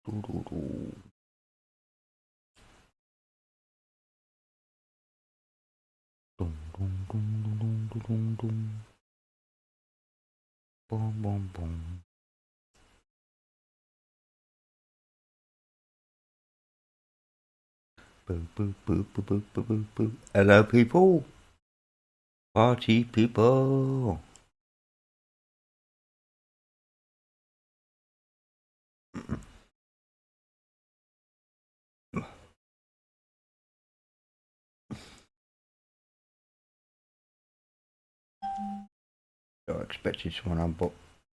Dun, dun, dun, dun, dun, dun, dun. Boom, boom, boom. Boo, boo, boo, boo, boo, boo, boo, boo. Hello, people. Party people. I expected someone on, but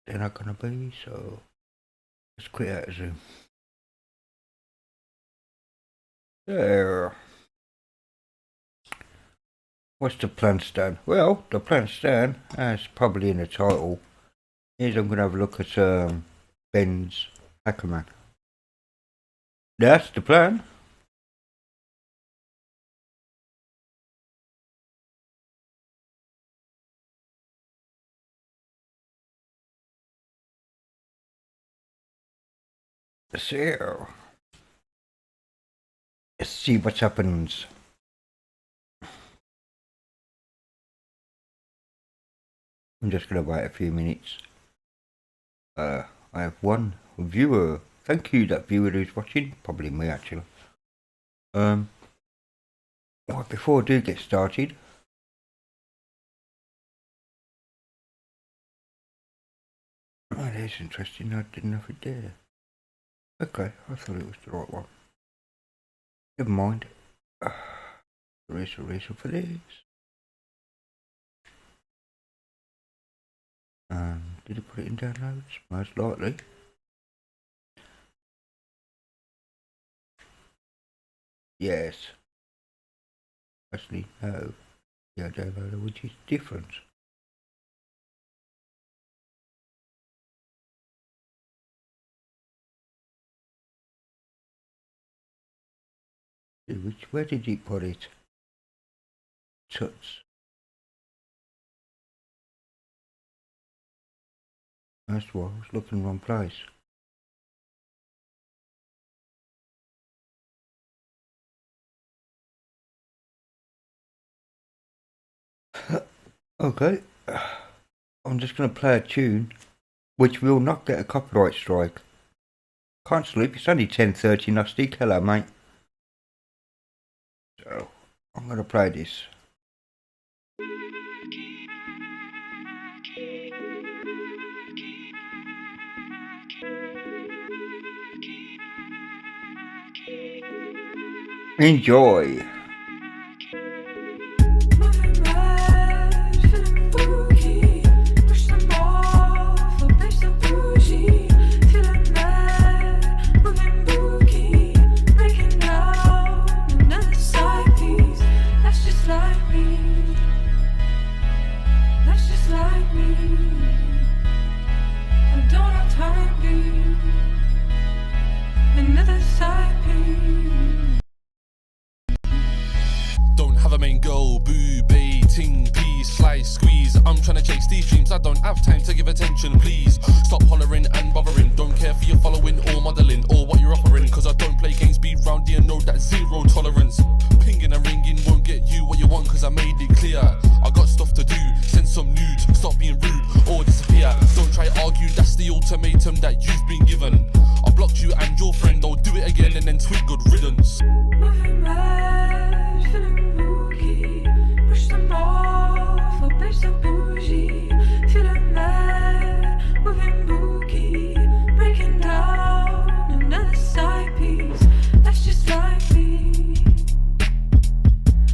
they're not gonna be, so let's quit out of Zoom. There. What's the plan, Stan? Well, the plan, Stan, as probably in the title, is I'm gonna have a look at Ben's Hackerman. That's the plan. So, let's see what happens. I'm just gonna wait a few minutes. I have one viewer. Thank you, that viewer who's watching. Probably me, actually. Well, before I do get started, oh, that's interesting. I didn't have it there. Okay, I thought it was the right one. Never mind. There is a reason for this. Did he put it in downloads? Most likely. Yes. Actually, no. Yeah, downloader, which is different. Where did he put it? Tuts. That's why I was looking wrong place. Okay. I'm just going to play a tune which will not get a copyright strike. Can't sleep, it's only 10:30 Nasty. Hello, mate. So, I'm going to play this. Enjoy. I don't have time to give attention, please stop hollering and bothering. Don't care for your following or modelling or what you're offering, cause I don't play games, be round here, know that zero tolerance. Pinging and ringing won't get you what you want, cause I made it clear. I got stuff to do, send some nudes, stop being rude or disappear. Don't try argue, that's the ultimatum that you've been given. I blocked you and your friend, I'll do it again and then tweet good riddance. Moving mad, feeling boogie, push them off, a bitch so bougie. Feeling mad, moving boogie, breaking down another side piece. That's just like me.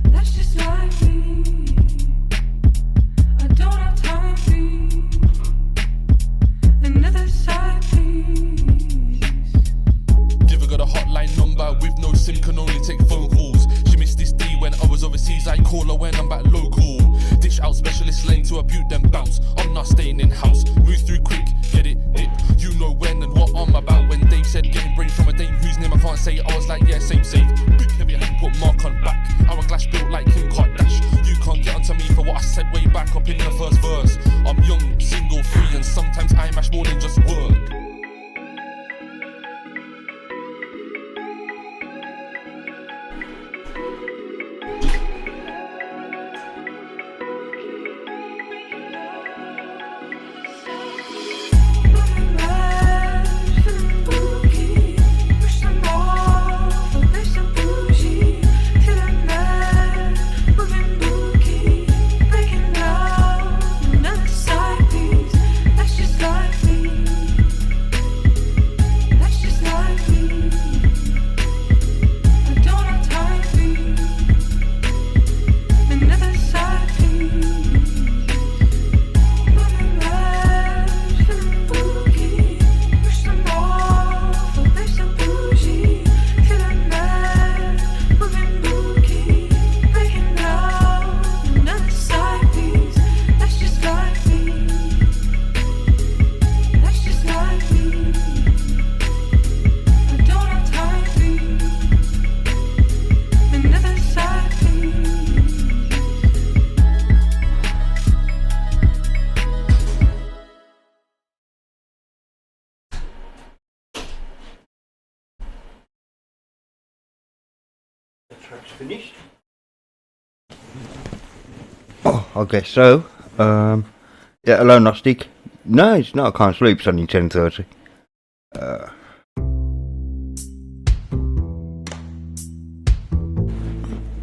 That's just like me. I don't have time for you. Another side piece. Give her got a hotline number with no SIM, can only take phone calls. She missed this D when I was overseas, I call her when I'm back local. Dish out specialist lane to abute them bounce. I'm not staying in house, move through quick, get it, dip. You know when and what I'm about. When Dave said getting brain from a dame whose name I can't say, I was like, yeah, same safe. Big heavy hand put mark on back. Hourglass built like Kim Kardashian. You can't get onto me for what I said way back up in the first verse. I'm young, single, free, and sometimes I mash more than just work. track's finished. Oh, I guess so. Yeah, hello, Gnostic. No, it's not. I can't sleep. It's only 10:30.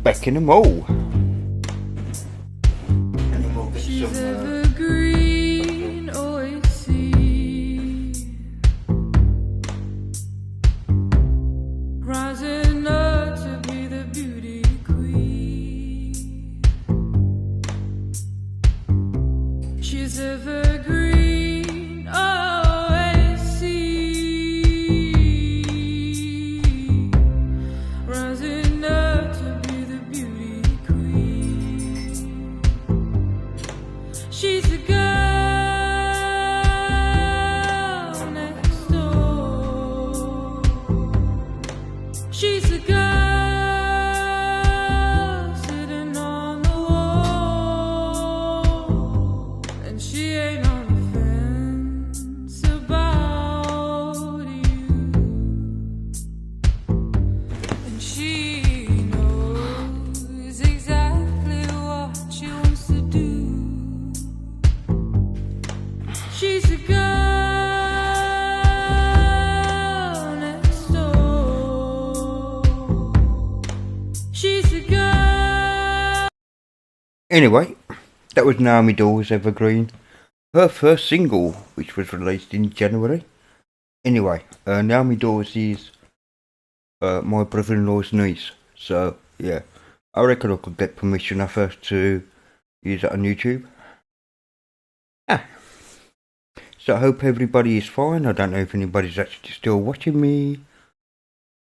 Back in the mall. She's evergreen, always see. Rising up to be the beauty queen. She's evergreen, always see. Rising up to be the beauty queen. She's the girl next door. She's the girl sitting on the wall, and she ain't on the fence about you, and she knows exactly what she wants to do. She's a girl next door. She's a girl. Anyway, that was Naomi Dawes' Evergreen. Her first single, which was released in January. Anyway, Naomi Dawes is my brother-in-law's niece. So, yeah. I reckon I could get permission off her to use it on YouTube. Ah. So I hope everybody is fine. I don't know if anybody's actually still watching me.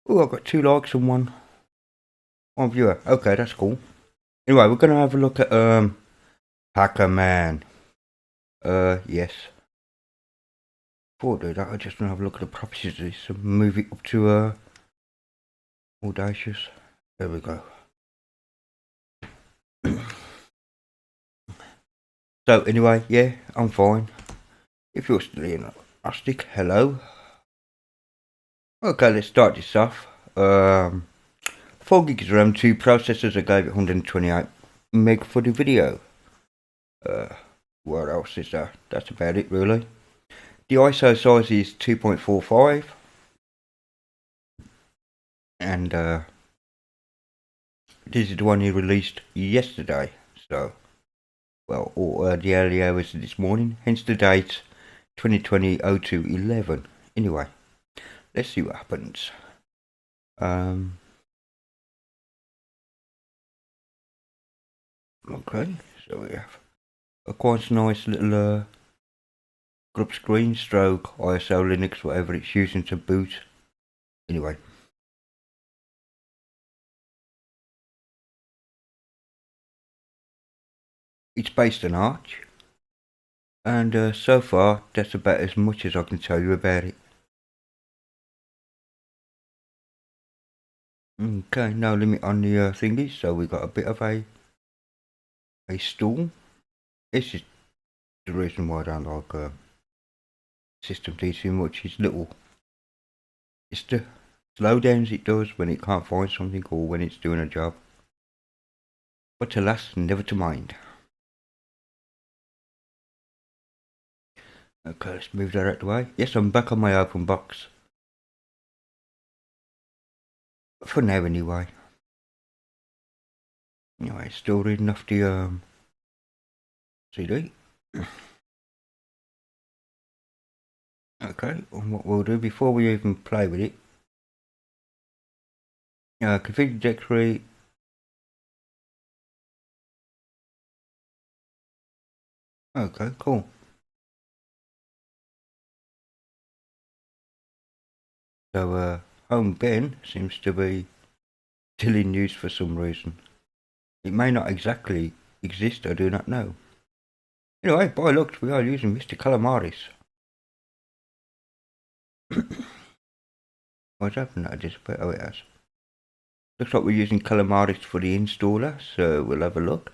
Oh, I've got 2 likes and one viewer. Okay, that's cool. Anyway, we're gonna have a look at Hackerman. Yes. Before I do that, I just want to have a look at the properties of this and move it up to Audacious. There we go. So anyway, yeah, I'm fine. If you're still in Gnostic, hello. Okay, let's start this off. 4 gigs RAM, 2 processors. I gave it 128 meg for the video. What else is there? That's about it, really. The ISO size is 2.45, and this is the one he released yesterday. So, well, or the early hours of this morning. Hence the date 2020-02-11. Anyway, let's see what happens. Okay, so we have a quite nice little grub screen stroke ISO Linux, whatever it's using to boot. Anyway, it's based on Arch, and so far that's about as much as I can tell you about it. Okay, no limit on the thingies, so we got a bit of a stall. This is the reason why I don't like System D too much. It's little. It's the slowdowns it does when it can't find something or when it's doing a job. But alas, never to mind. Okay, let's move that out of the way. Yes, I'm back on my open box. For now, anyway. Anyway, still reading off the CD. Okay, and what we'll do before we even play with it, configure directory. Okay, cool. So, home bin seems to be still in use for some reason. It may not exactly exist, I do not know. Anyway, by looks, we are using Mr. Calamaris. What's happened? I disappeared. Oh, it has. Looks like we're using Calamaris for the installer, so we'll have a look.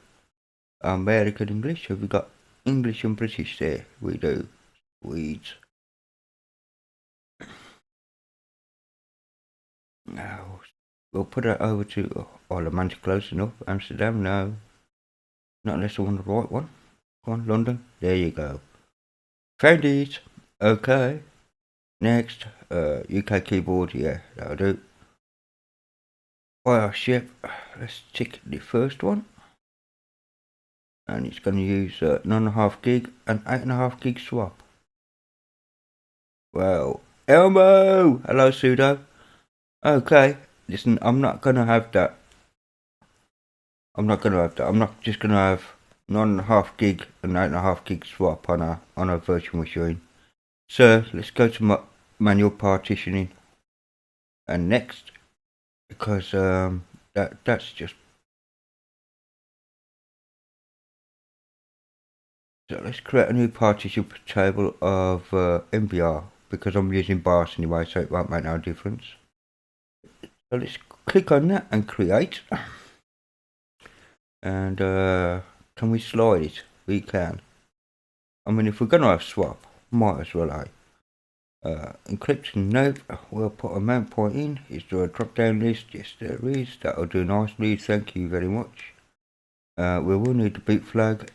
American English, have we got English and British there? We do. Swedes. Now, we'll put it over to Man's close enough. Amsterdam, no. Not unless I want the right one. Go on, London. There you go. Found it. Okay. Next, UK keyboard. Yeah, that'll do. File ship. Let's tick the first one. And it's going to use 9.5 gig and 8.5 gig swap. Well, Elmo! Hello, sudo. Okay, listen, I'm not going to have that. I'm not just going to have 9.5 gig and 8.5 gig swap on a virtual machine. So, let's go to manual partitioning. And next, because that's just... So let's create a new partition table of MBR, because I'm using bars anyway, so it won't make no difference. So let's click on that and create. And can we slide it? We can. I mean, if we're going to have swap, might as well, encryption, nope. We'll put a mount point in. Is there a drop down list? Yes, there is. That'll do nicely. Thank you very much. We will need the boot flag.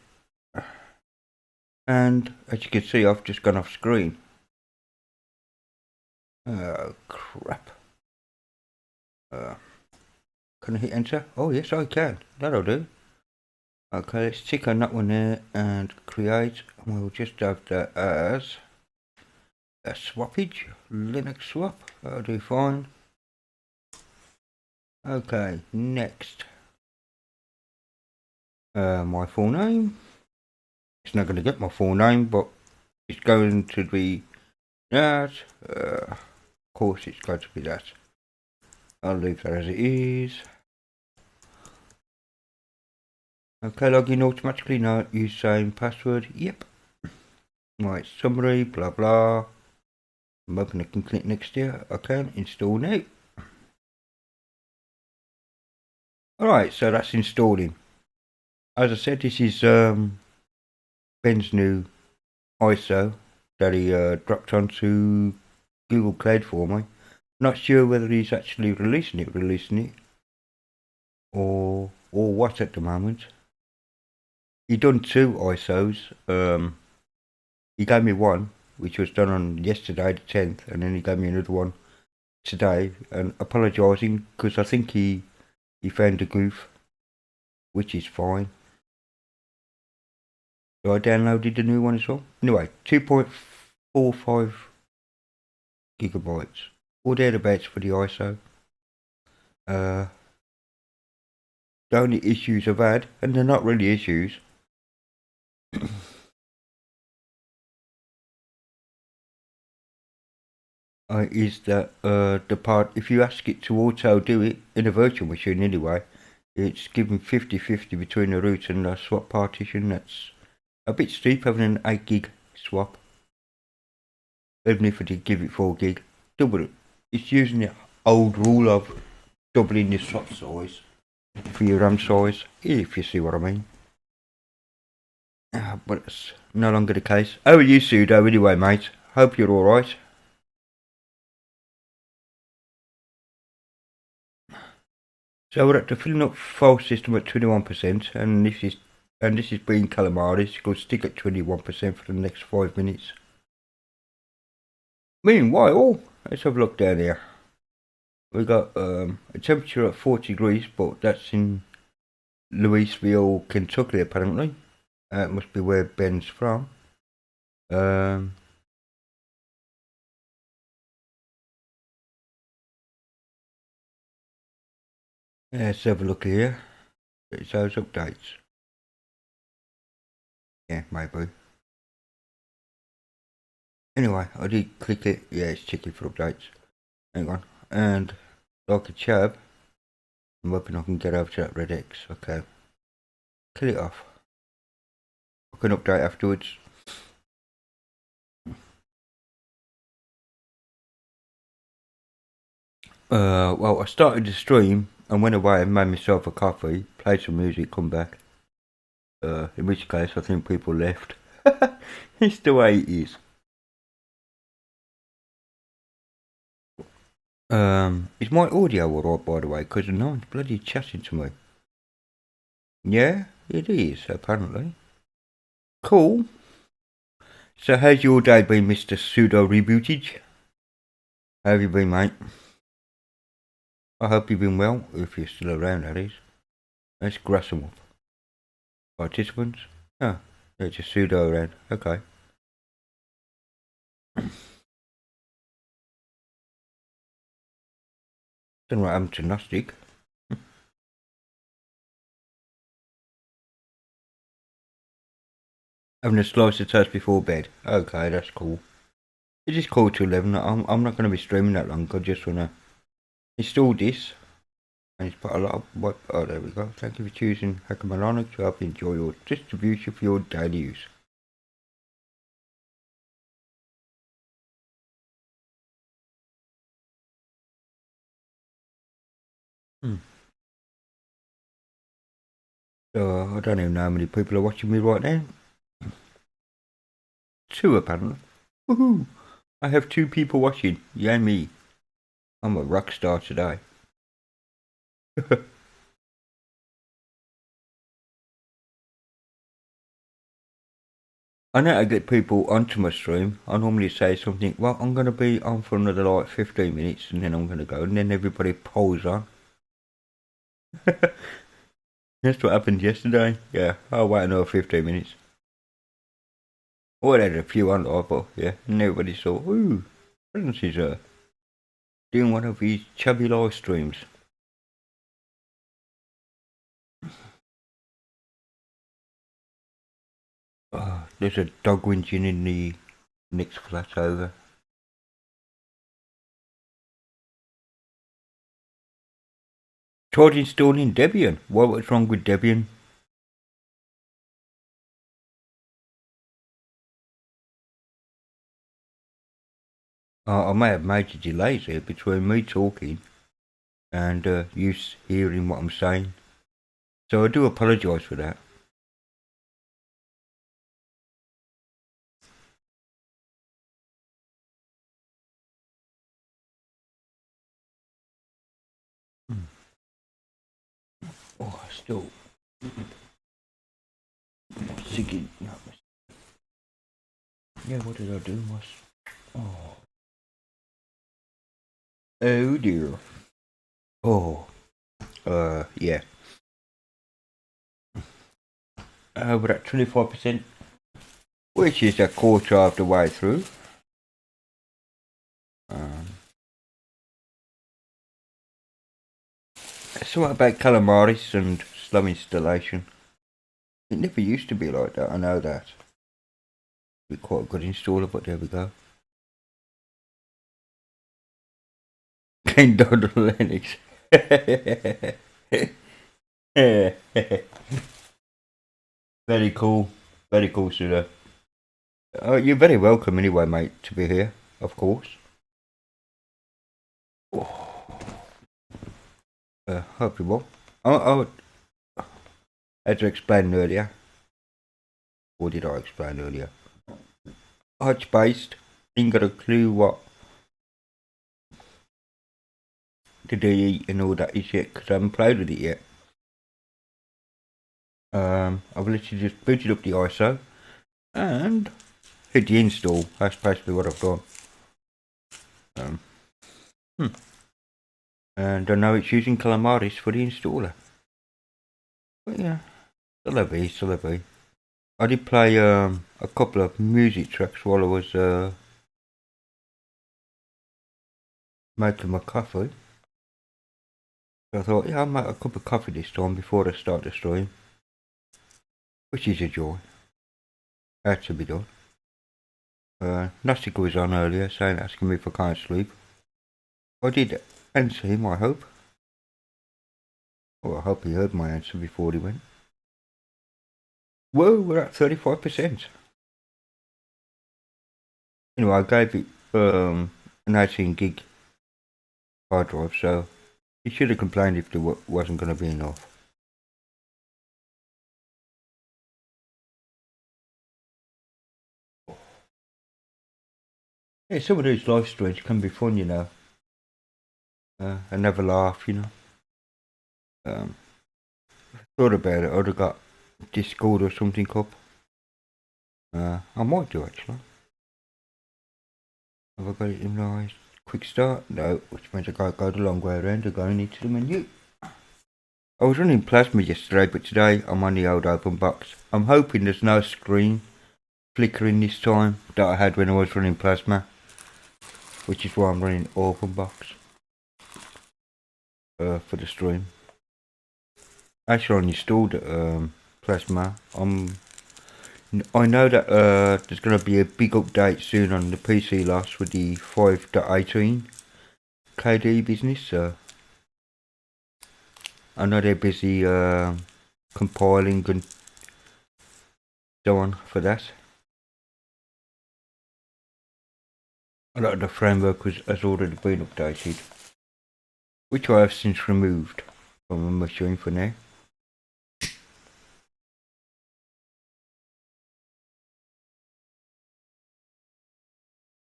And as you can see, I've just gone off screen. Oh, crap. Can I hit enter? Oh, yes, I can. That'll do. Okay, let's tick on that one there and create. And we'll just have that as a swappage. Linux swap. That'll do fine. Okay, next. My full name. It's not going to get my full name, but it's going to be that. Of course, it's going to be that. I'll leave that as it is. Okay, login automatically. No, use same password. Yep. Right, summary, blah blah. I'm hoping I can click next here. I can install now. Alright, so that's installing. As I said, this is Ben's new ISO that he dropped onto Google Cloud for me. Not sure whether he's actually releasing it, or what at the moment. He done 2 ISOs. He gave me one, which was done on yesterday, the 10th, and then he gave me another one today. And apologising because I think he found a goof, which is fine. So I downloaded the new one as well. Anyway, 2.45 gigabytes, or thereabouts for the ISO. The only issues I've had, and they're not really issues, is that the part, if you ask it to auto do it in a virtual machine anyway, it's giving 50-50 between the root and the swap partition. That's a bit steep, having an 8 gig swap. Even if I did give it 4 gig, double it. It's using the old rule of doubling the swap size for your RAM size, if you see what I mean. But it's no longer the case. How are you, sudo, anyway, mate? Hope you're alright. So we're at the filling up file system at 21%, and this is being calamaris. It's going to stick at 21% for the next 5 minutes. Meanwhile, let's have a look down here. We got a temperature at 40 degrees, but that's in Louisville, Kentucky, apparently. It must be where Ben's from. Let's have a look here. It's those updates. Yeah, maybe. Anyway, I did click it. Yeah, it's checking for updates. Hang on. And like a chab, I'm hoping I can get over to that red X. Okay. Kill it off. I can update afterwards. Well, I started the stream and went away and made myself a coffee, played some music, come back. In which case, I think people left. It's the way it is. Is my audio alright, by the way? Because no one's bloody chatting to me. Yeah, it is, apparently. Cool. So how's your day been, Mr. Pseudo Rebootage? How have you been, mate? I hope you've been well, if you're still around, that is. Let's grass them up. Participants? Oh, they're just pseudo around. Okay. Don't know what happened to Gnostic. Having a slice of toast before bed. Okay, that's cool. It is cool to 11. I'm not going to be streaming that long. I just want to install this. And it's put a lot of what. Oh, there we go. Thank you for choosing hackerman to help enjoy your distribution for your daily use. So I don't even know how many people are watching me right now. 2 apparently. Woohoo! I have 2 people watching. Yay me. I'm a rock star today. I know I get people onto my stream. I normally say something, well, I'm going to be on for another like 15 minutes and then I'm going to go. And then everybody pulls on. That's what happened yesterday. Yeah, I'll wait another 15 minutes. Well, there's a few on there, but yeah, and everybody saw, ooh, Prince is doing one of his chubby live streams. There's a dog whinging in the next flat over. Tried installing Debian. What's wrong with Debian? I may have major delays here between me talking and you hearing what I'm saying. So I do apologise for that. Oh, still singing. Yeah, what did I do? Oh dear. Oh, yeah. We're at 25%, which is a quarter of the way through. So what about calamaris and slow installation? It never used to be like that, I know that. Be quite a good installer, but there we go. Ken Doddle Linux. Very cool. Very cool, Suda. You're very welcome anyway, mate, to be here, of course. Hope you will. As I explained earlier, or did I explain earlier? Hutch based, ain't got a clue what the DE and all that is yet, because I haven't played with it yet. I've literally just booted up the ISO and hit the install. That's basically what I've done. And I know it's using Calamaris for the installer. But yeah, still a V. I did play a couple of music tracks while I was making my coffee. So I thought, yeah, I'll make a cup of coffee this time before I start the stream. Which is a joy. Had to be done. Nastic was on earlier, asking me if I can't sleep. I did answer him, I hope. Well, I hope he heard my answer before he went. Whoa, we're at 35%. Anyway, I gave it an 18 gig hard drive, so he should have complained if there wasn't going to be enough. Yeah, some of these live streams can be fun, you know. and have a laugh, you know. Thought about it, I'd have got Discord or something up. I might do actually. Have I got it in my quick start? No, which means I gotta go the long way around and go into the menu. I was running Plasma yesterday, but today I'm on the old open box. I'm hoping there's no screen flickering this time that I had when I was running Plasma, which is why I'm running open box for the stream. Actually, I installed Plasma. I know that there's going to be a big update soon on the PC loss with the 5.18 KD business. So I know they're busy compiling and so on for that. A lot of the framework has already been updated, which I have since removed from my machine for now.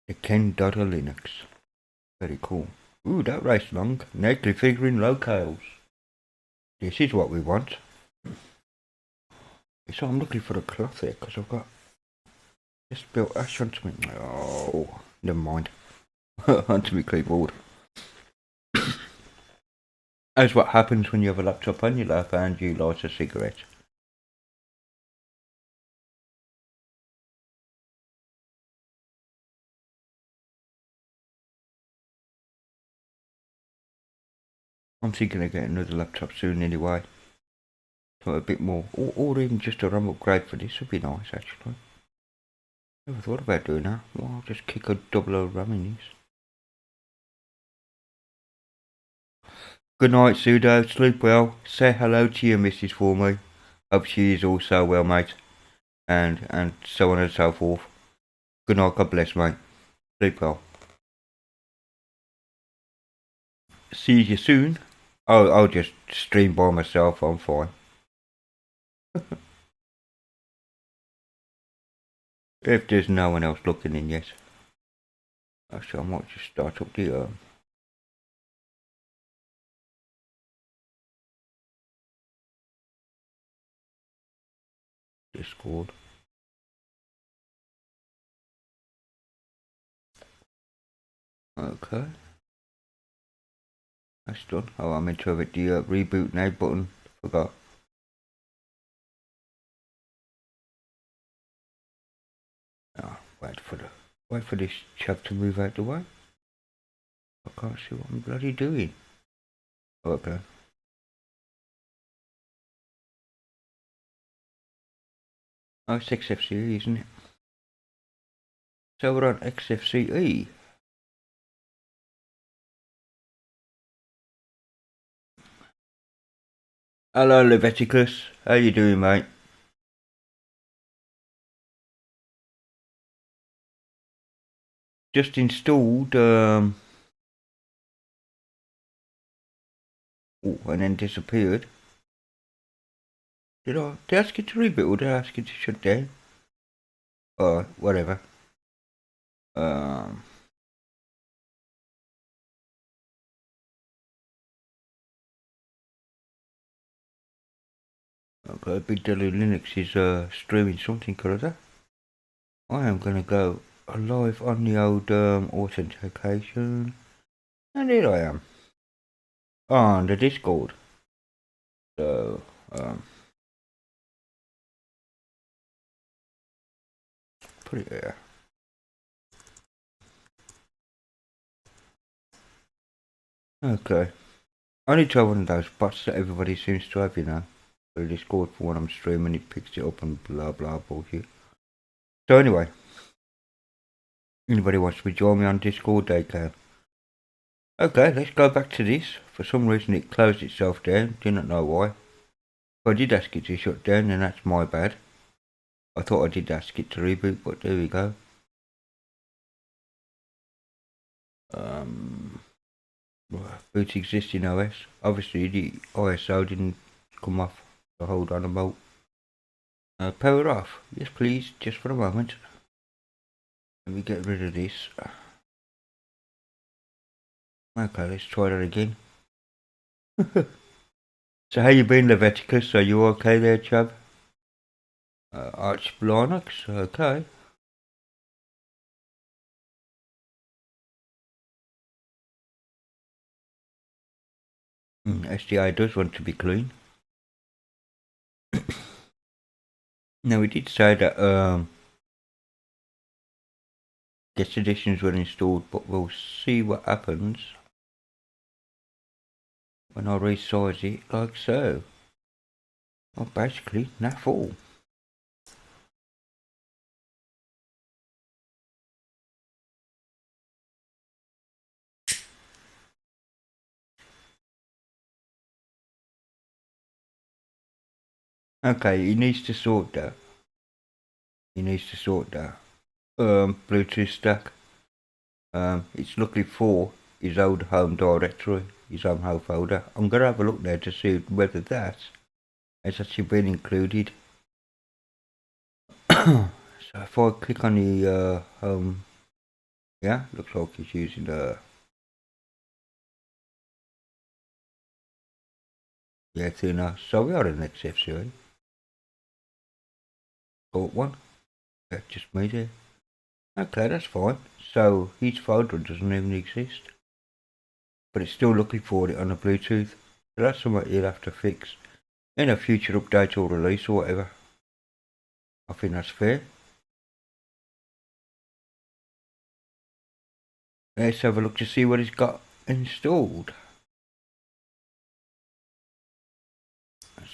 The Ken Dodder Linux. Very cool. Ooh, that race long. Now configuring locales. This is what we want. So I'm looking for the cloth here because I've got just built ash onto me. Oh, never mind. Onto my keyboard. That's what happens when you have a laptop on your lap and you light a cigarette. I'm thinking of getting another laptop soon anyway. So a bit more, or even just a RAM upgrade for this would be nice actually. Never thought about doing that. Well, I'll just kick a double O RAM in this. Good night, Sudo. Sleep well. Say hello to your missus for me. Hope she is also well, mate. And so on and so forth. Good night. God bless, mate. Sleep well. See you soon. I'll just stream by myself. I'm fine. If there's no one else looking in yet. Actually, I might just start up the Discord. Okay. That's done. Oh, I meant to have it the reboot now button. Forgot. Oh, wait for this chap to move out the way. I can't see what I'm bloody doing. Okay. Oh, it's XFCE, isn't it? So we're on XFCE. Hello, Leviticus. How you doing, mate? Just installed, and then disappeared. Did I ask it to reboot or did I ask it to shut down? Whatever. Okay, Big Daddy Linux is streaming something or other. I am gonna go live on the old authentication. And here I am. On the Discord. So, put it there. Okay. I need to have one of those bots that everybody seems to have, you know. So Discord for when I'm streaming, it picks it up and blah blah bullshit. So anyway, anybody wants to join me on Discord, they can. Okay, let's go back to this. For some reason it closed itself down, do not know why. If I did ask it to shut down, then that's my bad. I thought I did ask it to reboot, but there we go. Boot existing OS. Obviously the ISO didn't come off, so hold on a moment. Power off. Yes please, just for a moment. Let me get rid of this. Okay, let's try that again. So how you been, Leviticus? Are you okay there, chub? Arch Blinox, okay. SDA does want to be clean. Now we did say that guest editions were installed, but we'll see what happens when I resize it like so. Well, basically, not all. Okay, he needs to sort that. He needs to sort that. Bluetooth stack. It's looking for his old home directory, his home folder. I'm gonna have a look there to see whether that has actually been included. So if I click on the home, yeah, looks like he's using the tuna. So we are in XFCE. Got one. Yeah, just me there. Okay, that's fine. So his folder doesn't even exist, but it's still looking for it on the Bluetooth. So that's something he'll have to fix in a future update or release or whatever. I think that's fair. Let's have a look to see what he's got installed.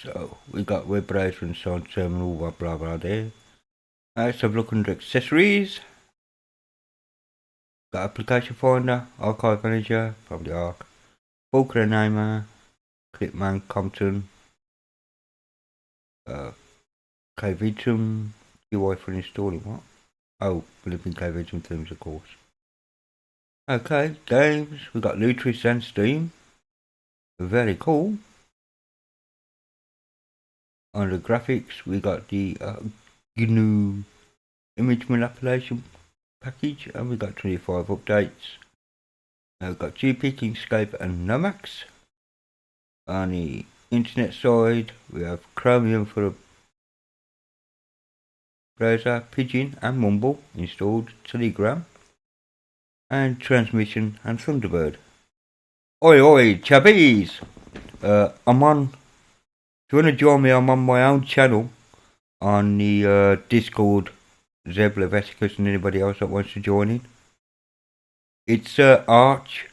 So we got web browser and sound terminal, blah blah blah there. Let's have a look under accessories. Got application finder, archive manager, probably Arc, bulk renamer, Clipman, Compton, KVitum, UI for installing what? Oh, flipping KVitum themes of course. Okay, games, we got Lutris and Steam. Very cool. Under graphics, we got the GNU image manipulation package, and we got 25 updates. We've got GP, Inkscape and Nomax. On the internet side, we have Chromium for a browser, Pigeon and Mumble installed, Telegram, and Transmission and Thunderbird. Oi oi, chubbies! I'm on. If you want to join me, I'm on my own channel on the Discord, Zeb Leviticus and anybody else that wants to join in. It's Arch.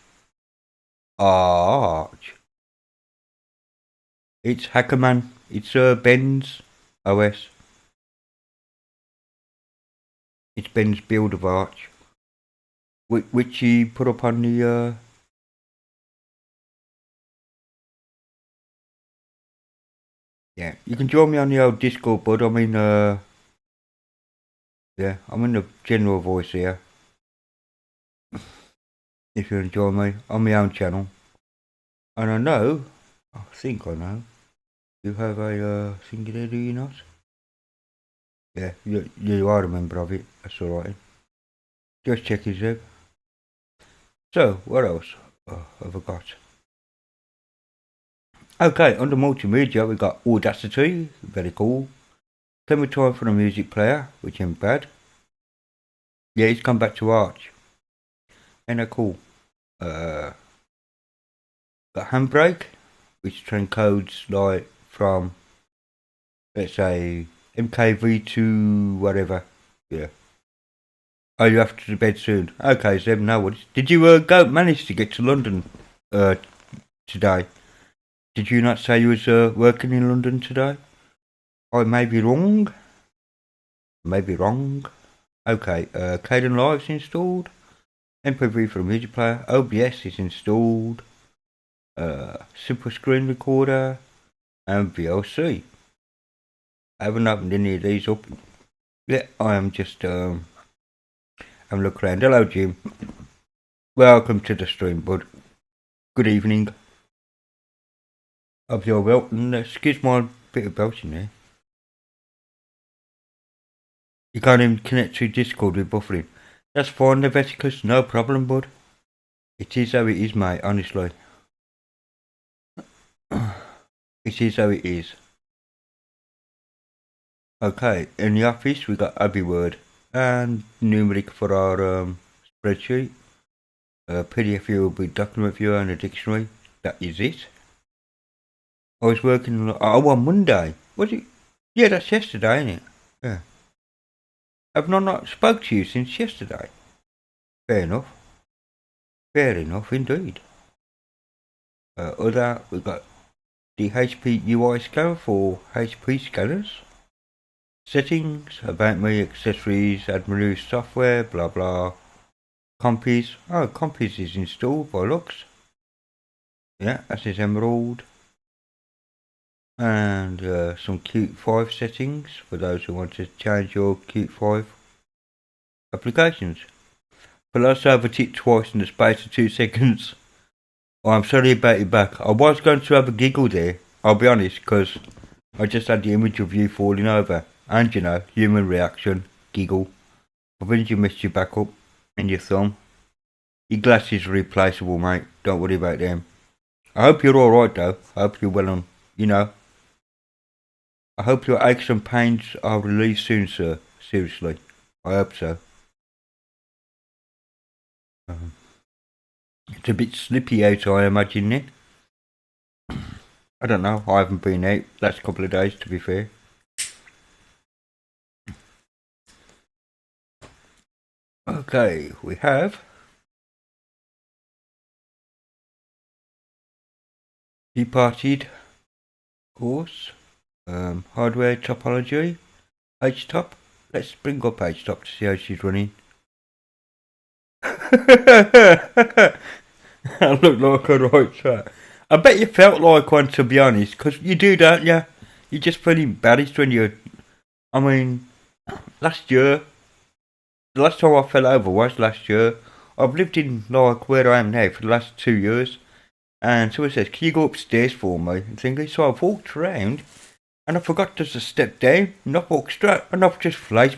It's Hackerman. It's Ben's OS. It's Ben's build of Arch, which he put up on the. Yeah, you can join me on the old Discord, bud. I mean, yeah, I'm in the general voice here. If you want to join me on my own channel, and I think I know, you have a thing there, do you not? Yeah, you are a member of it. That's alright. Just check his Zeb. So, what else have I got? Okay, under multimedia, we got Audacity, very cool. Clementine for the music player, which ain't bad. Yeah, he's come back to Arch. Ain't that cool? Got Handbrake, which transcodes like from, let's say, MKV to whatever. Yeah. Oh, you're after to bed soon. Okay, so no worries. Did you manage to get to London today? Did you not say you was working in London today? I may be wrong. Maybe wrong. Okay, Caden Live's installed. MP3 for a music player. OBS is installed. Simple screen recorder. And VLC. I haven't opened any of these up. Yeah, I am just having a look around. Hello, Jim. Welcome to the stream, bud. Good evening. Hope you're well. And excuse my bit of belching there. You can't even connect to Discord with buffering. That's fine, Leviticus. No problem, bud. It is how it is, mate, honestly. It is how it is. Okay, in the office we got Abbey Word and numeric for our spreadsheet. PDF viewer with document viewer and a dictionary. That is it. I was working on Monday. Was it? Yeah, that's yesterday, isn't it? Yeah. I've not spoke to you since yesterday. Fair enough. Fair enough indeed. Other we've got the HP UI scanner for HP scanners. Settings, about me, accessories, admin software, blah blah. Compies. Oh, Compies is installed by looks. Yeah, that is Emerald. And some Qt 5 settings for those who want to change your Qt 5 applications. But let's overtake it twice in the space of 2 seconds. Oh, I'm sorry about your back. I was going to have a giggle there, I'll be honest, because I just had the image of you falling over. And you know, human reaction, giggle. I think you messed your back up and your thumb. Your glasses are replaceable, mate. Don't worry about them. I hope you're alright though. I hope you're well on, you know. I hope your aches and pains are relieved soon, sir. Seriously. I hope so. It's a bit slippy out, I imagine it. I don't know. I haven't been out last couple of days, to be fair. Okay, we have departed course, hardware topology, H-top. Let's bring up H-top to see how she's running. I look like a right chat. I bet you felt like one, to be honest, because you do, don't you? You just feel embarrassed when you. I mean, last year, the last time I fell over was last year. I've lived in like where I am now for the last 2 years, and someone says, "Can you go upstairs for me?" And thinking, so I've walked around, and I forgot just to step down, and I've walked straight, and I've just face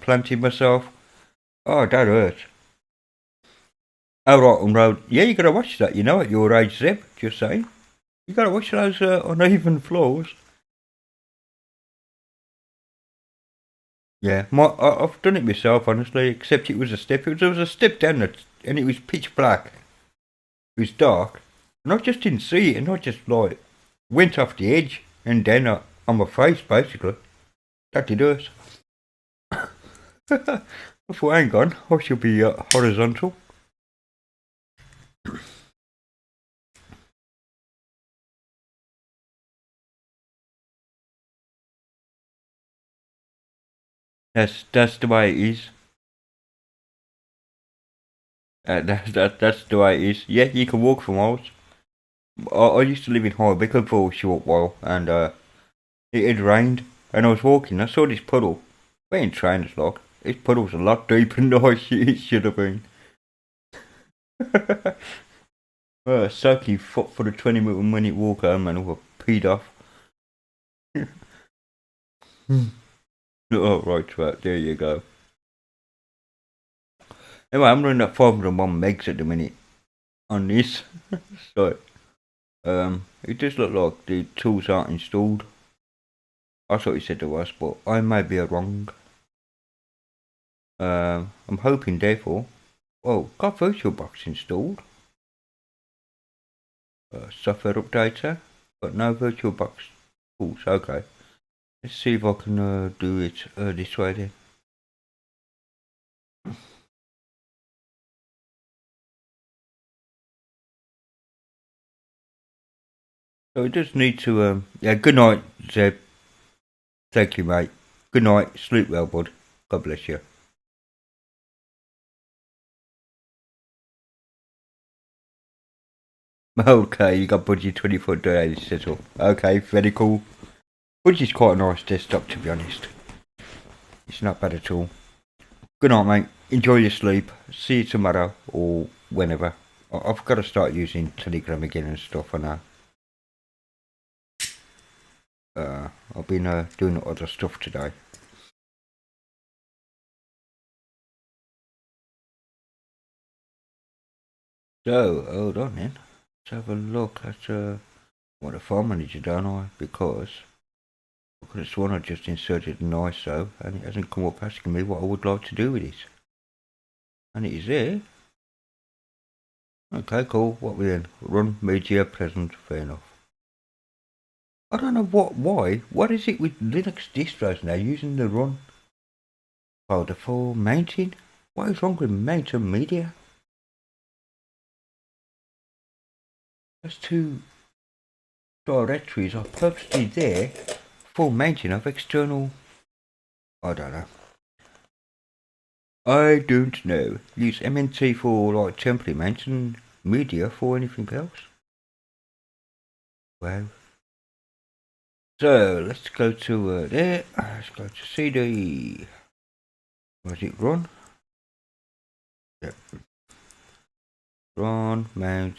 planted myself. Oh, that hurts. Oh, right, on road. Yeah, you gotta watch that, you know, at your age, Zeb, just saying. You gotta watch those uneven floors. Yeah, I've done it myself, honestly, except it was a step. There was a step down it, and it was pitch black. It was dark, and I just didn't see it, and I just, like, went off the edge, and then on my face, basically. That did hurt. I thought, hang on, I should be horizontal. That's the way it is. That's the way it is. Yeah, you can walk for miles. I used to live in High Wycombe for a short while, and it had rained, and I was walking. I saw this puddle. We ain't trainers, like. This puddle's a lot deeper than it should have been. Soaking foot for the 20-minute walk home, and I got peed off. Oh, right, there you go. Anyway, I'm running at 501 megs at the minute on this. So, it does look like the tools aren't installed. I thought it said there was, but I may be wrong. I'm hoping, therefore. Oh, got VirtualBox installed. Software updater, but no VirtualBox tools. Okay. Let's see if I can do it this way then. So we just need to, yeah, good night, Zeb. Thank you, mate. Good night. Sleep well, bud. God bless you. Okay, you got Budgie 24 days settle. Okay, very cool. Budgie's quite a nice desktop, to be honest. It's not bad at all. Good night, mate. Enjoy your sleep. See you tomorrow or whenever. I've got to start using Telegram again and stuff, and I've been doing other stuff today. So, hold on then. Let's have a look at what the file manager done I because I could have sworn I just inserted an ISO and it hasn't come up asking me what I would like to do with it. And it is there. Okay, cool. What we in? Run media present, fair enough. I don't know why. What is it with Linux distros now using the run folder for mounting? What is wrong with mountain media? Those two directories are purposely there for mounting of external. I don't know. I don't know. Use MNT for like template mounting media for anything else. Wow. So let's go to there. Let's go to CD. Was it run? Yep. Run mount.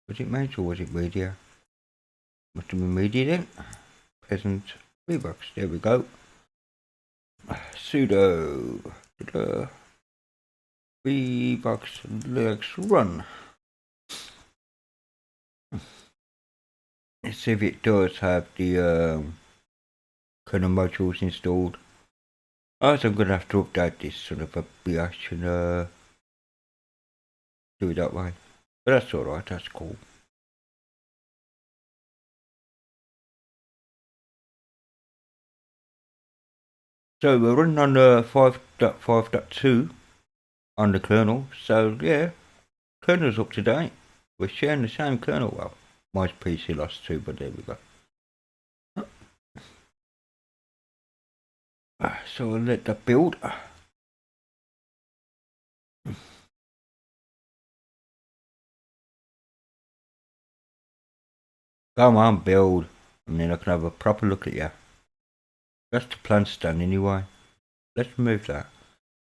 Was it mount or was it media? Must have been media then. Present VBox. There we go. Sudo VBox Linux run. Let's see if it does have the kernel modules installed. Also, I'm gonna have to update this sort of a BH and do it that way. But that's alright, that's cool. So we're running on 5.5.2 on the kernel, so yeah, kernel's up to date. We're sharing the same kernel. Well, my PC lost too, but there we go. So I'll let that build. Come on, build, and then I can have a proper look at you. That's the plan stand anyway. Let's remove that.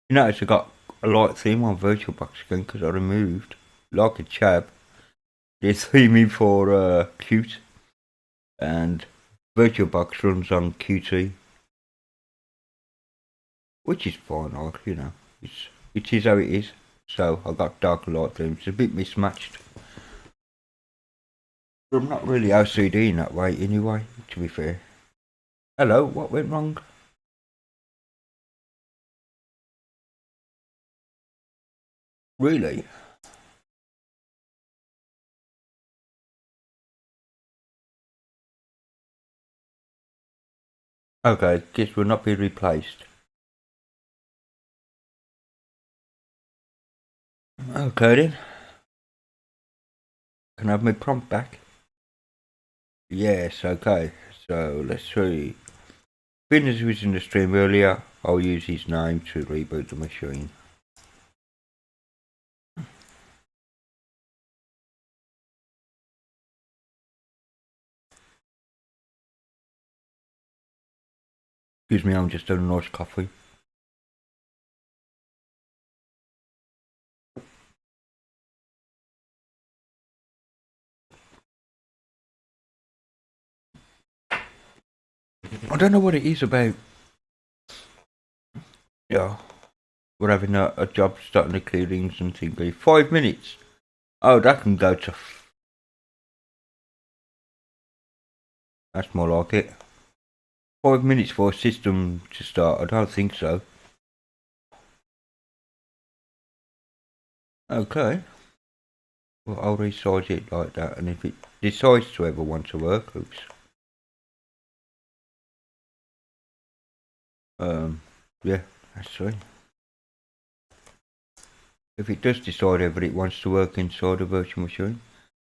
You notice I got a light theme on VirtualBox again because I removed, like a chap, the theming for Qt, and VirtualBox runs on Qt, which is fine. Like, you know, it is how it is. So I got dark light themes. It's a bit mismatched. But I'm not really OCD in that way anyway, to be fair. Hello, what went wrong? Really? Okay, this will not be replaced. Okay then. Can I have my prompt back? Yes, okay. So let's see. Business was in the stream earlier. I'll use his name to reboot the machine. Excuse me, I'm just doing a nice coffee. I don't know what it is about. Yeah, we're having a job starting the clearings and things. 5 minutes. Oh, that can go to. That's more like it. 5 minutes for a system to start. I don't think so. Okay. Well, I'll resize it like that, and if it decides to ever want to work, oops. Yeah, that's right. If it does decide ever it wants to work inside a virtual machine,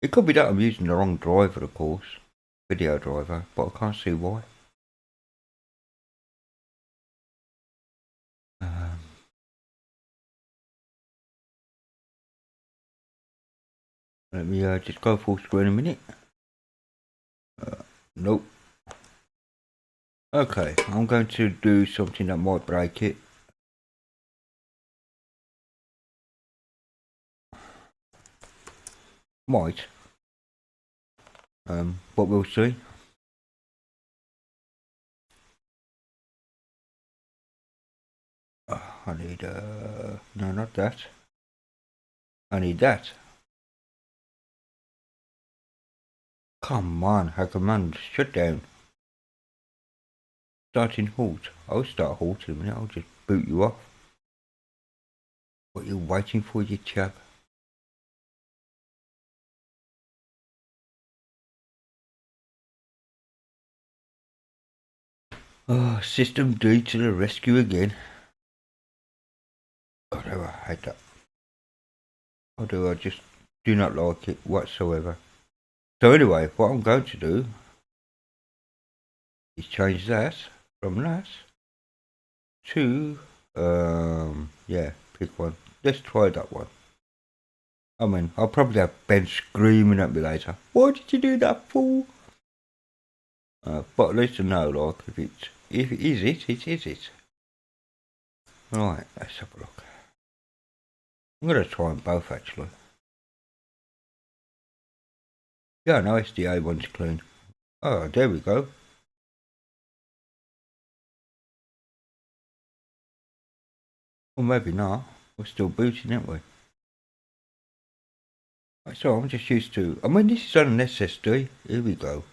it could be that I'm using the wrong driver, of course, video driver, but I can't see why. Let me just go full screen a minute. Nope. Okay, I'm going to do something that might break it. Might. But we'll see. I need no, not that. I need that. Come on, hackerman, shut down. Starting halt. I'll start halt in a minute. I'll just boot you off. What are you waiting for, you chap? Oh, System D to the rescue again. God, I hate that. I just do not like it whatsoever. So anyway, what I'm going to do is change that from that to, yeah, pick one. Let's try that one. I mean, I'll probably have Ben screaming at me later. Why did you do that, fool? But at least I know, like, if it is it, it is it. Right, let's have a look. I'm going to try them both, actually. Yeah, no, SDA one's clean. Oh, there we go. Or maybe not. We're still booting, aren't we? So I'm just used to... I mean, this is on an SSD. Here we go.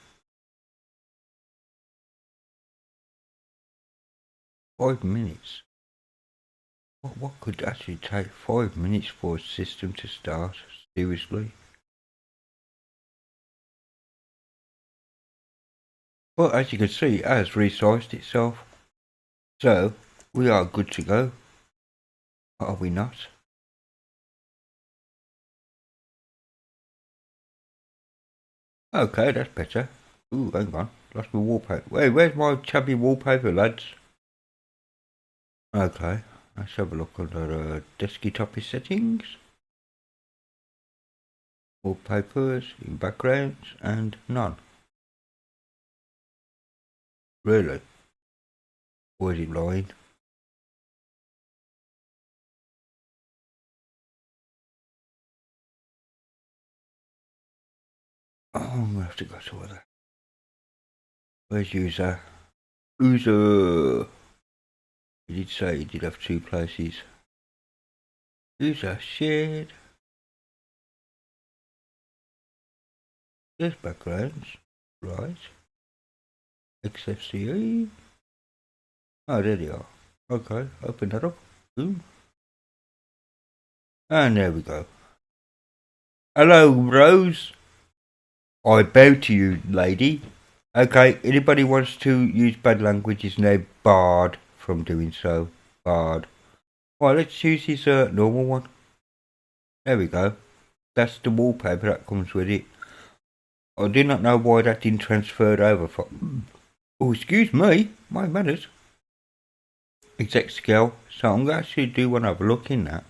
5 minutes. What could actually take 5 minutes for a system to start? Seriously? Well, as you can see, it has resized itself. So, we are good to go. Are we not? Okay, that's better. Ooh, hang on. Lost my wallpaper. Wait, where's my chubby wallpaper, lads? Okay, let's have a look under desktop settings. Wallpapers, in backgrounds, and none. Really? Or is it lying? Oh, I'm gonna have to go to other. Where's user? User! He did say he did have 2 places. User shared. There's backgrounds. Right. XFCE. Oh, there they are. Okay, open that up. Boom. And there we go. Hello, Rose. I bow to you, lady. Okay, anybody wants to use bad language is now barred from doing so. Barred. Right, let's use this normal one. There we go. That's the wallpaper that comes with it. I do not know why that didn't transfer over from... Oh, excuse me. My manners. Exec scale. So I'm going to actually do one have a look in that.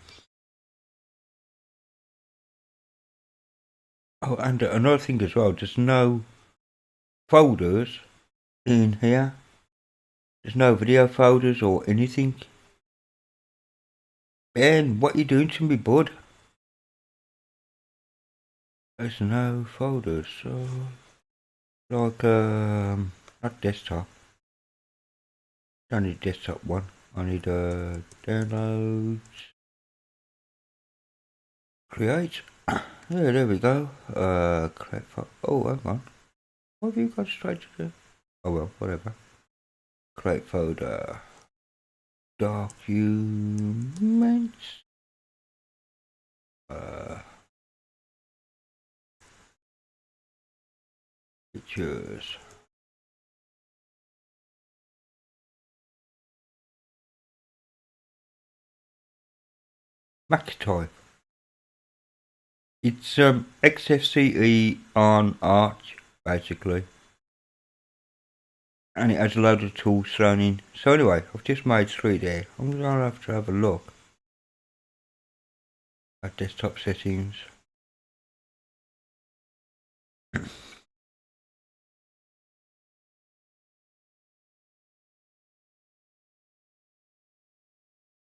Oh, and another thing as well. There's no folders in here. There's no video folders or anything. Ben, what you doing to me, bud? There's no folders, so... Like, not desktop. I need desktop one. I need, downloads. Create. Yeah, there we go. Create file. Oh, hang on. What have you got straight to do? Oh well, whatever. Create folder. Documents. Pictures. Mac type. It's XFCE on Arch, basically. And it has a load of tools thrown in. So anyway, I've just made 3 there. I'm going to have to have a look at desktop settings.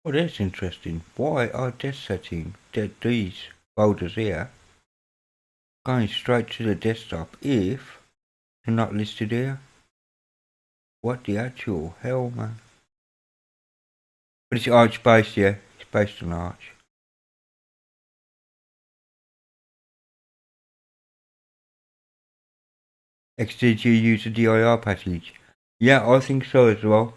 Oh, that's interesting. Why are desk settings, these folders here, going straight to the desktop if they're not listed here? What the actual hell, man? But it's Arch based, yeah. It's based on Arch. XDG use a DIR package. Yeah, I think so as well.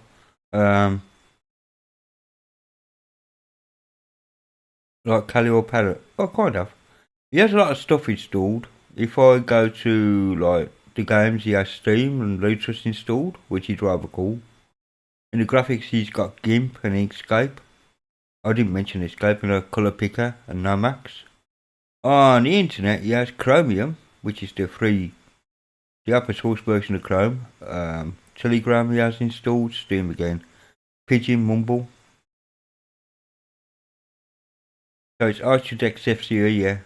Like Kali or Parrot. Oh, kind of. He has a lot of stuff installed. If I go to like the games, he has Steam and Lutrus installed, which is rather cool. In the graphics, he's got GIMP and Inkscape. I didn't mention Escape and a Colour Picker and Nomax. On the internet, he has Chromium, which is the open source version of Chrome. Telegram he has installed, Steam again. Pigeon, Mumble. So it's Architect FCE, yeah.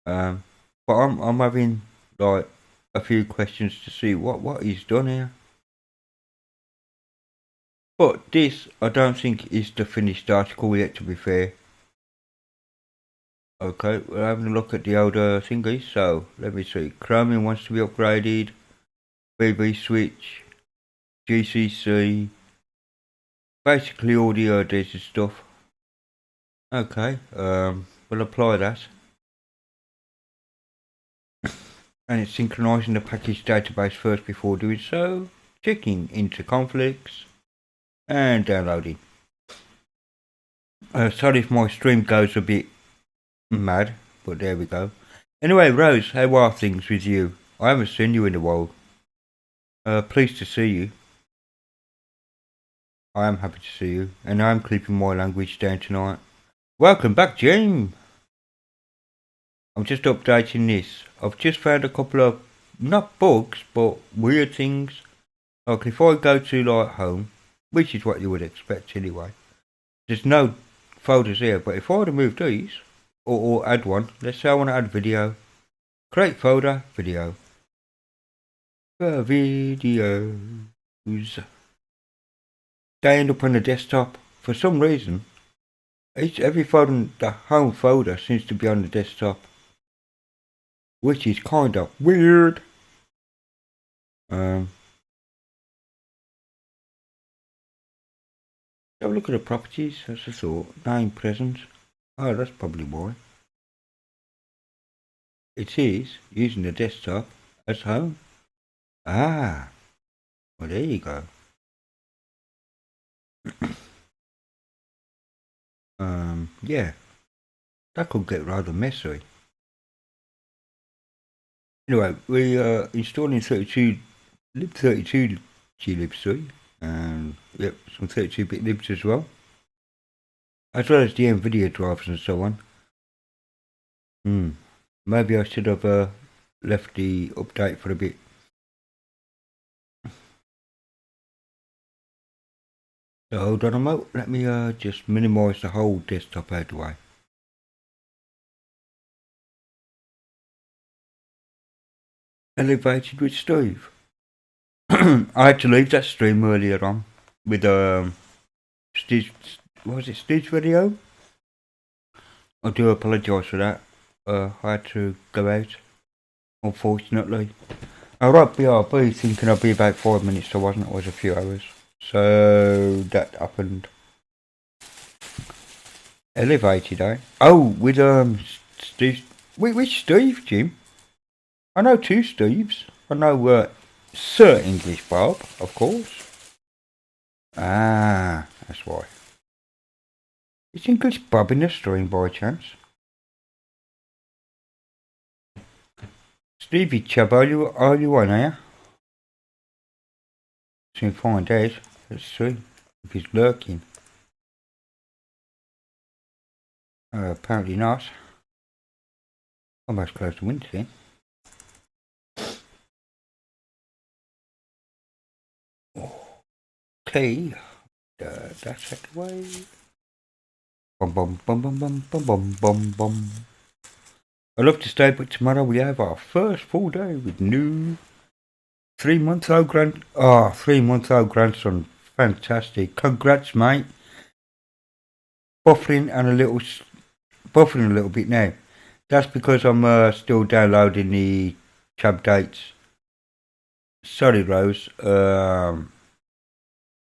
But I'm having like a few questions to see what he's done here. But this I don't think is the finished article yet, to be fair. Okay, we're having a look at the older thingies. So let me see. Chromium wants to be upgraded. BB switch, GCC, basically all the dated stuff. Okay, we'll apply that. And it's synchronizing the package database first before doing so, checking into conflicts, and downloading. Sorry if my stream goes a bit mad, but there we go. Anyway, Rose, how are things with you? I haven't seen you in a while. Pleased to see you. I am happy to see you, and I'm keeping my language down tonight. Welcome back, Jim. I'm just updating this. I've just found a couple of, not bugs, but weird things. Like if I go to like home, which is what you would expect anyway, there's no folders here, but if I were to move these, or add one, let's say I want to add video, create folder, video. Videos. They end up on the desktop. For some reason, every folder in the home folder seems to be on the desktop, which is kind of weird. Have a look at the properties, that's a thought. Name present. Oh, that's probably why. It is using the desktop as home. Ah, well there you go. Yeah, that could get rather messy. Anyway, we are installing 32 lib32 glibc, and yep, some 32-bit libs as well as the NVIDIA drivers and so on. Maybe I should have left the update for a bit. So hold on a moment, let me just minimise the whole desktop out of the way. Elevated with Steve. I had to leave that stream earlier on with Steve. What was it, Steve's video? I do apologise for that. I had to go out, unfortunately. I wrote BRB thinking I'd be about 5 minutes, so I wasn't. It was a few hours. So that happened. Elevated, eh? Oh, with Steve. Which Steve, Jim? I know two Steves. I know Sir English Bob, of course. Ah, that's why. Is English Bob in the stream by chance? Stevie Chubb, are you on here? Soon find out. Let's see if he's lurking. Apparently not. Almost closed the window then. Okay. That's that way. Bum bum bum bum bum bum bum bum bum. I love to stay, but tomorrow we have our first full day with new 3-month-old grandson. Fantastic. Congrats, mate. Buffering a little bit now. That's because I'm still downloading the chub dates. Sorry, Rose.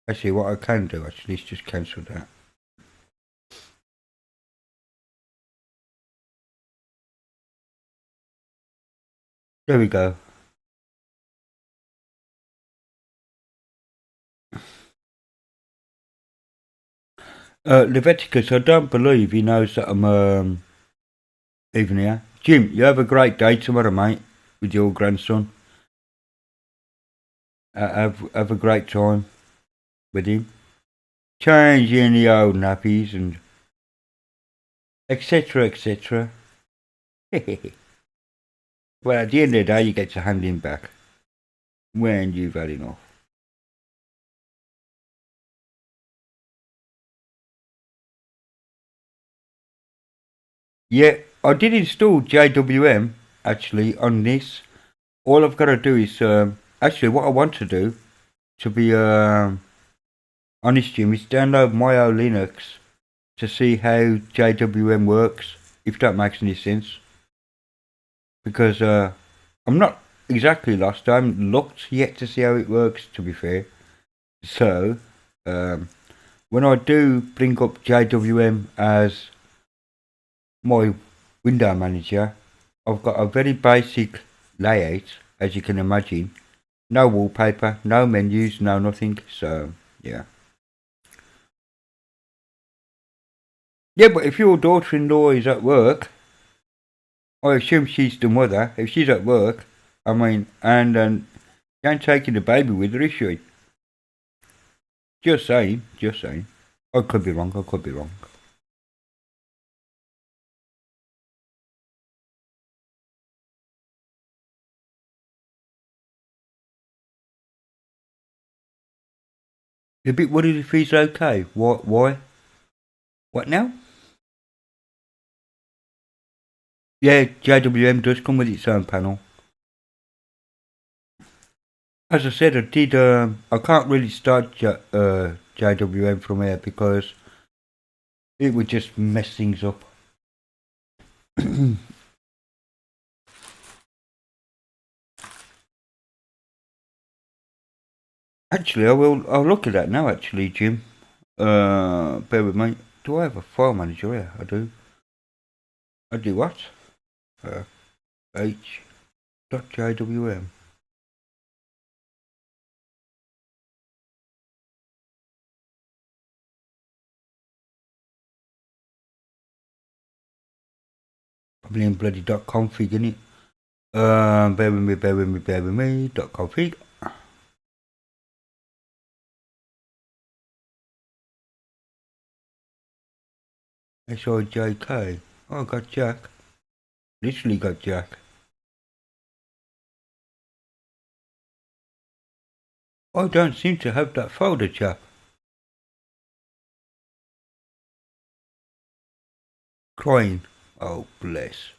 Actually, what I can do is just cancel that. There we go. Leviticus, I don't believe he knows that I'm even here. Jim, you have a great day tomorrow, mate, with your grandson. Have a great time with him. Changing the old nappies and etc. etc. Well, at the end of the day, you get to hand him back when you've had enough. Yeah, I did install JWM actually on this. All I've got to do is actually what I want to do, to be honest, Jim, is download my own Linux to see how JWM works, if that makes any sense. Because I'm not exactly lost. I haven't looked yet to see how it works, to be fair. So, when I do bring up JWM as my window manager, I've got a very basic layout, as you can imagine. No wallpaper, no menus, no nothing. So, yeah. Yeah, but if your daughter-in-law is at work, I assume she's the mother. If she's at work, I mean, and she ain't taking the baby with her, is she? Just saying, just saying. I could be wrong, I could be wrong. A bit worried if he's okay. What? Why? What now? Yeah, JWM does come with its own panel. As I said, I did. I can't really start JWM from here because it would just mess things up. Actually, I'll look at that now. Actually, Jim. Bear with me. Do I have a file manager here? I do. I do what? H.jwm. Probably in bloody .config, innit? Bear with me. .config. SIJK. Oh, I got Jack. Literally got Jack. I don't seem to have that folder, chap. Crying. Oh, bless.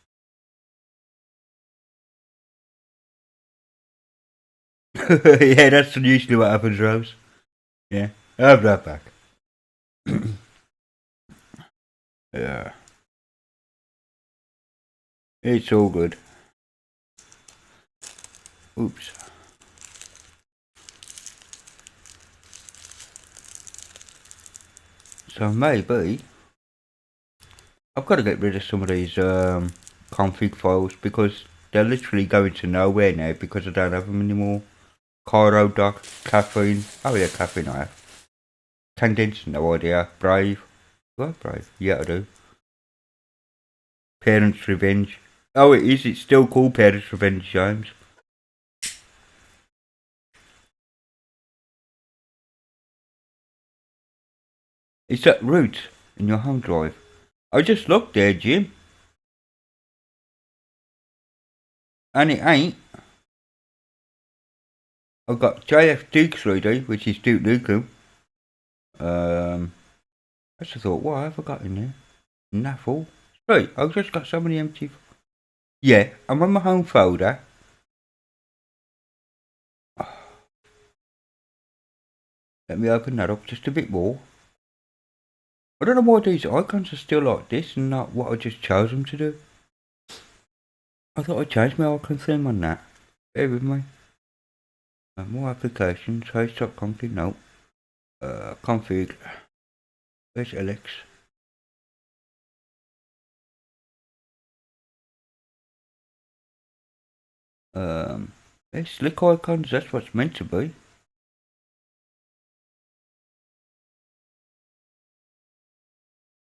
Yeah, that's usually what happens, Rose. Yeah, I have that back. Yeah. It's all good. Oops. So maybe I've got to get rid of some of these config files because they're literally going to nowhere now because I don't have them anymore. Cairo doc, caffeine. Oh yeah, caffeine I have. Tendence, no idea. Brave. Do I have Brave? Yeah, I do. Parents' Revenge. Oh, it is. It's still called Parents' Revenge, James. It's that root in your home drive. I just looked there, Jim. And it ain't. I've got JF Duke 3D, which is Duke Nukem. I just thought, what have I got in there? Naffle. Right, I've just got so many empty. Yeah, I'm on my home folder. Let me open that up just a bit more. I don't know why these icons are still like this and not what I just chose them to do. I thought I changed my icon theme on that. Bear with me. More applications, host.config, no. Config. Where's Alex? There's slick icons, that's what's meant to be.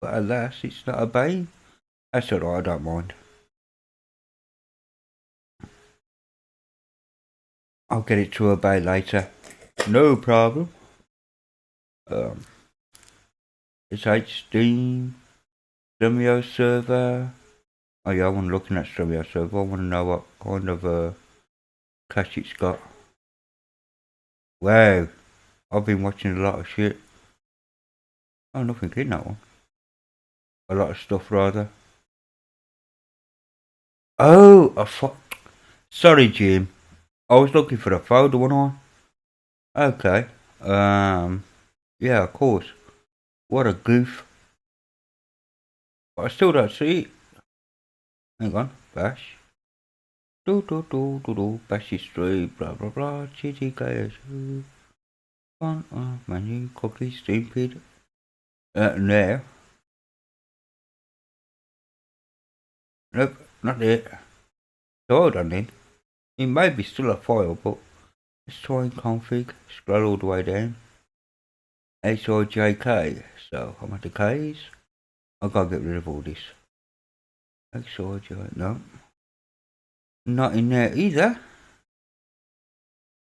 But alas, it's not obeying. That's alright, I don't mind. I'll get it to obey later. No problem. It's HD Stremio server. Oh yeah, I want to look at Stremio server. I want to know what kind of cache it's got. Wow, I've been watching a lot of shit. Oh, nothing in that one. A lot of stuff rather. Oh, sorry, Jim. I was looking for a folder, wasn't I? Okay. Yeah, of course. What a goof. But I still don't see it. Hang on, bash. Bash history, blah blah blah, GTKS. Fun, menu, cookie, stupid. There. Nope, not it. So hold on then. It may be still a file, but let's try and config. Scroll all the way down. HIJK. So I'm at the K's. I've got to get rid of all this. HIJ, no. Not in there either.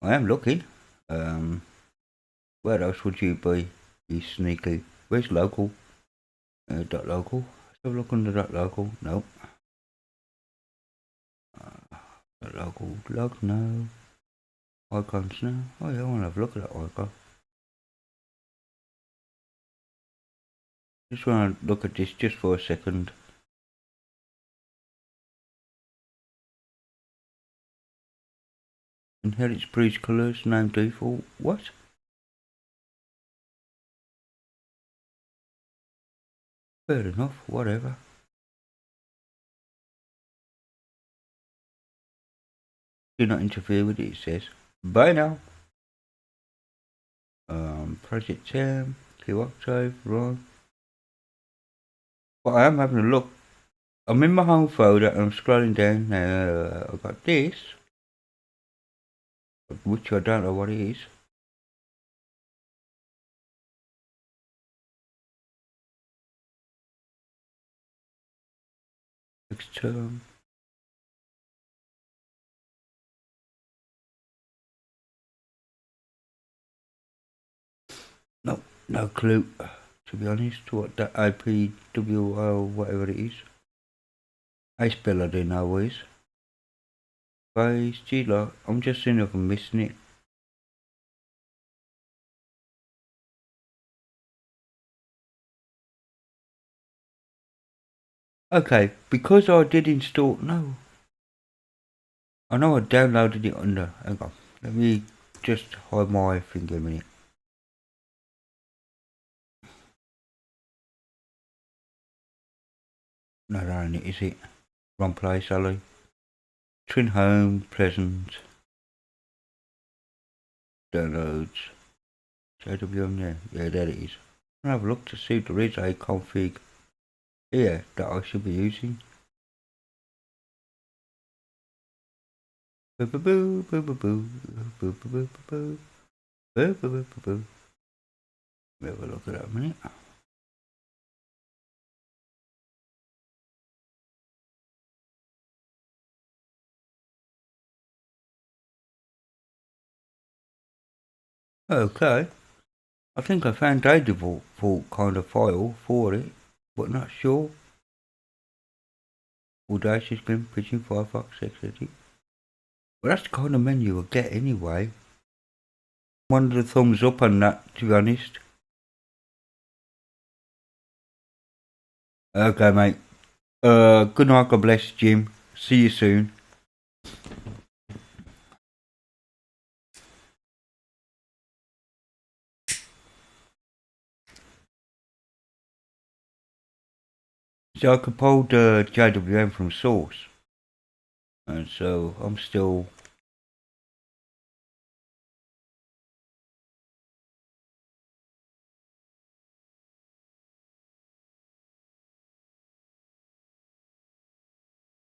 I am looking. Where else would you be? You sneaky. Where's local? Dot local. Let's have a look under dot local. Nope. Dot local. Log, no. Icons, no. Oh yeah, I want to have a look at that icon. Just want to look at this just for a second. Inherits breeze colors, name default. What? Fair enough, whatever. Do not interfere with it, it says. Bye now. Project 10, Q Octave, run. But I am having a look. I'm in my home folder and I'm scrolling down now. I've got this, which I don't know what it is. Next term. No, no clue, to be honest, what that IPWO, whatever it is. I spell I do know is. Base, G-Lock, I'm just seeing if I'm missing it. Okay, because I did install, no. I know I downloaded it under, hang on, let me just hide my finger a minute. No, that ain't it, is it? Wrong place, Ali. Twin Home, Pleasant. Downloads. JWM, yeah, there it is. I'll have a look to see if there is a config here that I should be using. Boo boo boo boo boo boo boo boo boo boo boo boo boo boo boo. Let me have a look at that a minute. Okay, I think I found a default kind of file for it, but not sure. Audacious, Grim, Pigeon, Firefox, etc. Well, that's the kind of menu I get anyway. One of the thumbs up on that, to be honest. Okay, mate. Good night, God bless, Jim. See you soon. So I compiled JWM from source, and so I'm still.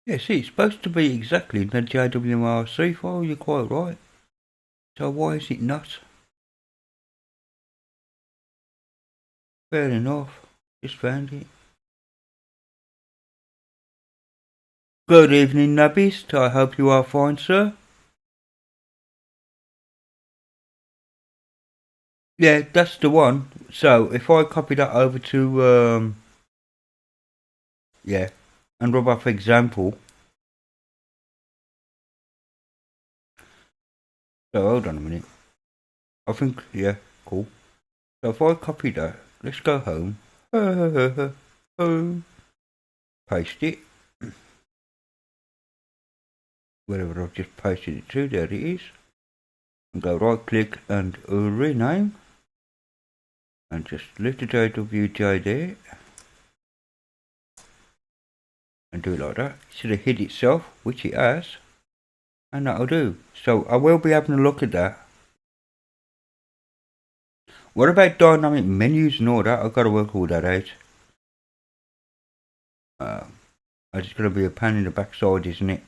Yeah, see, it's supposed to be exactly in the JWRC file, you're quite right. So why is it not? Fair enough, just found it. Good evening, Nabist. I hope you are fine, sir. Yeah, that's the one. So, if I copy that over to, yeah, and rub off example. So, hold on a minute. I think, yeah, cool. So, if I copy that, let's go home. Home. Paste it. Wherever I've just pasted it to, there it is. And go right click and rename. And just lift the JWJ there. And do it like that. Should have hid itself, which it has. And that'll do. So I will be having a look at that. What about dynamic menus and all that? I've got to work all that out. It's going to be a pain in the backside, isn't it?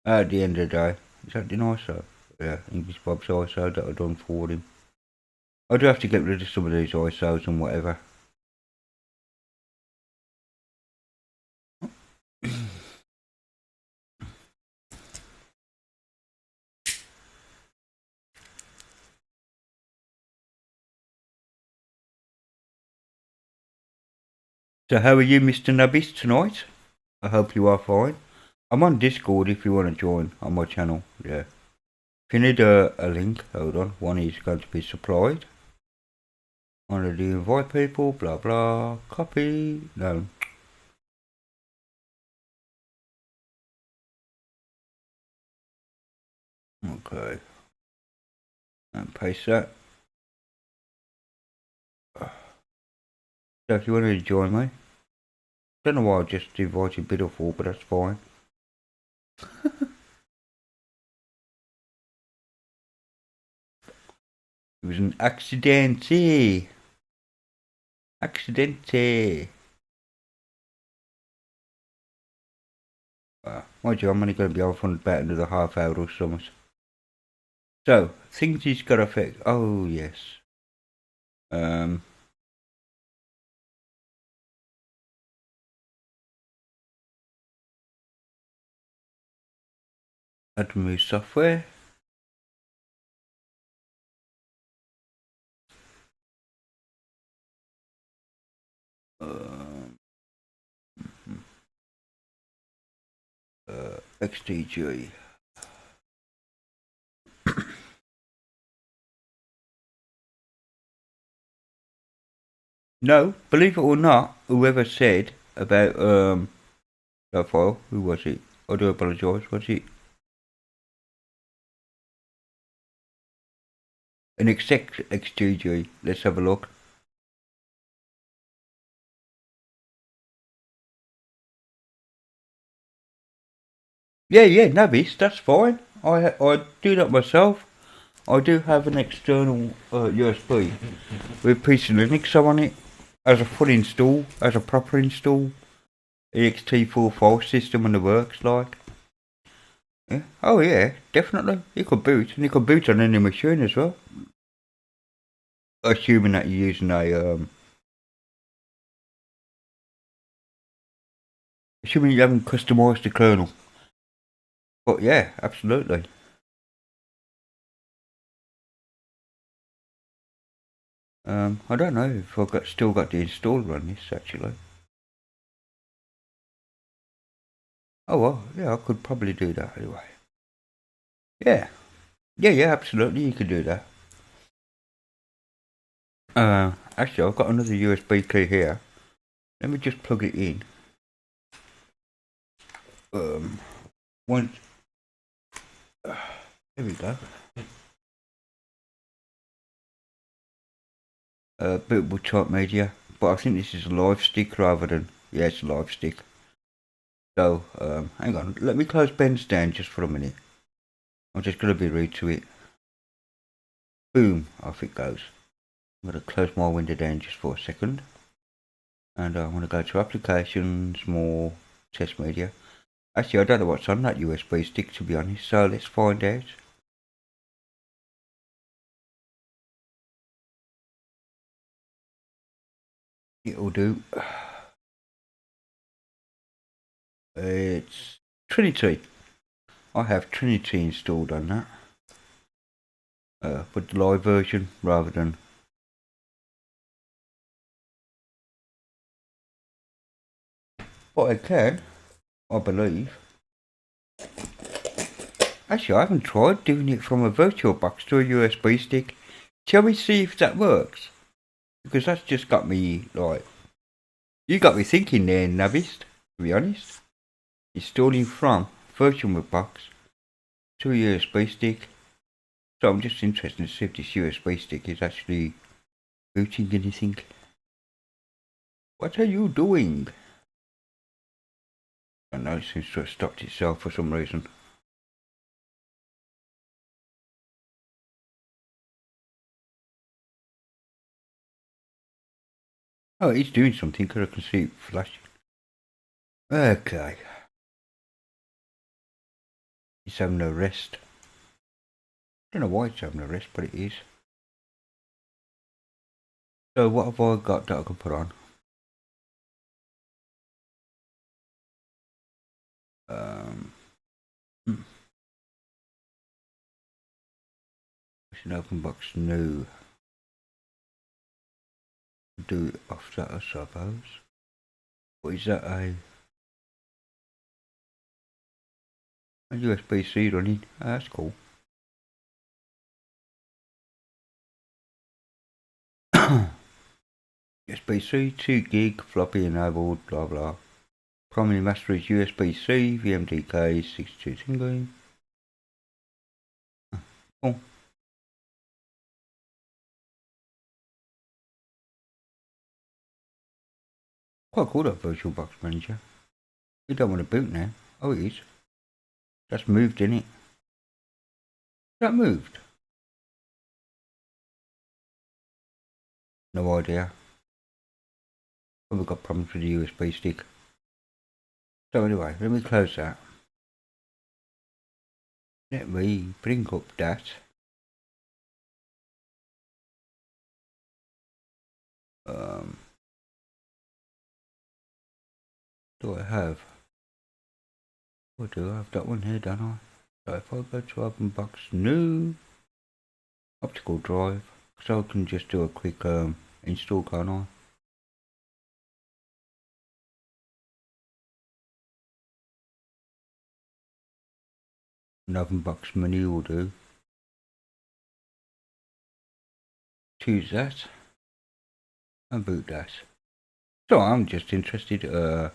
At the end of the day. Is that the ISO? Yeah, English Bob's ISO that I've done for him. I do have to get rid of some of these ISOs and whatever. So how are you, Mr. Nubbies, tonight? I hope you are fine. I'm on Discord if you want to join on my channel, yeah. If you need a link, hold on, one is going to be supplied. Already invite people, blah blah, copy, no. Okay. And paste that. So if you want to join me, don't know why I just invited Biddleful, but that's fine. It was an accident. Accident. Mind you, I'm only going to be on for about another half hour or something. So, things he's got to affect. Oh, yes. Add to move software. XDG. No, believe it or not, whoever said about that file, who was it? I do apologise, was it? An exec XGG. Let's have a look. Yeah, Nabis, that's fine. I do that myself. I do have an external USB with PC Linux on it as a full install, as a proper install. ext4 file system and the works like. Yeah. Oh yeah, definitely. You could boot, and you could boot on any machine as well. Assuming that you're using assuming you haven't customised the kernel. But yeah, absolutely. I don't know if I've still got the installer on this actually. Oh well, yeah, I could probably do that anyway. Yeah, yeah, absolutely, you could do that. Actually, I've got another USB key here. Let me just plug it in. Once. There we go. Bootable type media, but I think this is a live stick rather than, yeah, it's a live stick. So, hang on, let me close Ben's down just for a minute. I'm just going to be rude to it. Boom, off it goes. I'm going to close my window down just for a second. And I want to go to applications, more test media. Actually, I don't know what's on that USB stick to be honest, so let's find out. It'll do. It's Trinity. I have Trinity installed on that. But the live version rather than. But I can, I believe. Actually, I haven't tried doing it from a virtual box to a USB stick. Shall we see if that works? Because that's just got me like. You got me thinking there, Navist, to be honest. Installing from virtual box to a USB stick. So I'm just interested to see if this USB stick is actually booting anything. What are you doing? I know it seems to have stopped itself for some reason. Oh, it's doing something because I can see it flashing. Okay. It's having a rest. I don't know why it's having a rest, but it is. So what have I got that I can put on? It's an open box new. Do it off that, I suppose. What is that? A USB-C running. Oh, that's cool. USB-C, 2 gig, floppy enabled, blah blah. Primary master is USB-C, VMDK 62 tingling. Cool. Quite cool that VirtualBox manager. You don't want to boot now. Oh, it is. That's moved, isn't it? That moved? No idea. Probably got problems with the USB stick. So anyway, let me close that. Let me bring up that. Do I have? I do have that one here, don't I? So if I go to open box new optical drive, so I can just do a quick install, can't I? An open box menu will do. Choose that and boot that. So I'm just interested.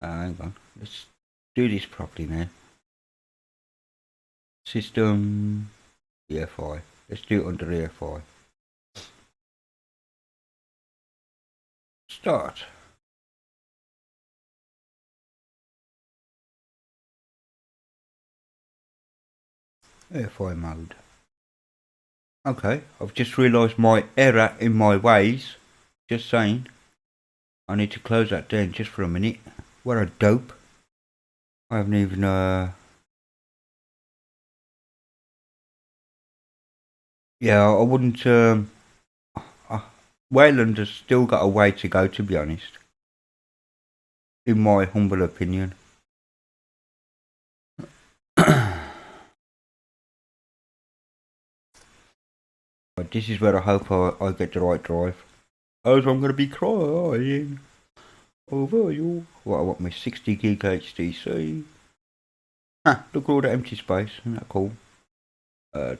Hang on, let's do this properly now. System EFI. Let's do it under EFI. Start. EFI mode. Okay, I've just realised my error in my ways. Just saying. I need to close that down just for a minute. What a dope. I haven't even yeah, I wouldn't Wayland has still got a way to go, to be honest. In my humble opinion. But this is where I hope I get the right drive. Else I'm going to be crying over you. What, I want my 60 gig HTC. Ha, look at all that empty space. Isn't that cool?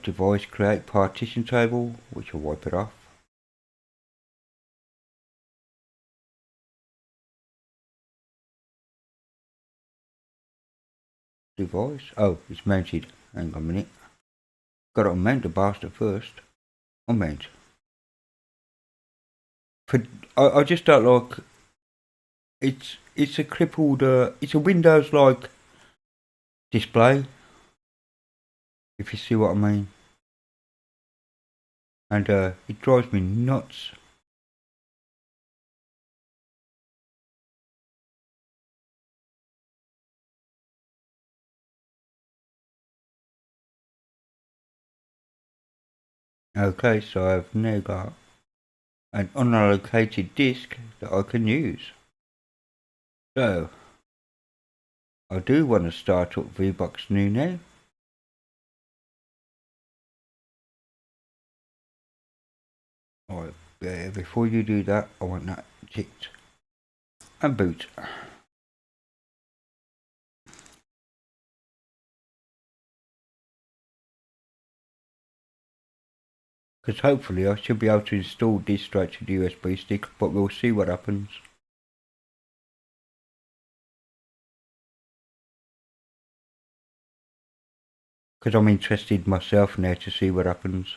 Device create partition table, which will wipe it off. Device. Oh, it's mounted. Hang on a minute. Got to unmount the bastard first. Unmount. I just don't like. It's a crippled. It's a Windows like display. If you see what I mean. And it drives me nuts. Okay, so I've now got an unallocated disk that I can use. So I do want to start up VBox New now. Alright, before you do that, I want that ticked. And boot. Because hopefully I should be able to install this straight to the USB stick, but we'll see what happens. Because I'm interested myself now to see what happens.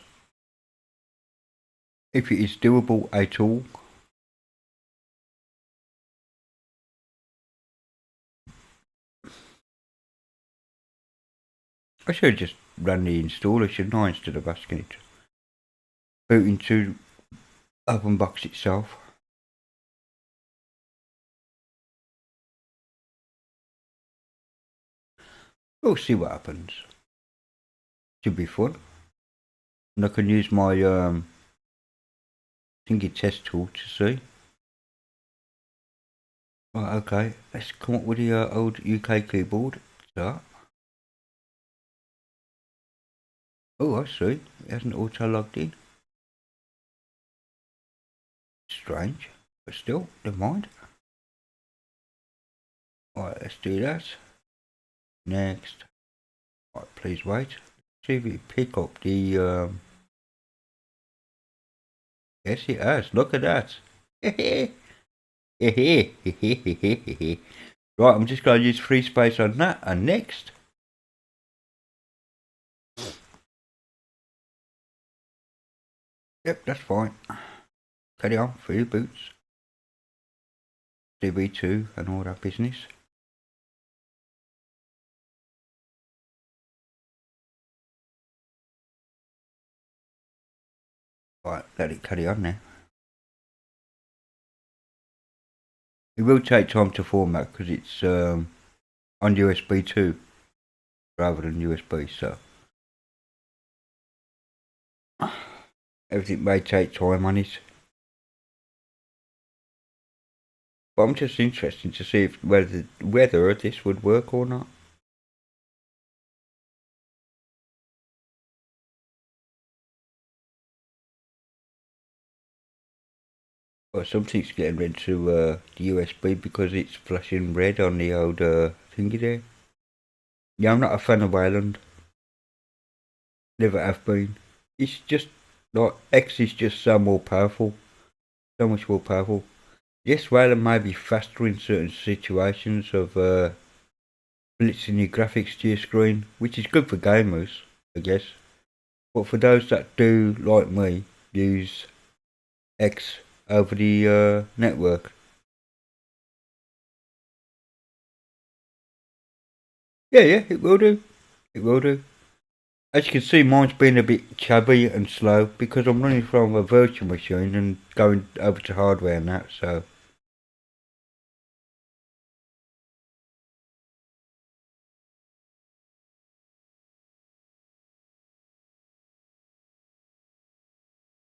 If it is doable at all. I should just run the installer, shouldn't I, instead of asking it to boot into OpenBox itself. We'll see what happens. Should be fun. And I can use my thingy test tool to see. Right, okay, let's come up with the old UK keyboard. So. Oh, I see. It hasn't auto-logged in. Strange, but still, never mind. Alright, let's do that. Next. Alright, please wait. See if it pick up the yes it has, look at that. Right, I'm just going to use free space on that and next. Yep, that's fine. Carry on, free boots. DB2 and all that business. Right, let it carry on now. It will take time to format because it's on USB 2 rather than USB, so everything may take time on it. But I'm just interested to see if whether this would work or not. Well, something's getting rid to the USB because it's flashing red on the old thingy there. Yeah, I'm not a fan of Wayland. Never have been. It's just like X is just so more powerful, so much more powerful. Yes, Wayland may be faster in certain situations of blitzing your graphics to your screen, which is good for gamers, I guess. But for those that do, like me, use X over the network. Yeah, it will do. It will do. As you can see, mine's been a bit chubby and slow because I'm running from a virtual machine and going over to hardware and that, so.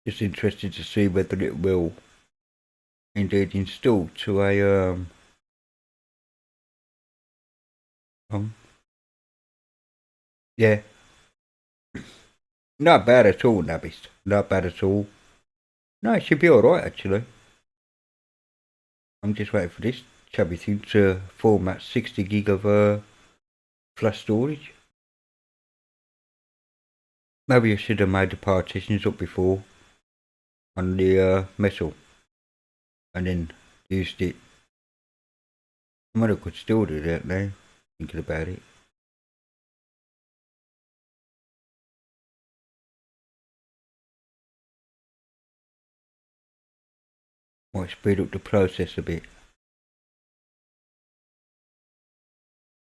Just interested to see whether it will indeed install to a yeah. Not bad at all, Nabist. Not bad at all. No, it should be alright actually. I'm just waiting for this chubby thing to format 60 gig of flash storage. Maybe I should have made the partitions up before on the metal and then used it. I might have could still do that now, thinking about it. Might speed up the process a bit.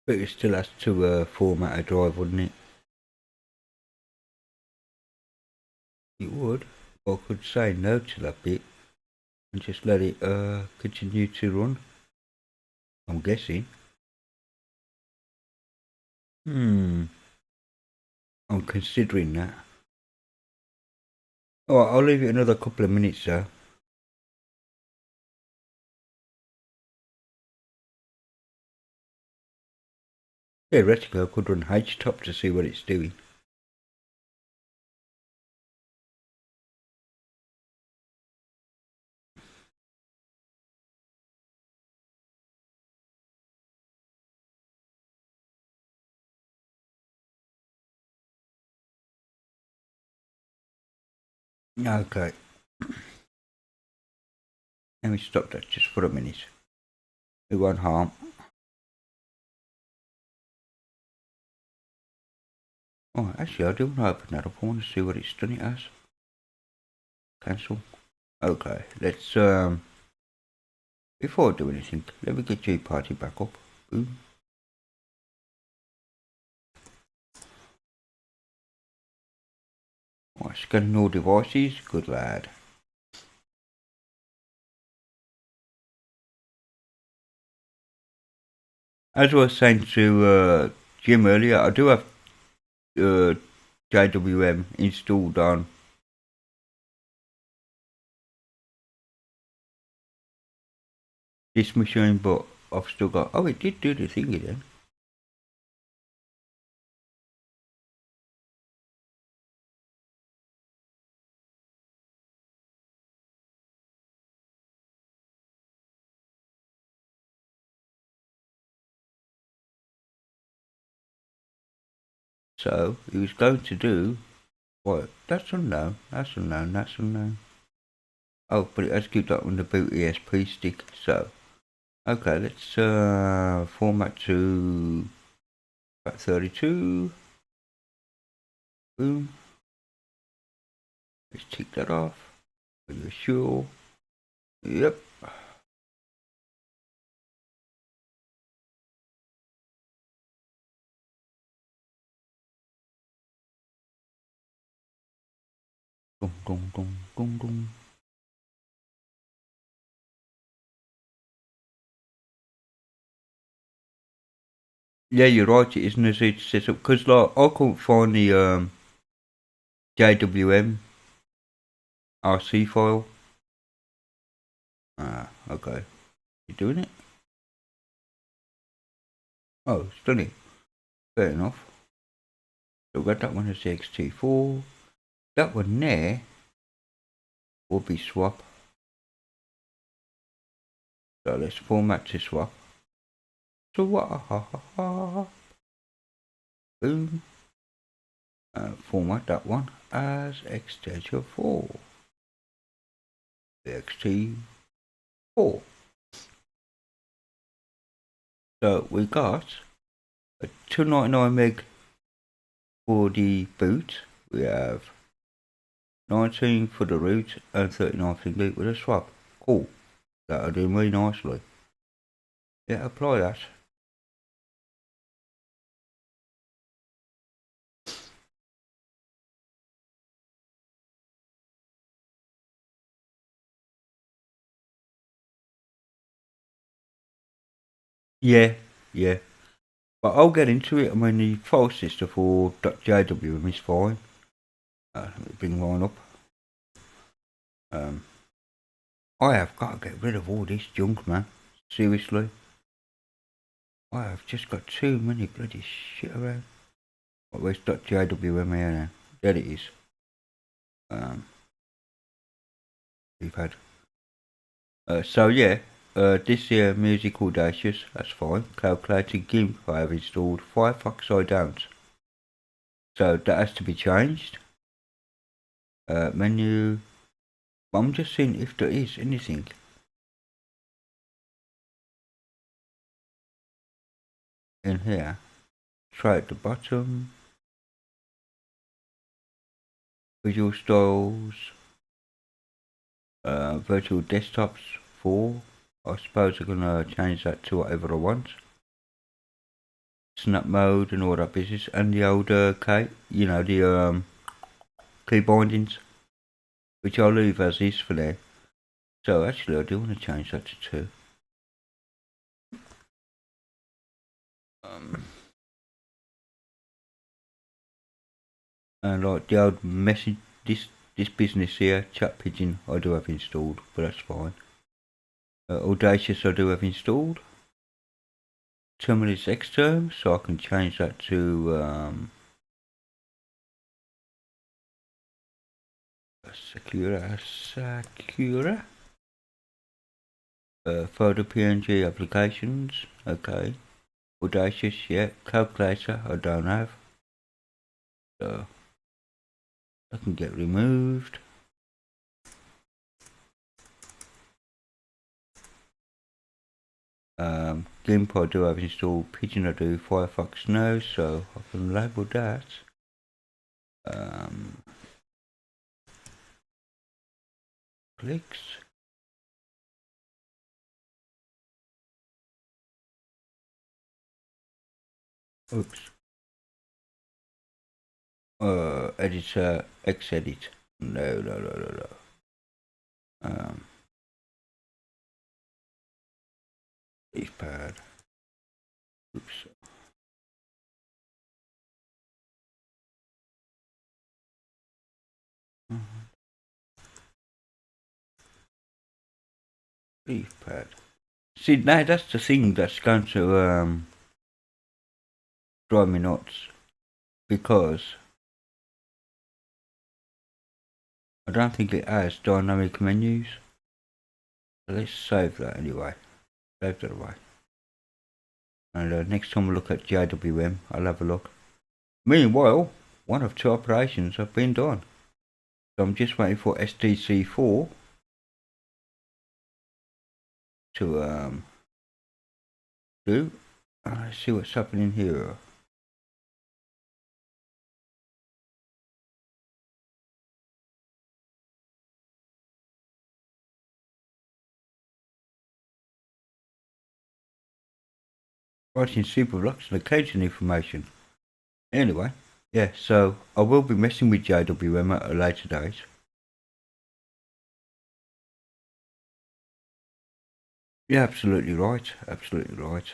But it still has to format a drive, wouldn't it? It would. Or I could say no to that bit and just let it continue to run. I'm guessing. I'm considering that. Alright, I'll leave it another couple of minutes though. Theoretically, I could run htop to see what it's doing. Okay. Let me stop that just for a minute. It won't harm. Oh, actually, I do want to open that up. I want to see what it's done it as. Cancel. Okay, let's, before I do anything, let me get G-Party back up. Boom. Right, scanning all devices. Good lad. As I was saying to Jim earlier, I do have JWM installed on this machine, but I've still got. Oh, it did do the thingy then. So he was going to do what? That's unknown. That's unknown. That's unknown. Oh, but it has kept up on the boot ESP stick. So okay, let's format to FAT32. Boom. Let's tick that off. Are you sure? Yep. Dum, dum, dum, dum, dum. Yeah, you're right. It isn't as easy to set up because like I couldn't find the JWM RC file. Ah, okay. You doing it? Oh, it's done it. Fair enough. So we've got that one as the XT4. That one there will be swap. So let's format to swap. Swap. Boom. Format that one as extension 4. XT4. So we got a 299 meg for the boot. We have 19 for the root and 39 for the boot with a swap. Cool. That'll do really nicely. Yeah, apply that. Yeah, yeah. But I'll get into it. I mean, the file system for .jwm is fine. Let me bring mine up. I have got to get rid of all this junk, man. Seriously. I have just got too many bloody shit around. Where's .jwm here now? There it is. We've had. So yeah, this here music audacious, that's fine. Calculated GIMP I have installed. Firefox I don't. So that has to be changed. Menu. I'm just seeing if there is anything. In here. Try at the bottom. Visual styles. Virtual desktops 4. I suppose I'm gonna change that to whatever I want. Snap mode and all that business, and the old you know, the key bindings, which I'll leave as is for now. So actually, I do want to change that to 2. And like the old message, this business here, chat pigeon, I do have installed, but that's fine. Audacious I do have installed. terminus xterm, so I can change that to Secura. Photo PNG applications, okay. Audacious, yeah. Calculator, I don't have. So I can get removed. GIMP I do have installed, Pigeon I do, Firefox no, so I can label that. Clicks. Oops. Editor, Xedit. No. Leaf pad. Oops. Leaf pad. See, now that's the thing that's going to drive me nuts, because I don't think it has dynamic menus. So let's save that anyway. Save that away. And next time we look at JWM, I'll have a look. Meanwhile, one of two operations have been done. So I'm just waiting for SDC4 to do. Let's see what's happening here. Writing super blocks and occasion information. Anyway, yeah, so I will be messing with JWM at a later date. Yeah, absolutely right. Absolutely right.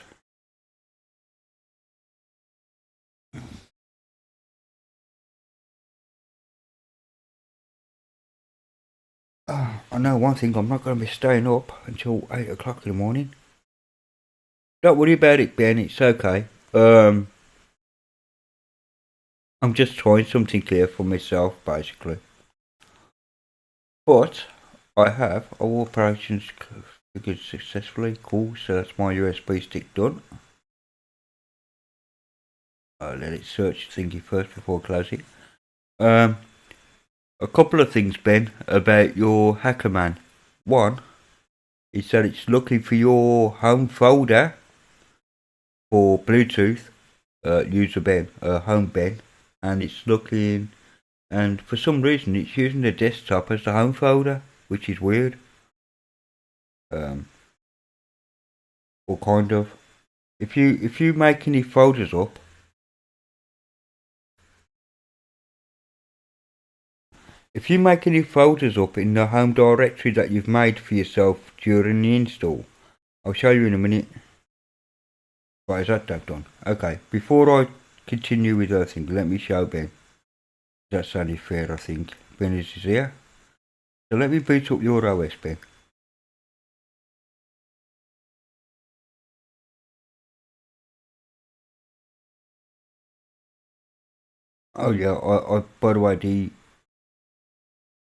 I know one thing, I'm not going to be staying up until 8 o'clock in the morning. Don't worry about it, Ben, it's okay. I'm just trying something here for myself, basically. But I have all operations configured successfully. Cool, so that's my USB stick done. I'll let it search thingy first before I close it. A couple of things, Ben, about your hackerman. One is that it's looking for your home folder for Bluetooth, user Ben, home Ben, and it's looking, and for some reason it's using the desktop as the home folder, which is weird. Or kind of. If you make any folders up, if you make any folders up in the home directory that you've made for yourself during the install, I'll show you in a minute. Right, is that done? Okay, before I continue with other things, let me show Ben. That's only fair, I think. Ben is here. So let me boot up your OS, Ben. Oh yeah, I by the way, the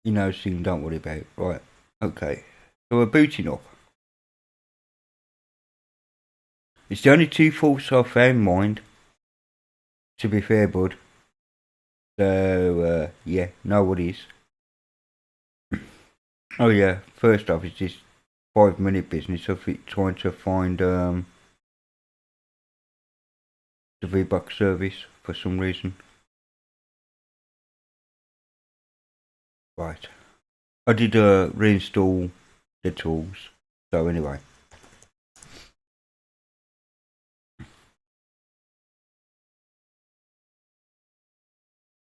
thing, don't worry about it. Right, okay. So we're booting up. It's the only two faults I've found, mind. To be fair, bud. So, yeah, no worries. Oh yeah, first off, it's this 5-minute business of it trying to find the VBuck service for some reason. Right. I did reinstall the tools. So anyway.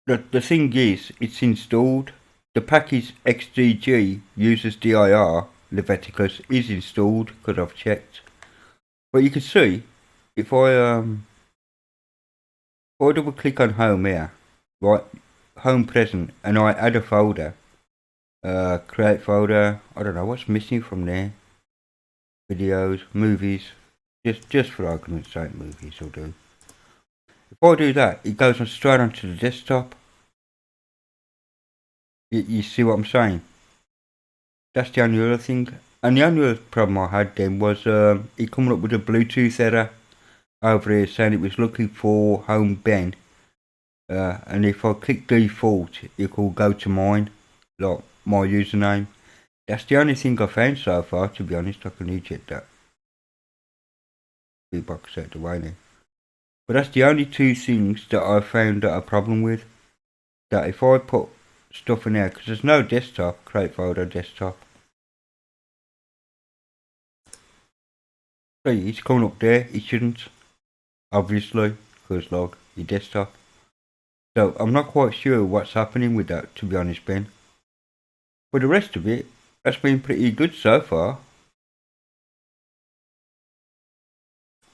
The thing is, it's installed. The package XDG uses dir Leviticus is installed because I've checked. But you can see, if I double click on home here, right, home present, and I add a folder, create folder, I don't know what's missing from there. Videos, movies, Just for argument's sake, movies will do. If I do that, it goes on straight onto the desktop. You see what I'm saying? That's the only other thing. And the only other problem I had then was it coming up with a Bluetooth error over here saying it was looking for home Ben. And if I click default, it will go to mine, like my username. That's the only thing I found so far, to be honest. I can eject that. Box out the way now. But that's the only two things that I found that a problem with. That if I put stuff in there, because there's no desktop, create folder desktop. See, it's coming up there, it shouldn't. Obviously, because like your desktop. So I'm not quite sure what's happening with that, to be honest, Ben. But the rest of it, that's been pretty good so far.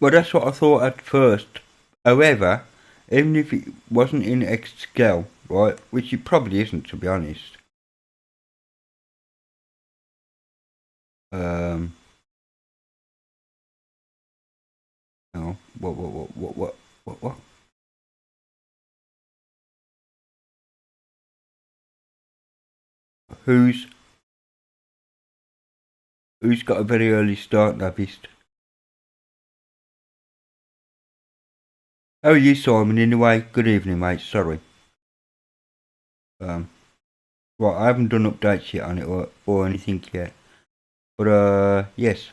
Well, that's what I thought at first. However, even if it wasn't in Excel, right, which it probably isn't, to be honest. No, what? Who's got a very early start, noticed? How are you, Simon? Anyway, good evening, mate. Sorry. Right, I haven't done updates yet on it or anything yet. But yes.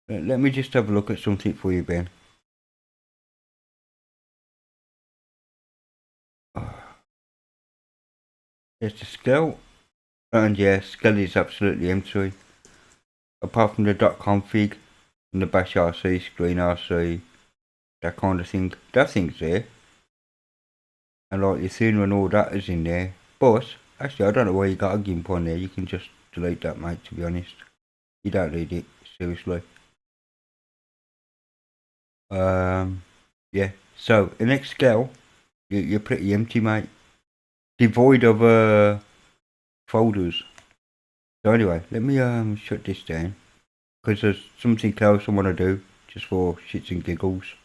Let me just have a look at something for you, Ben. There's the Skell. And yeah, Skell is absolutely empty. Apart from the .config and the bash RC, screen RC, that kind of thing. That thing's there. And like your thinner and all that is in there. But actually I don't know why you got a GIMP on there. You can just delete that, mate, to be honest. You don't need it, seriously. Yeah. So in Excel, you're pretty empty, mate. Devoid of folders. So anyway, let me shut this down because there's something else I want to do just for shits and giggles.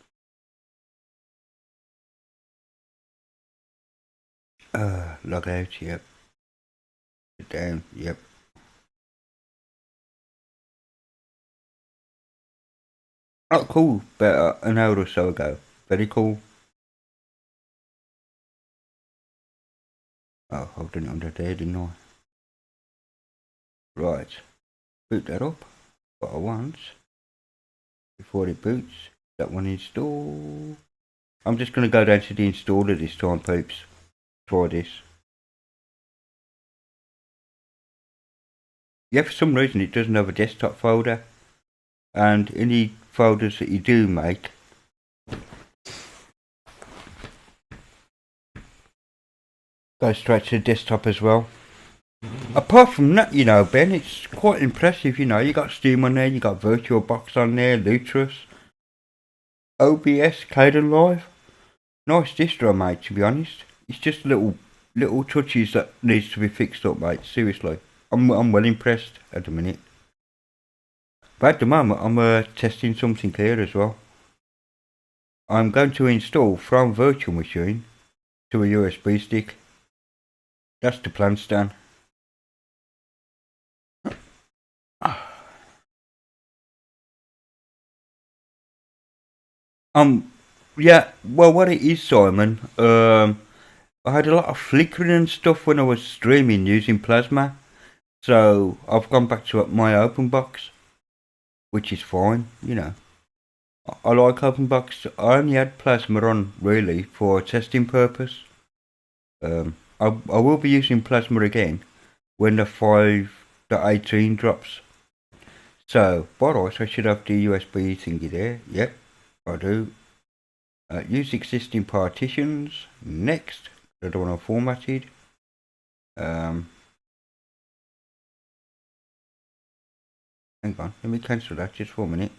Log out, yep. Sit down, yep. Oh, cool. About an hour or so ago. Very cool. Oh, I've done it under there, didn't I? Right. Boot that up. What I want. Before it boots. That one install. I'm just going to go down to the installer this time, peeps. Try this. Yeah, for some reason it doesn't have a desktop folder. And any folders that you do make, go straight to the desktop as well. Apart from that, you know, Ben, it's quite impressive, you know. You got Steam on there, you got VirtualBox on there, Lutris, OBS, Kdenlive. Nice distro, mate, to be honest. It's just little touches that needs to be fixed up, mate, seriously. I'm well impressed at the minute. But at the moment, I'm testing something here as well. I'm going to install from virtual machine to a USB stick. That's the plan, Stan. Yeah, well, what it is, Simon, I had a lot of flickering and stuff when I was streaming using Plasma. So I've gone back to my OpenBox, which is fine, you know. I like OpenBox. I only had Plasma on, really, for a testing purpose. I will be using Plasma again when the 5.18 drops. So, alright, I should have the USB thingy there. Yep, I do. Use existing partitions. Next. I don't want to formatted. Hang on, let me cancel that just for a minute.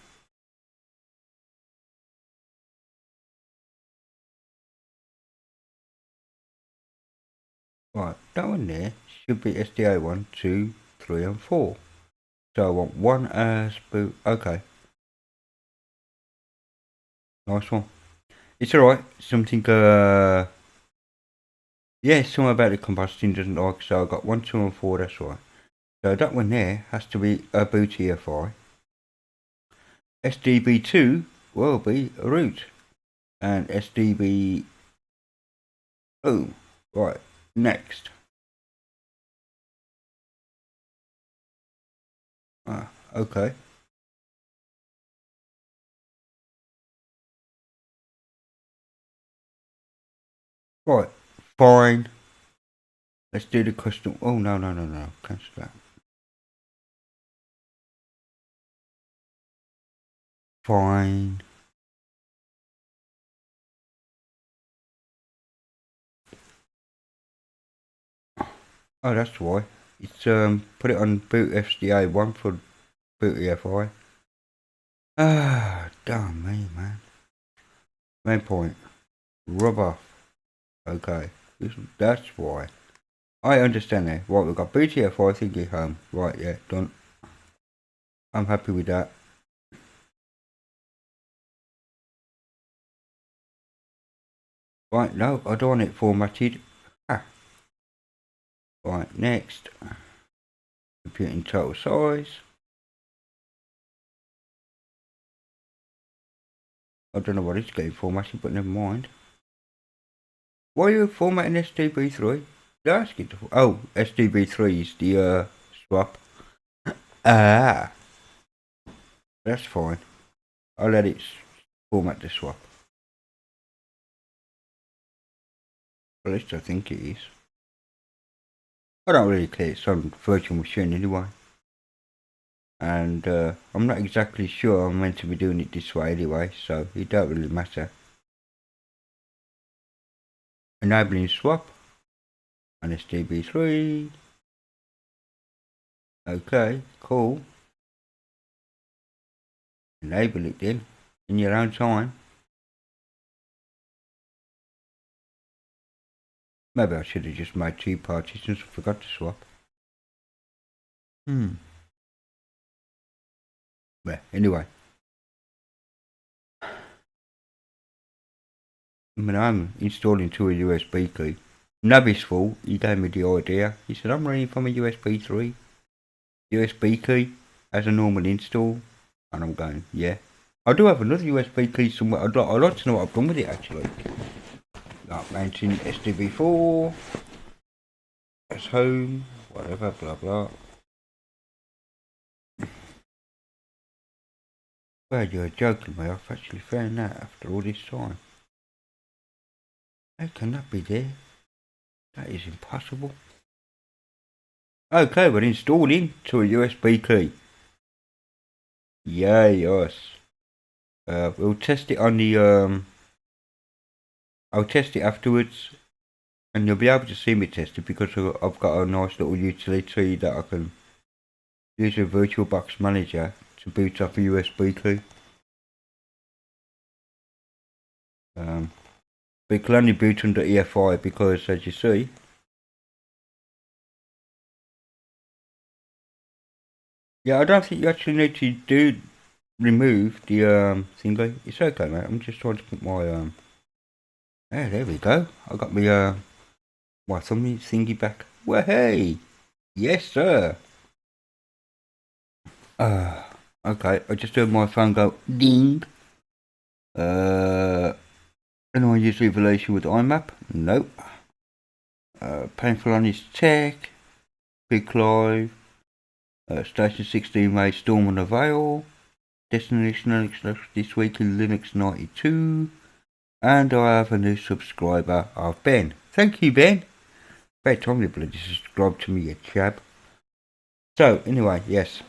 Right, that one there should be SDA 1, 2, 3 and 4. So I want one as boot. Okay. Nice one. It's alright. Something, yeah, something about the combustion doesn't like, so I got 1, 2, and 4, that's right. So that one there has to be a boot EFI. SDB2 will be a root. And SDB. Oh, right. Next. Okay. Right. Fine. Let's do the custom. Oh, no. Cancel that. Fine. Oh, that's why. It's put it on boot FCA 1 for boot EFI. Ah, damn me, man. Main point. Rub off. Okay. That's why. I understand that. Right, we've got boot EFI thingy home. Right, yeah, done. I'm happy with that. Right, no, I don't want it formatted. Ah. Right, next. Computing total size. I don't know what it's getting formatted, but never mind. Why are you formatting SDB3? They're asking to. Oh, SDB3 is the swap. Ah, that's fine. I'll let it format the swap. At least I think it is. I don't really care. It's on virtual machine anyway. And I'm not exactly sure I'm meant to be doing it this way anyway, so it don't really matter. Enabling swap on SDB3. Okay, cool. Enable it then in your own time. Maybe I should have just made 2 partitions and forgot to swap. Well, anyway. When I'm installing to a USB key, Nubby's fault, he gave me the idea. He said, I'm running from a USB 3 USB key as a normal install. And I'm going, yeah. I do have another USB key somewhere. I'd like to know what I've done with it actually. Like mounting SDB4 as home, whatever, blah blah. Well, you're joking me. I've actually found that after all this time. How can that be there? That is impossible. Okay, we're installing to a USB key. Yes. We'll test it on the I'll test it afterwards, and you'll be able to see me test it because I've got a nice little utility that I can use a VirtualBox Manager to boot up a USB key. But it can only boot under EFI because, as you see, yeah, I don't think you actually need to remove the thingy. It's okay, mate. I'm just trying to put my yeah, there we go. I got my my thingy back. Well, hey, yes, sir. Okay. I just heard my phone go ding. And I use evaluation with IMAP? Nope. Painful on his tech. Big Live. Station 16 made Storm on the Veil. Destination Linux this week in Linux 92. And I have a new subscriber of Ben. Thank you, Ben. About time you bloody subscribe to me, you chap. So, anyway, yes.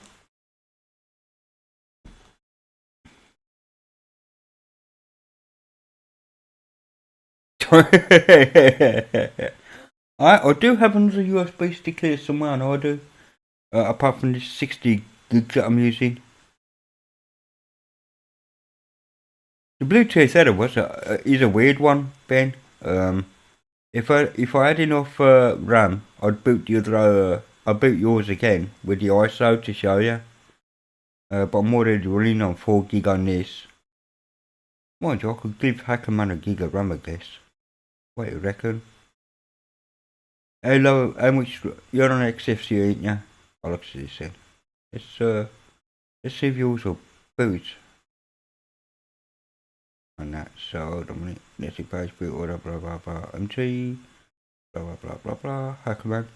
I do have another USB stick here somewhere, I know I do. Apart from this 60 gigs that I'm using. The Bluetooth header is a weird one, Ben. If I had enough RAM, I'd boot the other. I'd boot yours again with the ISO to show you. but I'm already running on 4 gig on this. Mind you, I could give hackerman a gig of RAM, I guess. What do you reckon? Hello, how much? You're on XFC, ain't ya? I'll actually say. Let's see if yours will boot. On that, so hold on a minute. Let's see page boot order, blah blah blah. MT, blah blah blah blah blah. Hackerman.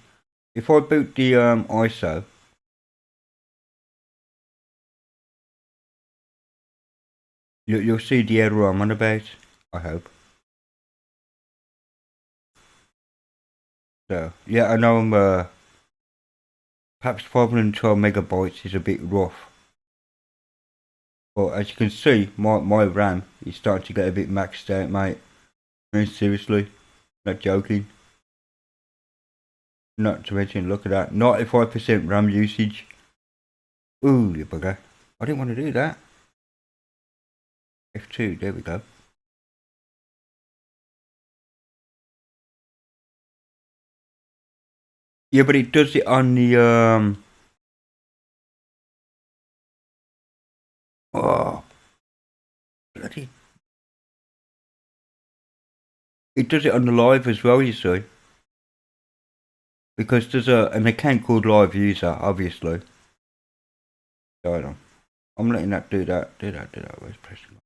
If I boot the ISO, you'll see the error I'm on about. I hope. So yeah, I know I'm perhaps 512 megabytes is a bit rough. But as you can see, my RAM is starting to get a bit maxed out, mate. I mean, seriously, not joking. Not to mention, look at that, 95% RAM usage. Ooh, you bugger. I didn't want to do that. F2, there we go. Yeah, but it does it on the, oh, bloody. It does it on the live as well, you see. Because there's an account called Live User, obviously. So hold on. I'm letting that do that. Where's pressing?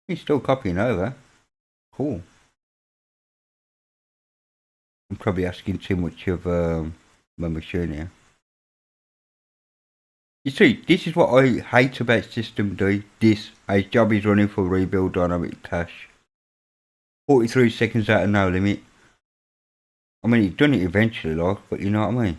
He's still copying over. Cool. I'm probably asking too much of my machine here. You see, this is what I hate about System D. This, his job is running for rebuild dynamic cache. 43 seconds out of no limit. I mean, he's done it eventually, like, but you know what I mean?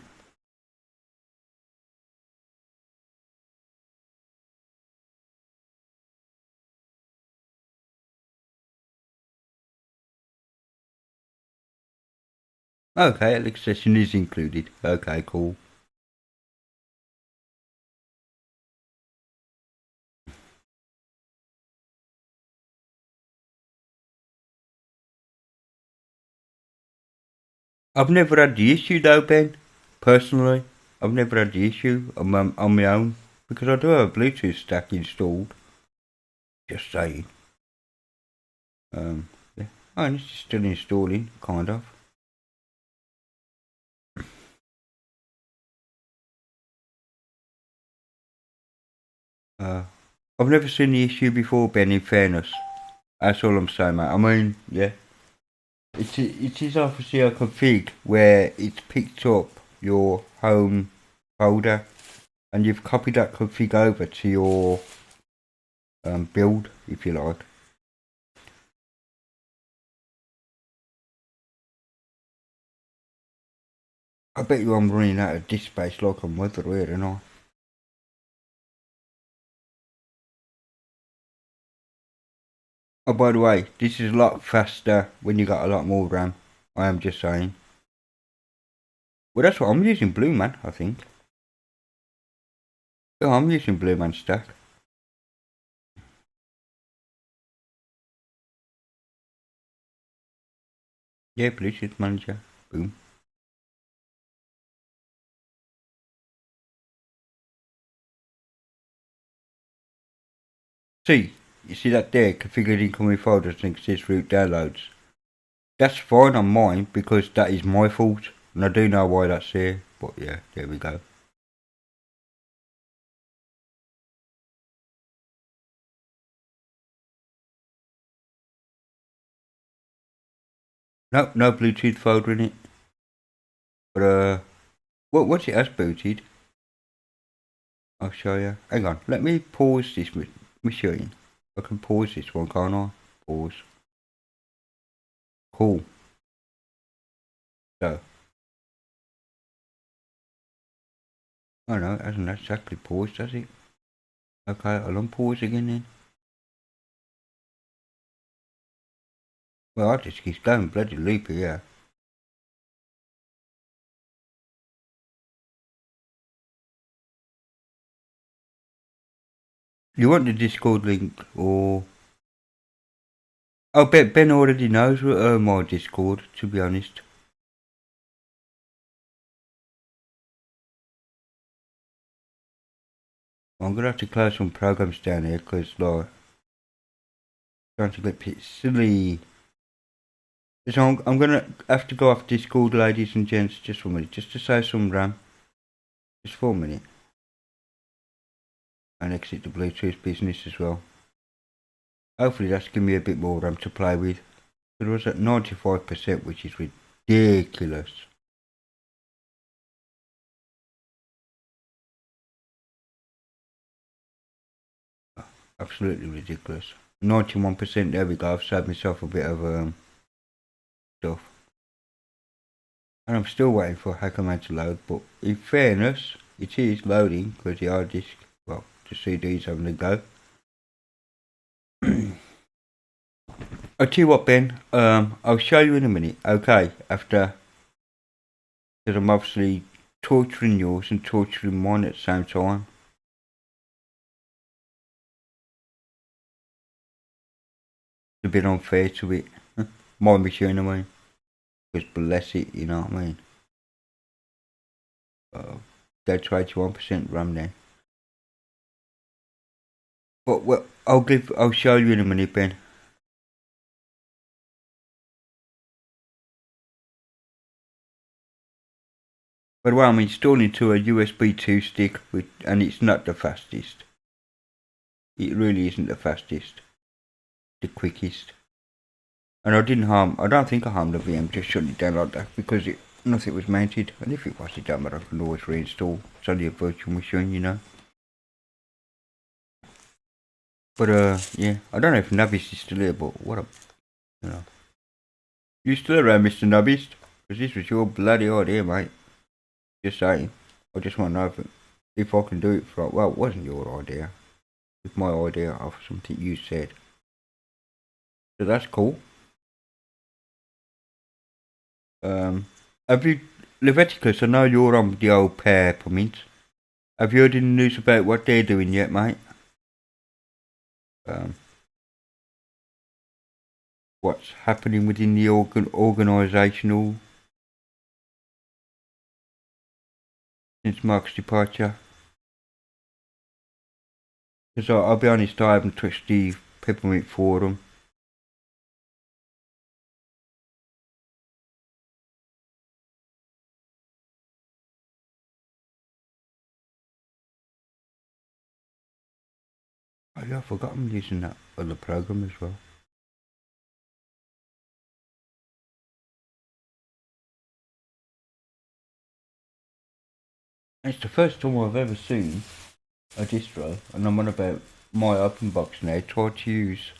Okay, Alex session is included. Okay, cool. I've never had the issue though, Ben. Personally, I've never had the issue on my own because I do have a Bluetooth stack installed. Just saying. Yeah. Oh, and it's still installing, kind of. I've never seen the issue before, Ben, in fairness. That's all I'm saying, mate. I mean, yeah. It is obviously a config where it's picked up your home folder and you've copied that config over to your build, if you like. I bet you I'm running out of disk space like I'm weather here, and I. Oh, by the way, this is a lot faster when you got a lot more RAM. I am just saying. Well, that's what I'm using, Blue Man, I think. Yeah, I'm using Blue Man stack. Yeah, Bluetooth manager. Boom. See, you see that there? Configured incoming folders and exists root downloads. That's fine on mine because that is my fault, and I do know why that's there. But yeah, there we go. Nope, no Bluetooth folder in it. But what's it as booted? I'll show you. Hang on, let me pause this machine. I can pause this one, can't I? Pause. Cool. So. Oh no, it hasn't exactly paused, has it? Okay, I'll unpause again then. Well, I just keep going bloody loopy, yeah. You want the Discord link or... Oh, Ben already knows my Discord, to be honest. I'm gonna have to close some programs down here because like trying to get a bit silly. So I'm gonna have to go off Discord, ladies and gents, just for a minute, just to save some RAM, just for a minute, and exit the Bluetooth business as well. Hopefully that's giving me a bit more RAM to play with. It was at 95%, which is ridiculous. Absolutely ridiculous. 91%, there we go. I've saved myself a bit of stuff. And I'm still waiting for hackerman to load, but in fairness, it is loading because the hard disk, well, the CD's having a go. I'll tell you what, Ben, I'll show you in a minute, okay, after, because I'm obviously torturing yours and torturing mine at the same time. It's a bit unfair to it. My machine, I mean. Because bless it, you know what I mean. That's 81% RAM then. But well, I'll show you in a minute, Ben. But well, I'm installing to a USB 2 stick, and it's not the fastest. It really isn't the fastest. The quickest. And I don't think I harmed the VM, just shut it down like that, because nothing was mounted. And if it was, it don't matter, I can always reinstall. It's only a virtual machine, you know. But yeah, I don't know if Nabist is still here, but what a, you know. You still around, Mr. Nabist? Because this was your bloody idea, mate. Just saying. I just want to know if I can do it for, well, it wasn't your idea. It's my idea of something you said. So that's cool. Have you, Leviticus, I know you're on the old peppermint. Have you heard any news about what they're doing yet, mate? What's happening within the organisational since Mark's departure? Because I'll be honest, I haven't touched the peppermint forum. Oh yeah, I forgot I'm using that other program as well. It's the first time I've ever seen a distro, and I'm on about my open box now, try to use.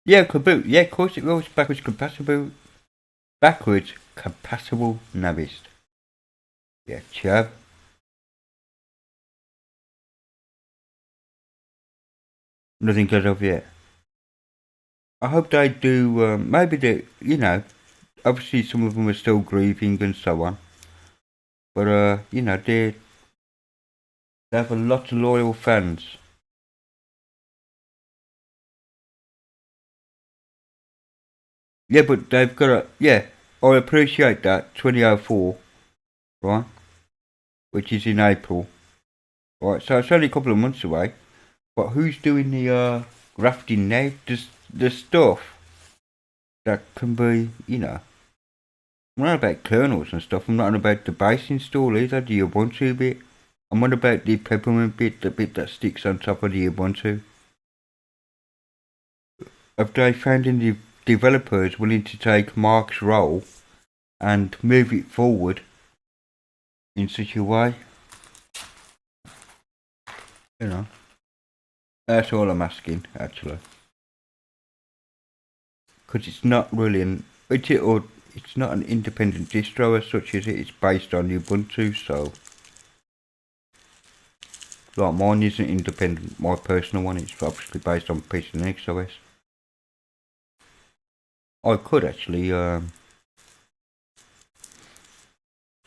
Yeah, Kaboot, yeah, of course it was backwards compatible. Backwards compatible Nabist. Yeah, chub. Nothing as of yet. I hope they do, maybe they, you know, obviously some of them are still grieving and so on. But, you know, they have a lot of loyal fans. Yeah, but they've got a, yeah, I appreciate that, 2004, right, which is in April, right, so it's only a couple of months away, but who's doing the grafting now? Just the stuff that can be, you know, I'm not about kernels and stuff, I'm not about the base install either, the Ubuntu bit, I'm on about the peppermint bit, the bit that sticks on top of the Ubuntu. Have they found any developers willing to take Mark's role and move it forward in such a way? You know, that's all I'm asking, actually. Because it's not really it's not an independent distro as such, is it? It's based on Ubuntu, so like mine isn't independent. My personal one, it's obviously based on PC Linux OS. I could actually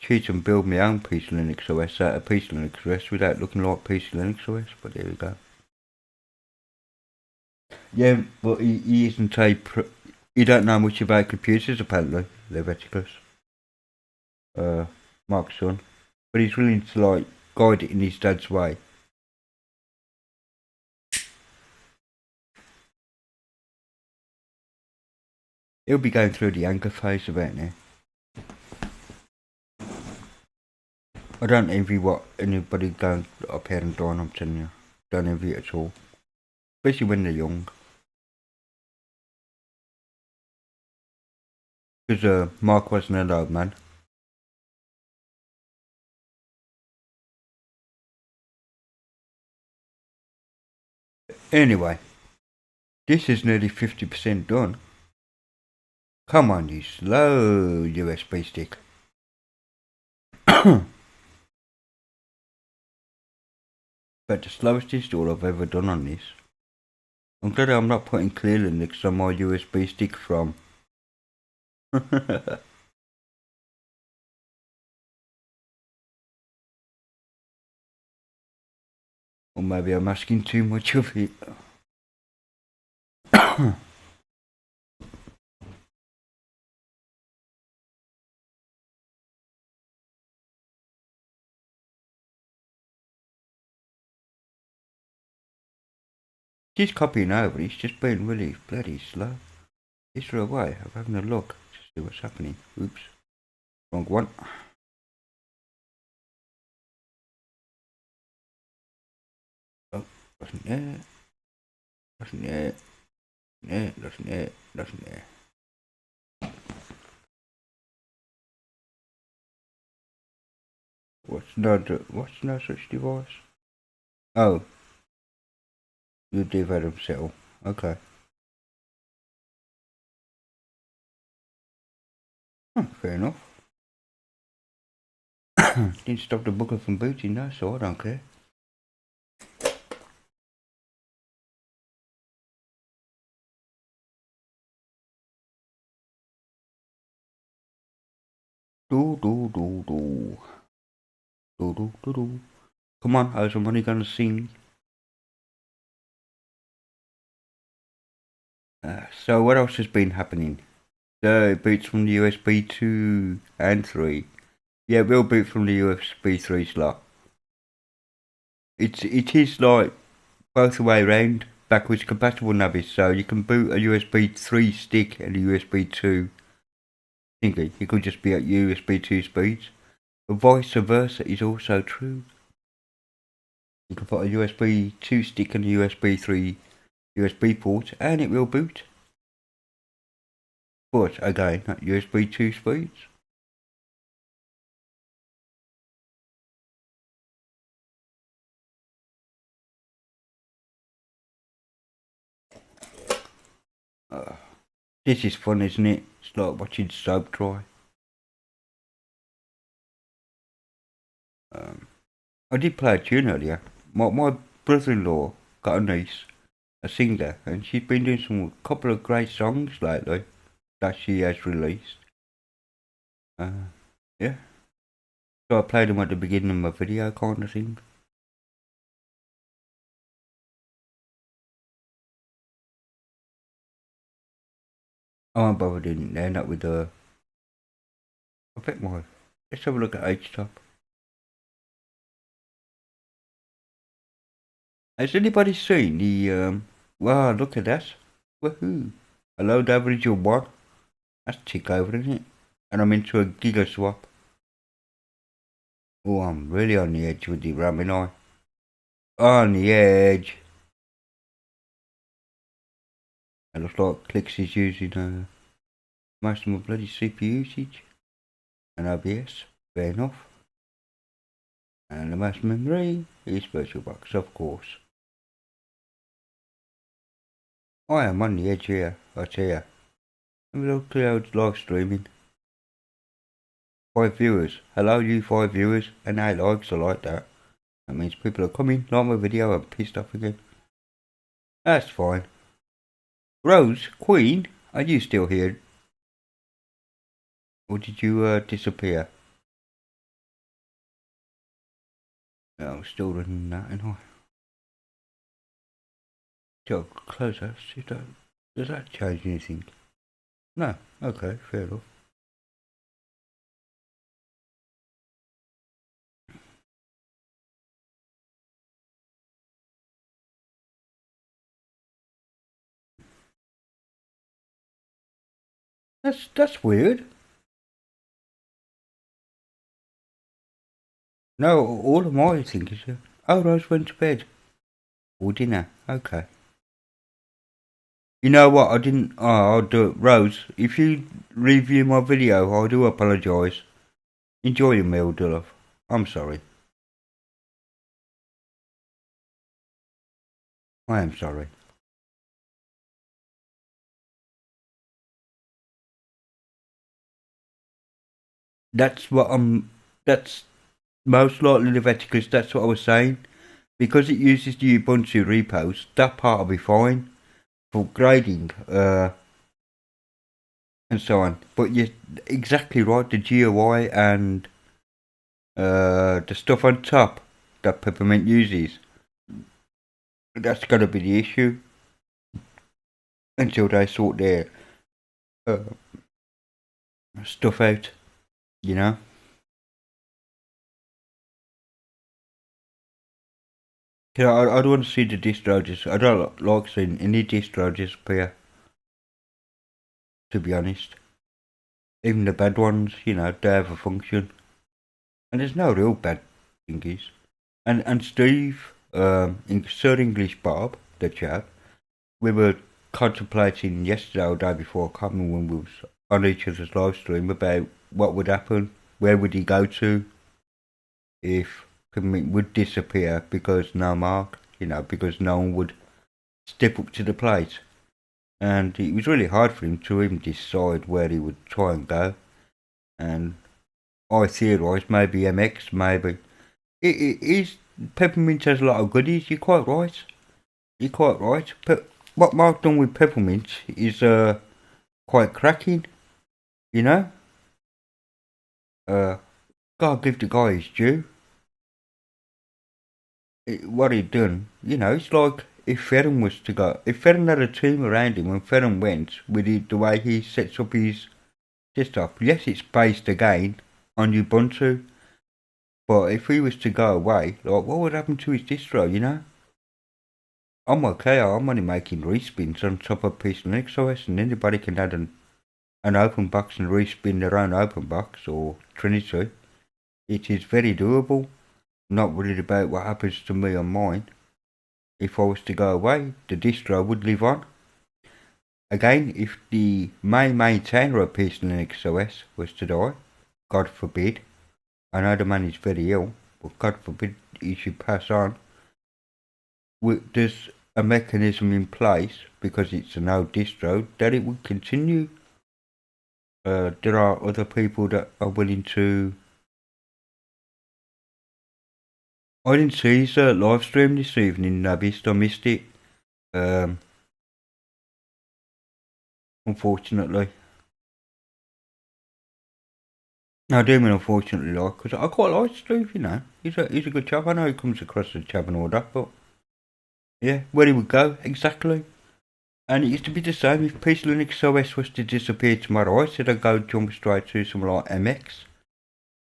cheat and build my own PC Linux OS out of PC Linux OS without looking like PC Linux OS, but there we go. Yeah, but he isn't you don't know much about computers apparently, Leviticus. Mark's son. But he's willing to like guide it in his dad's way. He'll be going through the anger phase about now. I don't envy what anybody going up here and down, I'm telling you. Don't envy it at all. Especially when they're young. Because Mark wasn't an old man. Anyway, this is nearly 50% done. Come on, you slow USB stick. But the slowest install I've ever done on this. I'm glad I'm not putting clear links on my USB stick from. Or maybe I'm asking too much of it. Just copying over, it's just been really bloody slow. Is there a way of having a look to see what's happening? Oops. Wrong one. Oh, wasn't there. Wasn't there. Yeah, wasn't there. Wasn't there. What's no such device? Oh. You did let him settle. Okay. Fair enough. Didn't stop the booker from booting though, so I don't care. Do do do do. Do do do do. Come on, how's somebody gonna sing? So what else has been happening? So it boots from the USB 2 and 3. Yeah, it will boot from the USB 3 slot. It is like both the way around, backwards compatible nabbies, so you can boot a USB 3 stick and a USB 2 thingy. It could just be at USB 2 speeds. But vice versa is also true. You can put a USB 2 stick and a USB 3 USB port and it will boot. But again, at USB 2 speeds. This is fun, isn't it? It's like watching soap dry. I did play a tune earlier. My brother-in-law got a niece, a singer, and she's been doing some couple of great songs lately that she has released. Yeah. So I played them at the beginning of my video, kind of thing. I won't bother doing it now, not with the. I bet my. Let's have a look at H-Top. Has anybody seen the wow, look at that. Woohoo. Hello, average or what? That's tick over, isn't it? And I'm into a giga swap. Oh, I'm really on the edge with the ramming eye. On the edge. It looks like Clicks is using most of my bloody CPU usage. And OBS, fair enough. And the mass memory is VirtualBox, of course. I am on the edge here, I tell ya. Have a look at live streaming. 5 viewers. Hello, you 5 viewers. And 8 likes, I like that. That means people are coming, like my video, and pissed off again. That's fine. Rose, Queen, are you still here? Or did you disappear? No, still running that, ain't I? Go closer, see that. Does that change anything? No, okay, fair enough. That's weird. No, all of my thing is, oh, Rose went to bed. Or dinner. Okay. You know what? I didn't. Oh, I'll do it. Rose, if you review my video, I do apologise. Enjoy your meal, Duluth. I'm sorry. I am sorry. That's what I'm. That's most likely the Vetikus. That's what I was saying. Because it uses the Ubuntu repos, that part will be fine for grading, and so on. But you're exactly right. The GUI and the stuff on top that Peppermint uses, that's going to be the issue until they sort their uh, stuff out. You know. I don't want to see the distro I don't like seeing any distro disappear. To be honest, even the bad ones, they have a function, and there's no real bad thingies. And Steve, Sir English Bob, the chap, we were contemplating yesterday or day before, I can't remember when we was on each other's live stream about what would happen, where would he go to if Peppermint would disappear because no mark, because no one would step up to the plate. And it was really hard for him to even decide where he would try and go. And I theorised maybe MX, maybe. It is, Peppermint has a lot of goodies, you're quite right. You're quite right. What Mark done with Peppermint is quite cracking, you know? Gotta give the guy his due. What he done, it's like if Ferren was to go, if Ferren had a team around him when Ferren went, with the way he sets up his desktop, yes, it's based again on Ubuntu, but if he was to go away, like, what would happen to his distro, I'm okay, I'm only making respins on top of PC Linux OS, and anybody can add an open box and respin their own open box or Trinity. It is very doable. Not worried about what happens to me on mine. If I was to go away, the distro would live on. Again, if the main maintainer of PC Linux OS was to die, God forbid, I know the man is very ill, but God forbid he should pass on, there's a mechanism in place, because it's an old distro, that it would continue. There are other people that are willing to. I didn't see his live stream this evening, Nabist. I missed it. Unfortunately. No, I do mean unfortunately, because I quite like Steve, He's a good chap. I know he comes across as a chap and all that, but yeah, where he would go, exactly. And it used to be the same if PC Linux OS was to disappear tomorrow. I said I'd go jump straight to something like MX.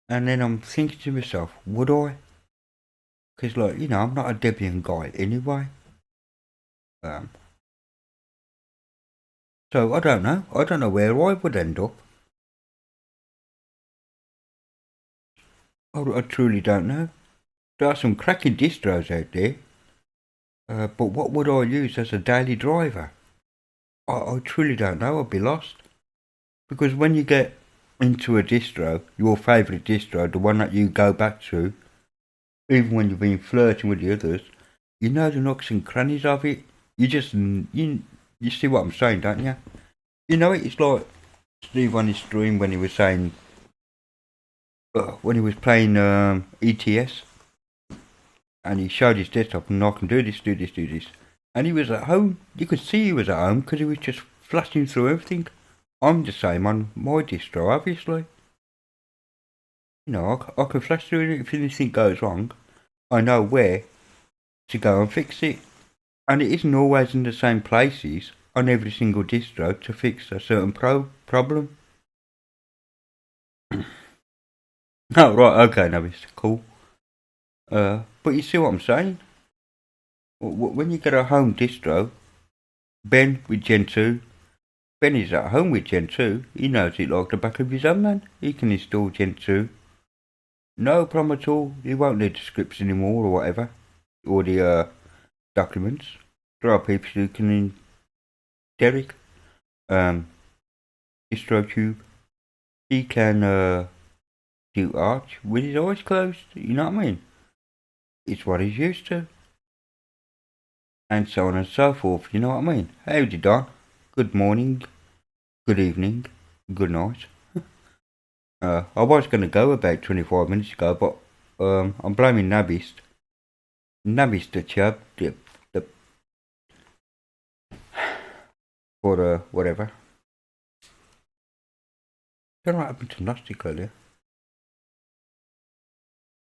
And then I'm thinking to myself, would I? Because, I'm not a Debian guy anyway. So I don't know. I don't know where I would end up. I truly don't know. There are some cracking distros out there. But what would I use as a daily driver? I truly don't know. I'd be lost. Because when you get into a distro, your favourite distro, the one that you go back to, even when you've been flirting with the others, you know the nooks and crannies of it. You just, you see what I'm saying, don't you? It's like Steve on his stream when he was saying, when he was playing ETS, and he showed his desktop, and I can do this, do this, do this. And he was at home. You could see he was at home because he was just flashing through everything. I'm the same on my distro, obviously. I can flash through it if anything goes wrong. I know where to go and fix it. And it isn't always in the same places on every single distro to fix a certain problem. Oh, right, okay, now it's cool. But you see what I'm saying? When you get a home distro, Ben with Gentoo, Benny's at home with Gen 2. He knows it like the back of his own, man. He can install Gen 2. No problem at all. He won't need the scripts anymore or whatever. Or the documents. There are people who can Derek. DistroTube. He can do Arch with his eyes closed. You know what I mean? It's what he's used to. And so on and so forth. You know what I mean? Howdy, Don. Good morning. Good evening. Good night. I was going to go about 25 minutes ago, but I'm blaming Nabist. Nabist the chub, the for whatever. Don't know what happened to Gnostic earlier.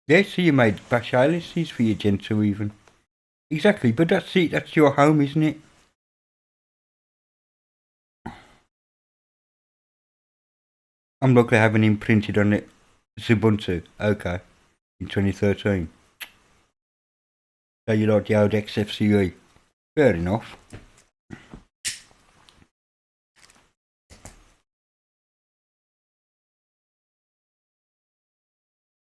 Yeah, so you made bash aliases for your Gen 2 even. Exactly, but that's it, that's your home, isn't it? I'm not going to have an imprinted on it. Ubuntu, okay. In 2013. So you like the old XFCE. Fair enough.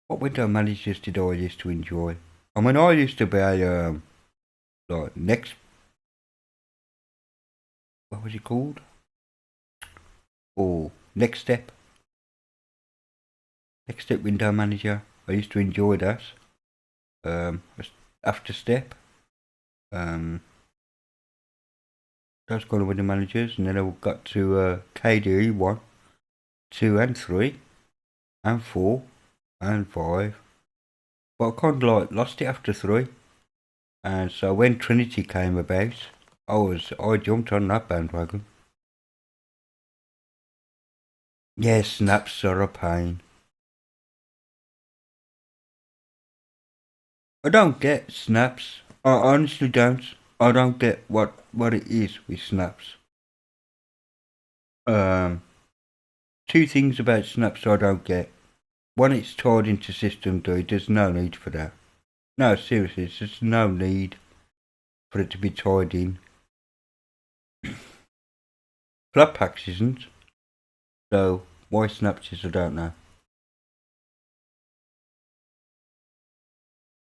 What window managers did I used to enjoy? I mean, I used to be like next. What was it called? Or Next Step. Next Step window manager. I used to enjoy that. After Step. Those kind of window managers, and then I got to KDE 1, 2 and 3, and 4, and 5. But I kind of like lost it after 3. And so when Trinity came about, I jumped on that bandwagon. Yes, snaps are a pain. I don't get snaps. I honestly don't. I don't get what it is with snaps. Two things about snaps I don't get. One, it's tied into system D. There's no need for that. No, seriously, there's just no need for it to be tied in. Flatpaks isn't. So why snaps is, I don't know.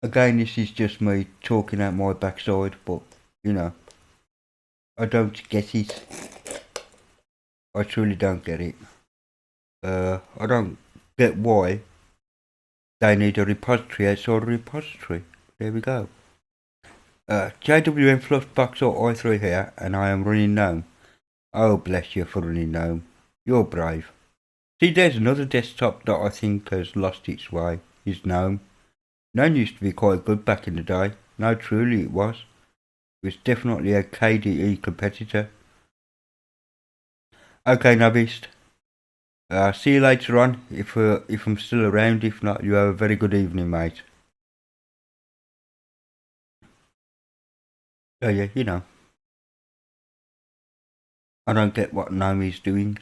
Again, this is just me talking out my backside, but you know, I don't get it. I truly don't get it. I don't get why they need a repository outside a repository. There we go. JWM Fluffbox or i3 here, and I am running GNOME. Oh, bless you for running GNOME. You're brave. See, there's another desktop that I think has lost its way, is GNOME. GNOME used to be quite good back in the day. No, truly it was. It was definitely a KDE competitor. Okay, Nabist. See you later on, if I'm still around. If not, you have a very good evening, mate. Oh yeah, you know. I don't get what GNOME is doing.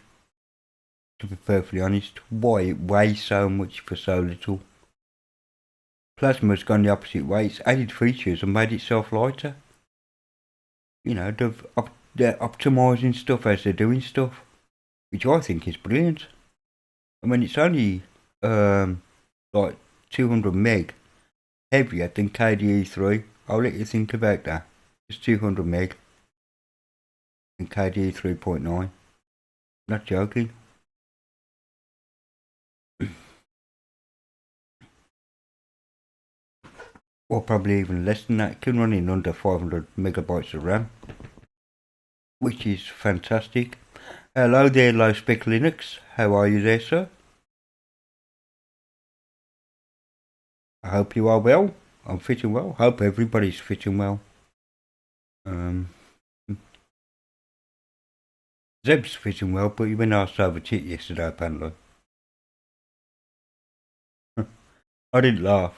To be perfectly honest, why it weighs so much for so little. Plasma's gone the opposite way. It's added features and made itself lighter. You know, they're optimising stuff as they're doing stuff, which I think is brilliant. I mean, it's only like 200 meg heavier than KDE 3. I'll let you think about that. It's 200 meg in KDE 3.9. Not joking. Or probably even less than that. It can run in under 500 megabytes of RAM, which is fantastic. Hello there, Low Spec Linux. How are you there, sir? I hope you are well. I'm fitting well. Hope everybody's fitting well. Zeb's fitting well, but he went asked over tit yesterday, apparently. I didn't laugh.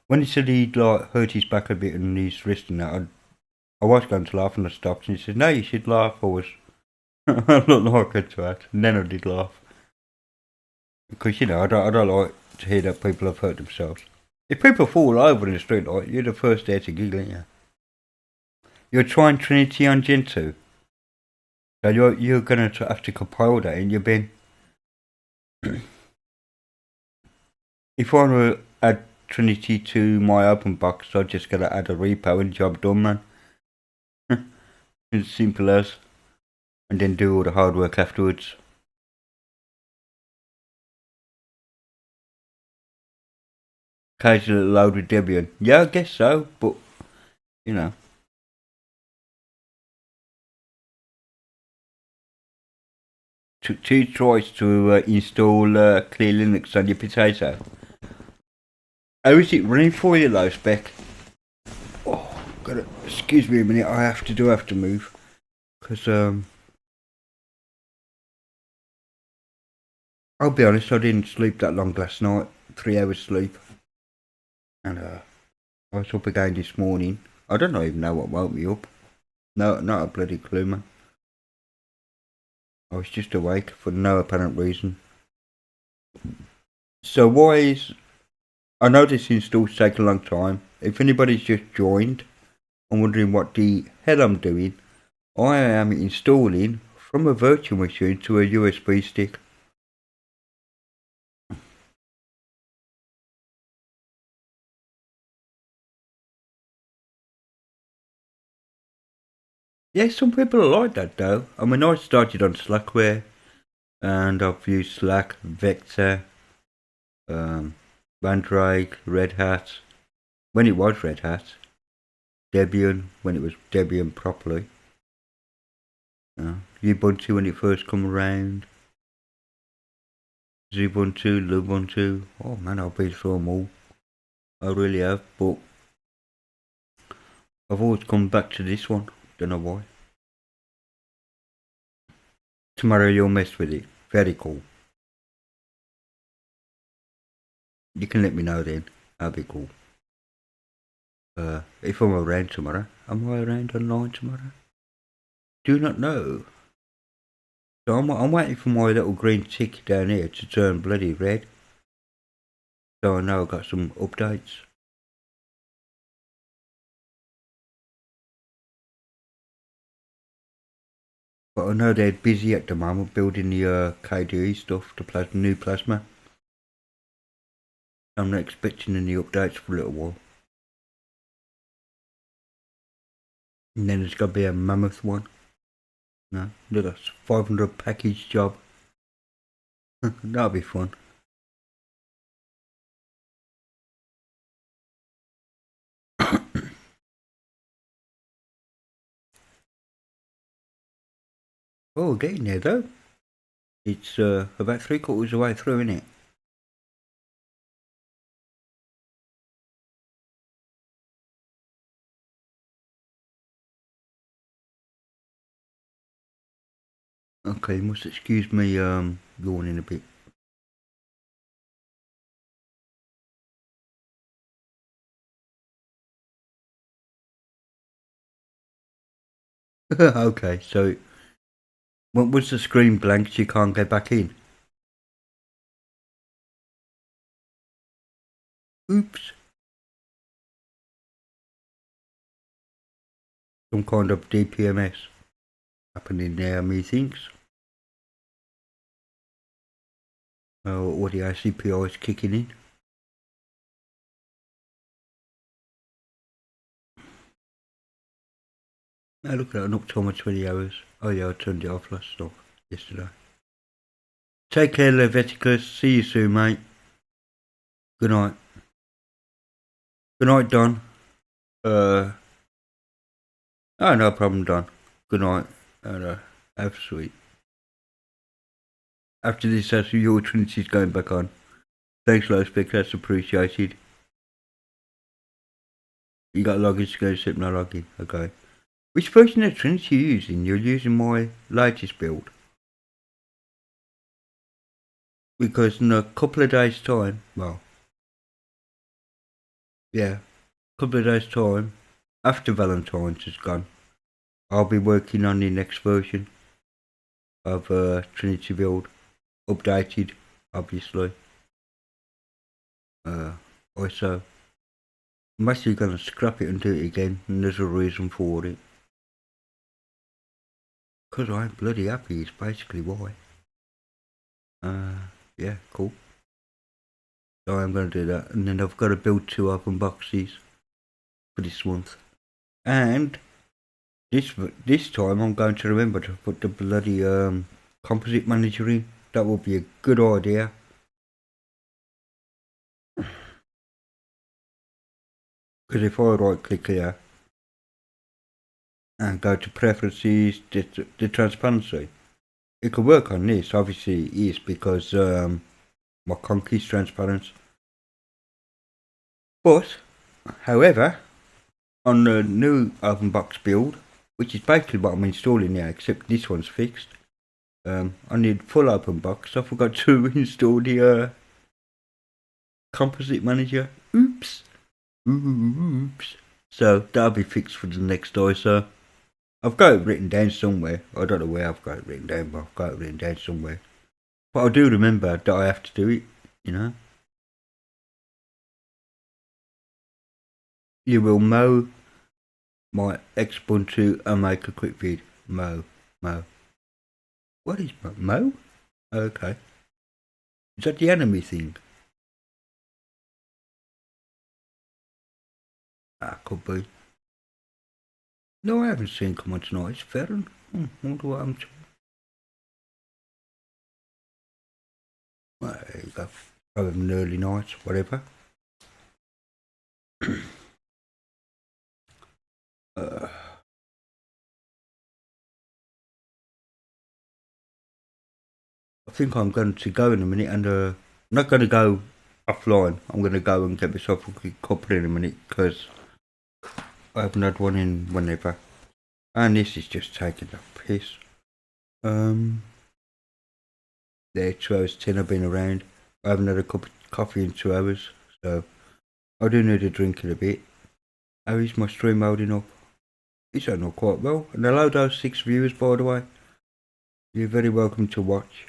When he said he'd like hurt his back a bit and his wrist and that, I was going to laugh and I stopped, and he said, "No, you should laugh." I was, I'm not like it to that. And then I did laugh, because you know I don't like to hear that people have hurt themselves. If people fall over in the street, like, you're the first there to giggle, aren't you? You're trying Trinity on Gen 2. So you're gonna have to compile that in your bin. If I want to add Trinity to my open box, I just gotta add a repo and job done, man. As simple as, and then do all the hard work afterwards. Occasionally load with Debian. Yeah, I guess so, but you know. Took 2 tries to install Clear Linux on your potato. How is it running for you, low spec? Oh, excuse me a minute. I have to move because I'll be honest. I didn't sleep that long last night. 3 hours sleep, and I was up again this morning. I don't even know what woke me up. No, not a bloody clue, man. I was just awake for no apparent reason. So why is... I know this install's taken a long time. If anybody's just joined and wondering what the hell I'm doing, I am installing from a virtual machine to a USB stick. Yeah, some people are like that though. I mean, I started on Slackware, and I've used Slack, Vector, Mandrake, Red Hat, when it was Red Hat, Debian, when it was Debian properly, Ubuntu when it first come around, Ubuntu, Lubuntu. Oh man, I've been through them all. I really have, but I've always come back to this one. Don't know why. Tomorrow you'll mess with it. Very cool. You can let me know then. That'll be cool. If I'm around tomorrow. Am I around online tomorrow? Do not know. So I'm waiting for my little green tick down here to turn bloody red. So I know I've got some updates. But I know they're busy at the moment building the KDE stuff, the new plasma. I'm not expecting any updates for a little while. And then there's got to be a mammoth one. No, look, that's 500 package job. That'll be fun. Oh, getting there though. It's about 3/4 of the way through, isn't it? Okay, you must excuse me yawning a bit. Okay, so once the screen blanks, you can't go back in. Oops. Some kind of DPMS happening there, methinks. Or the ICPI is kicking in. Now look at that, an uptime of 20 hours. Oh yeah, I turned it off yesterday. Take care, Leviticus. See you soon, mate. Good night. Good night, Don. Oh, no problem, Don. Good night. And have sweet. After this, that's your Trinity's going back on. Thanks, Lowspec. That's appreciated. You got logins to go to no login. Okay. Which version of Trinity are you using? You're using my latest build. Because in a couple of days' time, well, yeah, a couple of days' time, after Valentine's is gone, I'll be working on the next version of Trinity build, updated, obviously. Also, I'm actually going to scrap it and do it again, and there's a reason for it. Because I ain't bloody happy is basically why. Yeah, cool. So I'm going to do that. And then I've got to build 2 open boxes for this month. And this time I'm going to remember to put the bloody composite manager in. That would be a good idea. Because if I right click here and go to preferences, the transparency, it could work on this. Obviously it is because my conch is transparent. But, however, on the new open box build, which is basically what I'm installing now, except this one's fixed, I need full open box. I forgot to install the composite manager. Oops. So that'll be fixed for the next ISO. I've got it written down somewhere. I don't know where I've got it written down, but I've got it written down somewhere. But I do remember that I have to do it, you know. You will mow my Xubuntu and make a quick vid. Mow. What is mow? Okay. Is that the enemy thing? Could be. No, I haven't seen come on tonight. It's Ferren. Wonder what I'm. Well, there you go. Have an early night, whatever. I think I'm going to go in a minute, and I'm not going to go offline. I'm going to go and get myself a quick cuppa in a minute because I haven't had one in whenever, and this is just taking the piss. There, 2 hours 10 I've been around. I haven't had a cup of coffee in 2 hours, so I do need a drink in a bit. How is my stream holding up? It's holding up quite well. And hello those 6 viewers, by the way. You're very welcome to watch.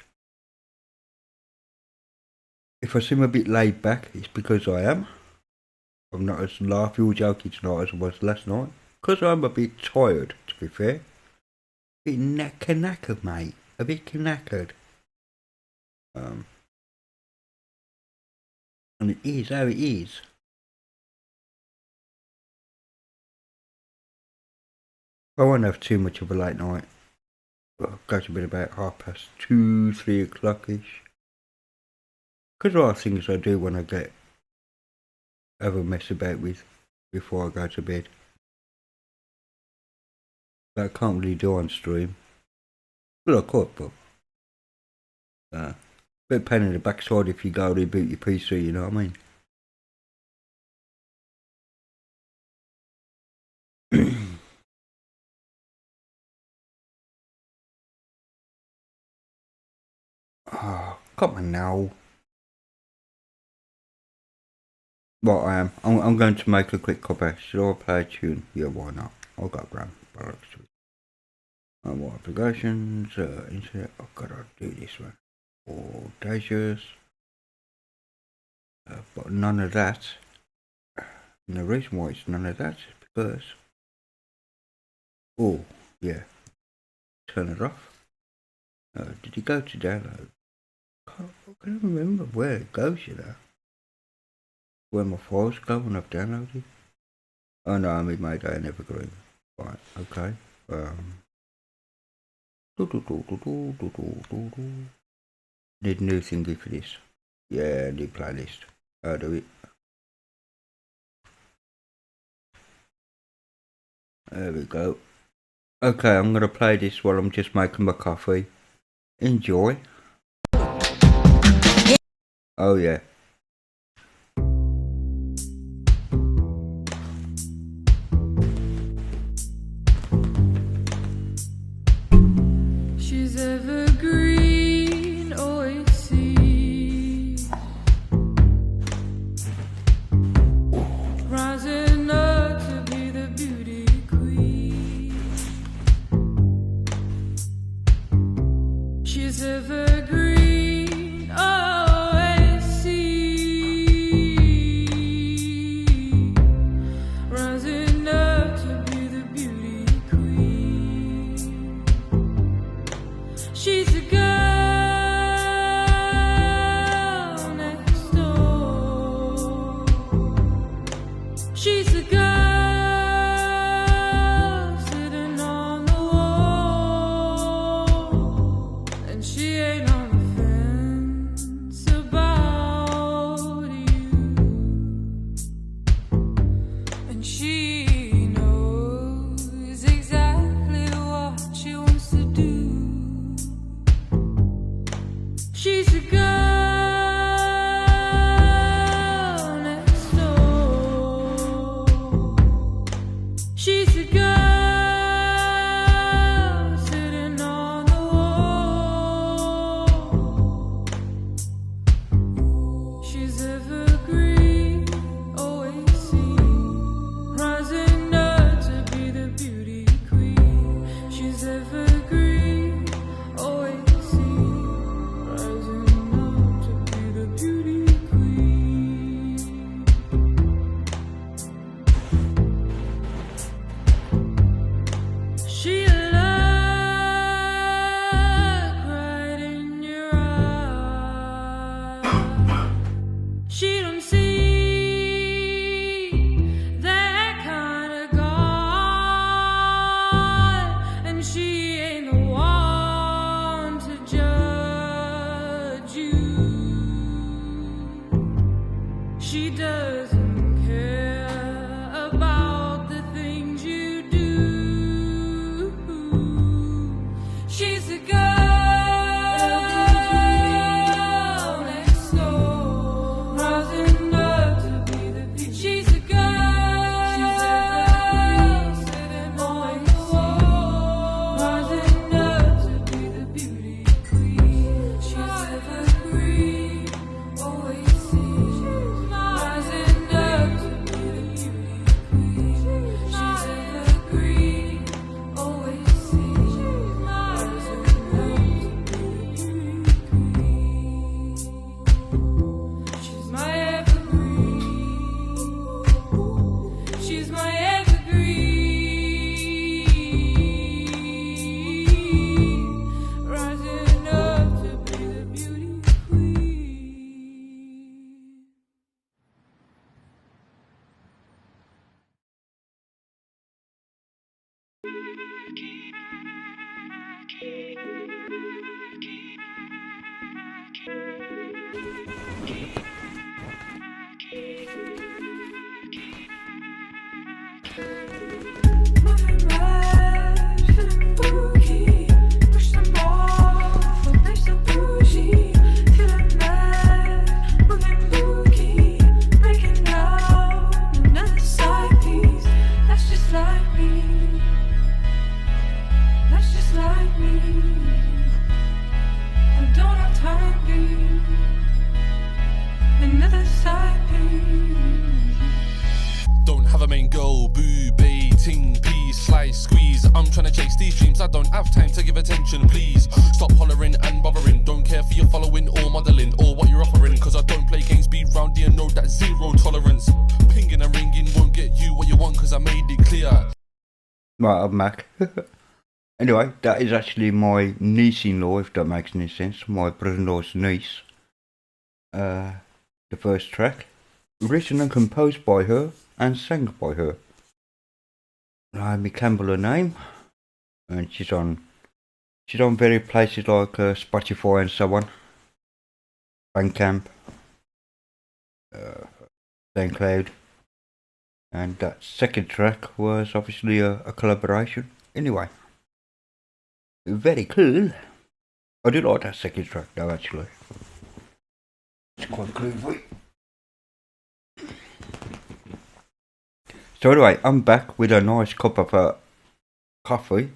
If I seem a bit laid back, it's because I am. I'm not as laughy or joking tonight as I was last night. Because I'm a bit tired, to be fair. A bit knackered, mate. A bit knackered. And it is how it is. I won't have too much of a late night. I'll go to bed about 2:30, 3 o'clock-ish. Because there are things I do when I have a mess about with before I go to bed. That I can't really do on stream. Well, I could, but bit pain in the backside if you go reboot your PC, you know what I mean? Oh, come on now. Well, I am. I'm going to make a quick copy. Should I play a tune? Yeah, why not? I've got Grand Barracks to it. More applications, internet. I've got to do this one. Audacious. But none of that. And the reason why it's none of that is because. Oh, yeah. Turn it off. Did it go to download? I can't remember where it goes, you know. Where my files go when I've downloaded. Oh no, I made my day an evergreen. Right, okay. Need a new thingy for this. Yeah, new playlist. I'll do it. There we go. Okay, I'm gonna play this while I'm just making my coffee. Enjoy. Oh yeah. She's evergreen, oasis, rising up to be the beauty queen. She's evergreen, oasis. She's a girl sitting on the wall, and she ain't on the fence about you, and she knows exactly what she wants to do. She's a girl next door. She's a girl sitting on the wall. She's evergreen, always seen, rising up to be the beauty queen. She's evergreen, always seen, rising up to be the beauty queen. She a look right in your eye. She don't see that kind of guy, and she ain't the one to judge you. She doesn't care about the things you do. She's a girl next door, rising up to be the beauty. She's a girl sitting on the wall, rising up to be the beauty queen. She's evergreen, always seen, rising up to be the beauty queen. She's evergreen, always seen, rising up to be the beauty queen. She's my evergreen. She's my evergreen, rising up to be the beauty queen. Moving mad, feeling boogie, push them off, a place so bougie. Feeling mad, moving boogie, breaking down another side piece. That's just like me. That's just like me. I don't have time, babe. Another side piece. Don't have a main goal, boo, baiting, please, slice, squeeze. I'm trying to chase these dreams, I don't have time to give attention, please. Stop hollering and bothering, don't care for your following or modelling or what you're offering. Cause I don't play games, be roundy and know that zero tolerance. Pinging and ringing won't get you what you want cause I made it clear. Right, I'm back. Anyway, that is actually my niece-in-law, if that makes any sense. My brother-in-law's niece. The first track, written and composed by her and sang by her. Naomi Campbell, her name, and she's on various places like Spotify and so on, Bandcamp, SoundCloud, and that second track was obviously a collaboration. Anyway, very cool. I do like that second track though, actually. It's quite groovy. So anyway, I'm back with a nice cup of coffee,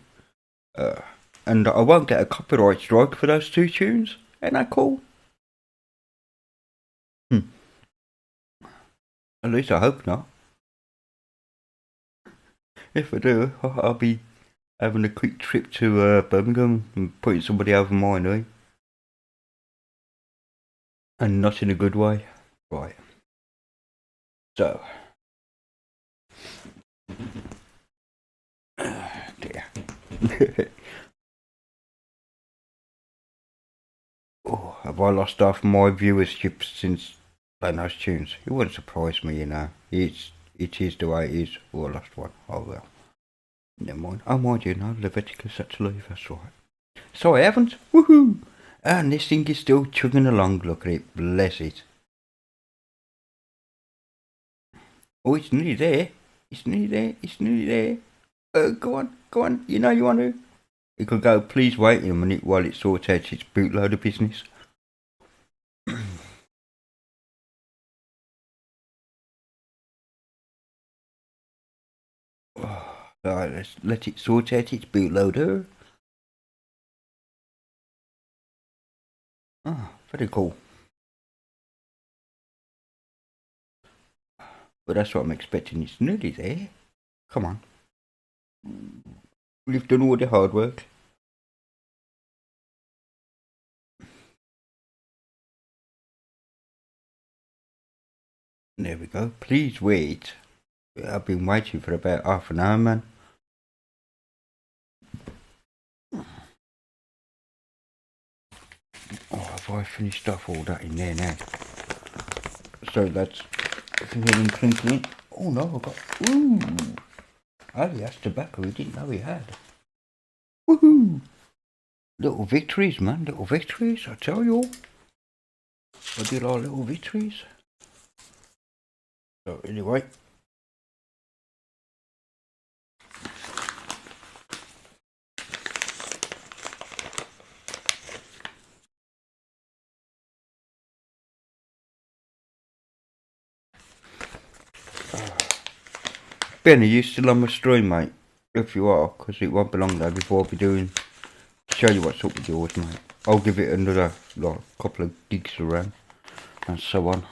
and I won't get a copyright strike for those two tunes. Ain't that cool? At least I hope not. If I do, I'll be having a quick trip to Birmingham and putting somebody over my knee. And not in a good way. Right. So. Dear. Oh, have I lost half my viewership since playing those tunes? It wouldn't surprise me, you know. It's it is the way it is. Oh, I lost one. Oh well. Never mind. Oh, mind you, no, Leviticus had to leave, that's right. So I haven't. Woohoo! And this thing is still chugging along, look at it, bless it. Oh, it's nearly there. It's nearly there. It's nearly there. Go on. You know you want to. You could go, please wait a minute while it sorts out its bootloader business. Alright, let's let it sort out its bootloader. Ah, very cool. But that's what I'm expecting. It's nearly there. Come on. You've done all the hard work. There we go. Please wait. I've been waiting for about half an hour, man. Oh, have I finished off all that in there now? So that's crinkling. Oh no, I got. Ooh. Ali has tobacco he didn't know he had. Woohoo! Little victories, man. Little victories, I tell you all. I did our little victories. So anyway. Ben, are you still on my stream, mate? If you are, because it won't be long there before I'll be doing, show you what's up with yours, mate. I'll give it another couple of gigs around, and so on.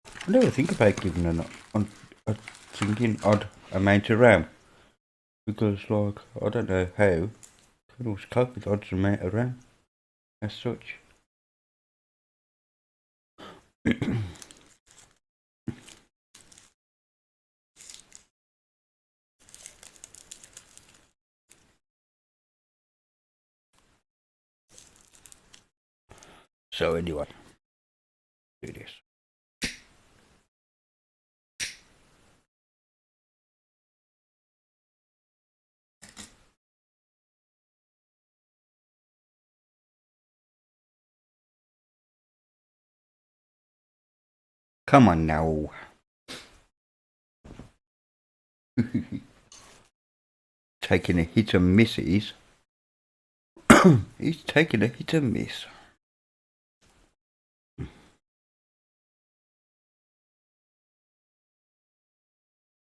I never think about giving a thinking odd amount of RAM, because like, I don't know how, I can always cope with odd amount of RAM, as such. So anyway, do this. Come on now. Taking a hit and misses. He's taking a hit and miss.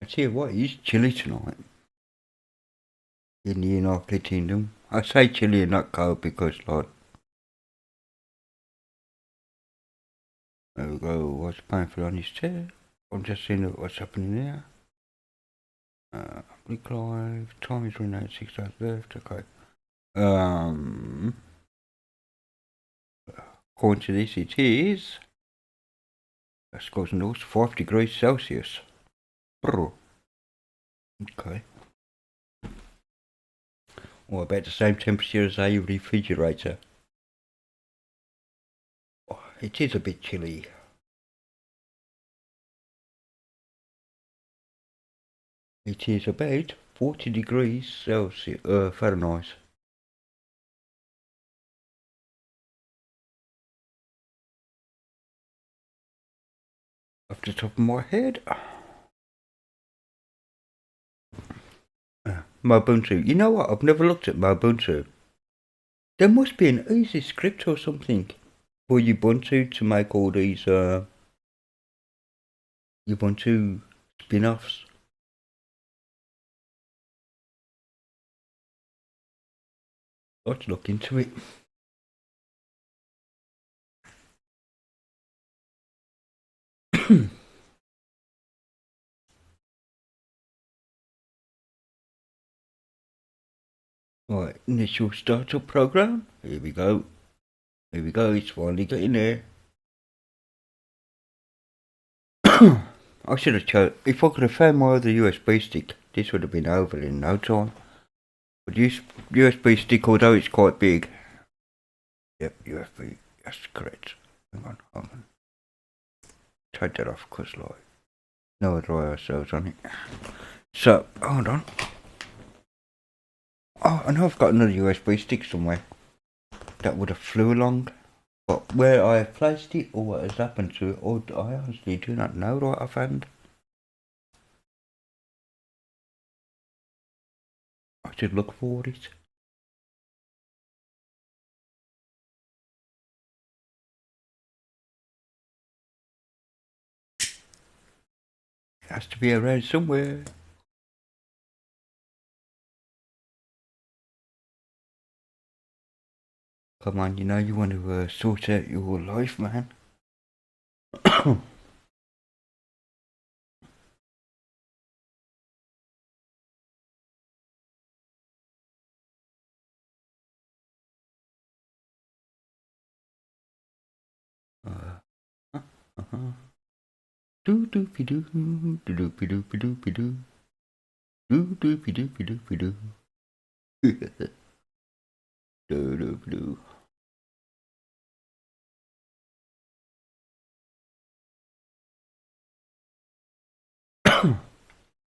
I tell you what, he's chilly tonight. In the United Kingdom. I say chilly and not cold because, like, there we go, what's painful on his chair? I'm just seeing what's happening there. Bleak live, time is running out 6 hours left, okay. According to this, it is, let's go to north, 5 degrees Celsius. Brr. Okay. Or about the same temperature as a refrigerator. Oh, it is a bit chilly. It is about 40 degrees Celsius, Fahrenheit. Off the top of my head. Ubuntu. You know what? I've never looked at Ubuntu. There must be an easy script or something for Ubuntu to make all these Ubuntu spin-offs. Let's look into it. Right, initial startup program. Here we go. Here we go. It's finally getting there. I should have chosen. If I could have found my other USB stick, this would have been over in no time. But USB stick, although it's quite big. Yep, USB. That's correct. Hang on. take that off because like no other ISOs on it. So hold on. Oh, I know I've got another USB stick somewhere that would have flew along, but where I have placed it or what has happened to it, or I honestly do not know right offhand. I should look for it. It has to be around somewhere. Come on, you know you want to sort out your life, man. Do doopy doo, do doopy doopy doopy doo, do doopy doopy doopy doo, do doopy doo.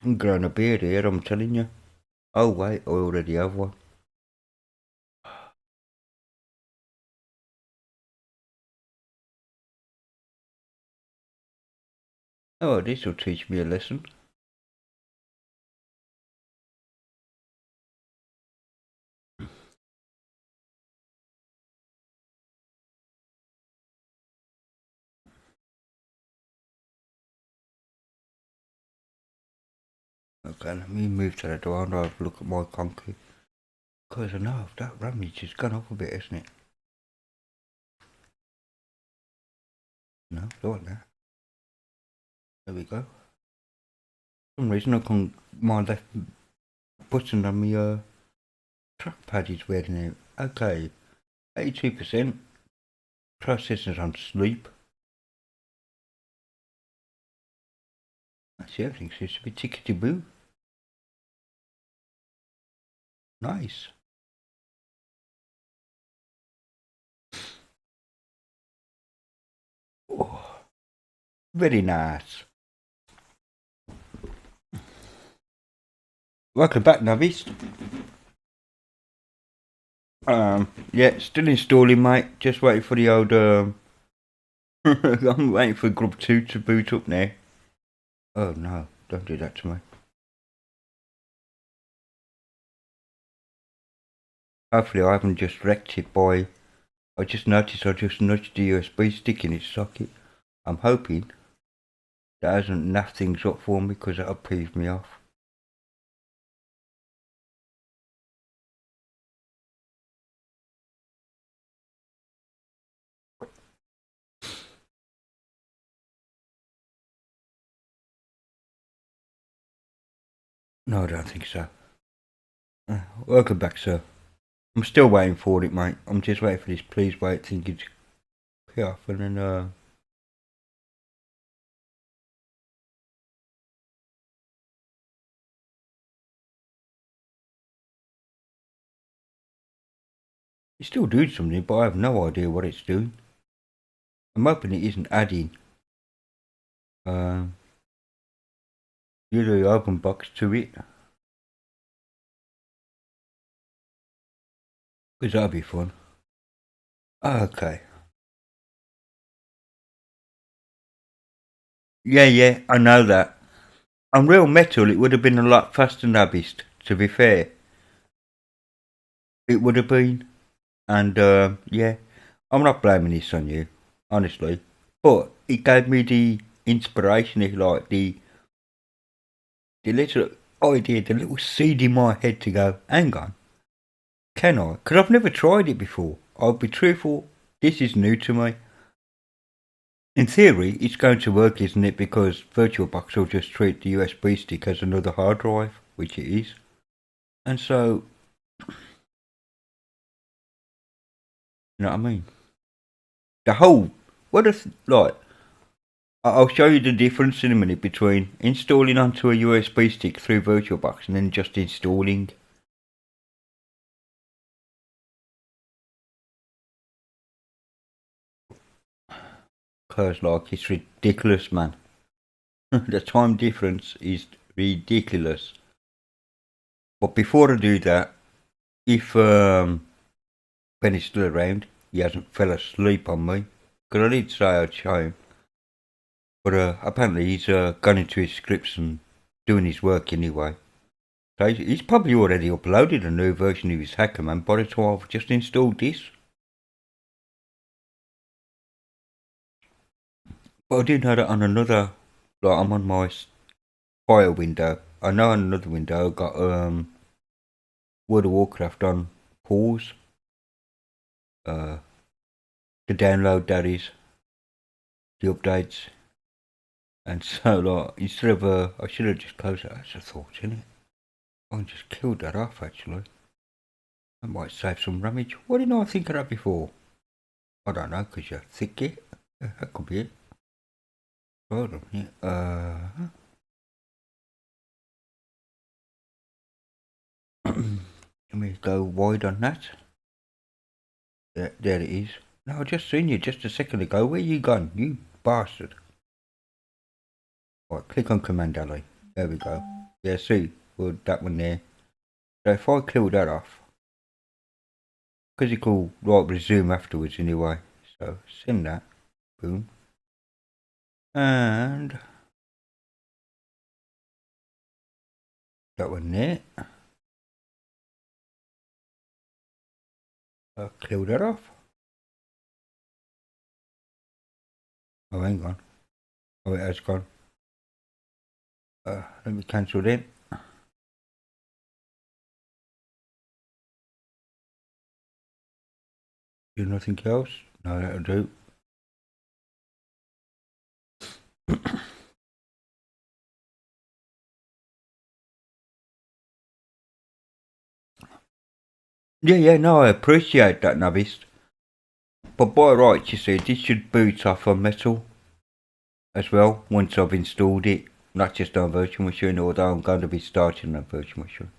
I'm growing a beard here, I'm telling you. Oh wait, I already have one. Oh, this will teach me a lesson. Okay, let me move to the door and have a look at my concrete. Because I know that ramage has gone up a bit, hasn't it? No, like that. There we go. For some reason I can't, my left button on my trackpad is wearing out. Okay, 82%. Processor's on sleep. Actually, everything seems to be tickety-boo. Nice. Oh, very nice. Welcome back, Navis. Yeah, still installing, mate. Just waiting for the old, I'm waiting for Grub 2 to boot up now. Oh no, don't do that to me. Hopefully I haven't just wrecked it by... I just noticed I just nudged the USB stick in its socket. I'm hoping that hasn't naffed things up for me because that'll piss me off. No, I don't think so. Welcome back, sir. I'm still waiting for it, mate. I'm just waiting for this please wait thing to pay off and then it's still doing something, but I have no idea what it's doing. I'm hoping it isn't adding usually open box to it. Because that'll be fun. Okay. Yeah, I know that. On Real Metal, it would have been a lot faster than Abyssed, to be fair. It would have been. And, yeah, I'm not blaming this on you, honestly. But it gave me the inspiration, if you like, the little idea, the little seed in my head to go, hang on, can I? Because I've never tried it before. I'll be truthful, this is new to me. In theory, it's going to work, isn't it? Because VirtualBox will just treat the USB stick as another hard drive, which it is. And so, you know what I mean? The whole, what if, like, I'll show you the difference in a minute between installing onto a USB stick through VirtualBox and then just installing. Cause like it's ridiculous, man. The time difference is ridiculous. But before I do that, if Benny's still around, he hasn't fell asleep on me. Because I did say I'd show him. But apparently he's gone into his scripts and doing his work anyway. So he's probably already uploaded a new version of his hackerman by the time I've just installed this. But I do know that on another, like I'm on my file window. I know on another window I've got World of Warcraft on pause. To download that is the updates. And so like instead of I should have just closed that as a thought, innit? I just killed that off actually. That might save some damage. Why didn't I think of that before? I don't know, because you're thick it. That could be it. Hold on, yeah. Let me go wide on that. There it is. No, I just seen you just a second ago. Where you gone, you bastard? Right, click on Command Alley. There we go. Yeah, see, well, that one there. So if I kill that off, because it will right resume afterwards anyway. So send that. Boom. And that one there. I'll kill that off. Oh, hang on. Oh, it has gone. Let me cancel that. Do nothing else? No, that'll do. Yeah, no, I appreciate that, Nubbies. But by rights, you see, this should boot off on metal as well, once I've installed it. Not just on virtual machine, although I'm going to be starting on virtual machine.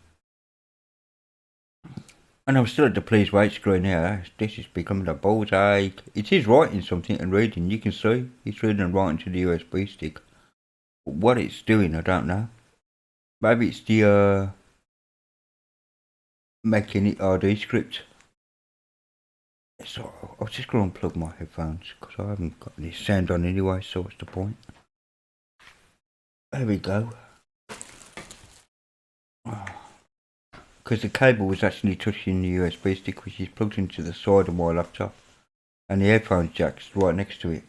And I'm still at the please wait screen here. This is becoming a balls ache. It is writing something and reading, you can see. It's reading and writing to the USB stick. But what it's doing, I don't know. Maybe it's the making it RD script. So I'll just go and unplug my headphones because I haven't got any sound on anyway, so what's the point? There we go. Because the cable was actually touching the USB stick, which is plugged into the side of my laptop, and the headphone jack's right next to it.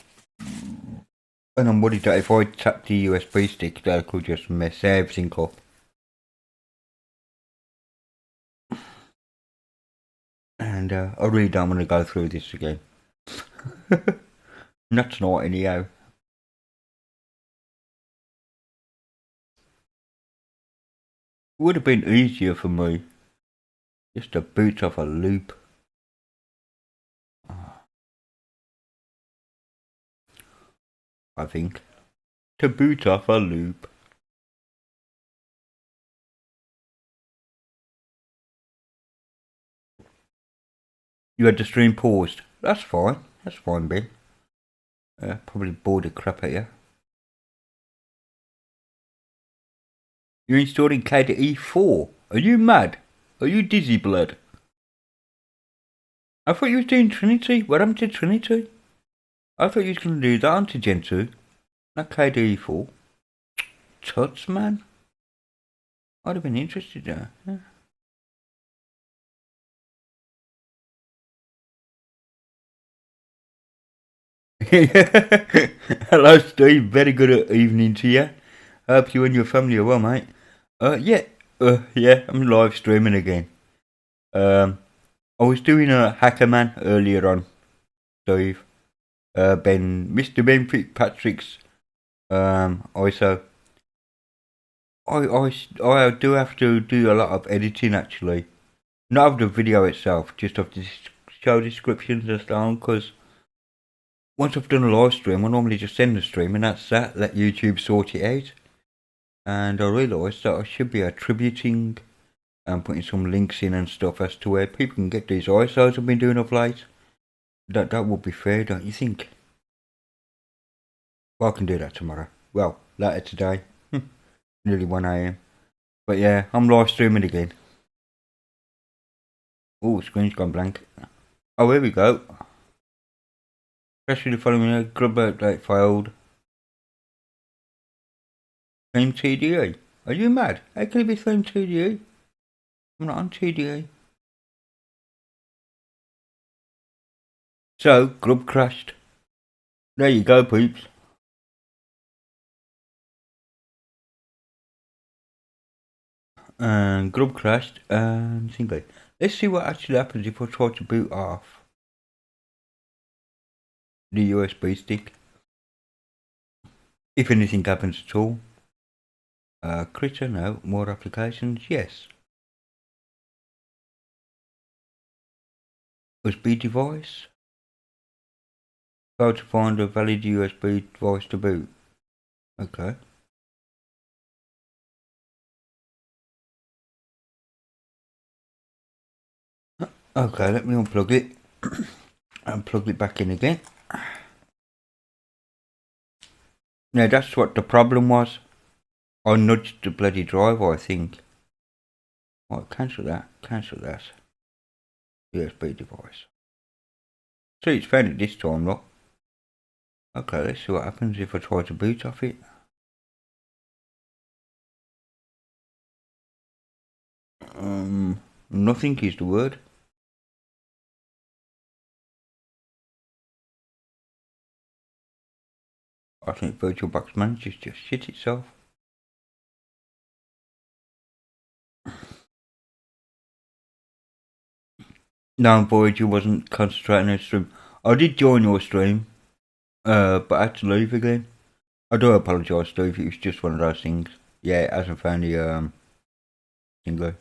And I'm worried that if I tap the USB stick, that could just mess everything up. And I really don't want to go through this again. Not tonight anyhow. It would have been easier for me just to boot off a loop. I think. To boot off a loop. You had the stream paused. That's fine. That's fine, Ben. Probably bored the crap at you. You're installing KDE 4. Are you mad? Are you dizzy, blood? I thought you was doing Trinity. What happened to Trinity? I thought you was going to do that onto Gen 2. Not KDE 4. Tuts, man. I'd have been interested there. Yeah. Hello, Steve. Very good evening to you. Hope you and your family are well, mate. Yeah, I'm live streaming again. I was doing a hackerman earlier on, Steve. Mr. Ben Fitzpatrick's. Also, I do have to do a lot of editing actually. Not of the video itself, just of the show descriptions and so on, because once I've done a live stream, I normally just send the stream and that's that, let YouTube sort it out. And I realised that I should be attributing and putting some links in and stuff as to where people can get these ISOs I've been doing of late. That would be fair, don't you think? Well, I can do that tomorrow. Well, later today. Nearly 1 AM. But yeah, I'm live streaming again. Oh, screen's gone blank. Oh, here we go. Especially following a grub update failed. Theme TDE. Are you mad? How can it be theme TDE? I'm not on TDE. So, grub crashed. There you go, peeps. And grub crashed and thingy. Let's see what actually happens if I try to boot off the USB stick. If anything happens at all. Critter, no. More applications, yes. USB device. Failed to find a valid USB device to boot. Okay. Okay, let me unplug it and plug it back in again. Now that's what the problem was. I nudged the bloody driver, I think. Right, cancel that, USB device. See, it's found it this time, look. Okay, let's see what happens if I try to boot off it. Nothing is the word. I think VirtualBox Manager's just shit itself. No, Voyager wasn't concentrating on the stream. I did join your stream, but I had to leave again. I do apologise, Steve. It was just one of those things. Yeah, it hasn't found the thingo.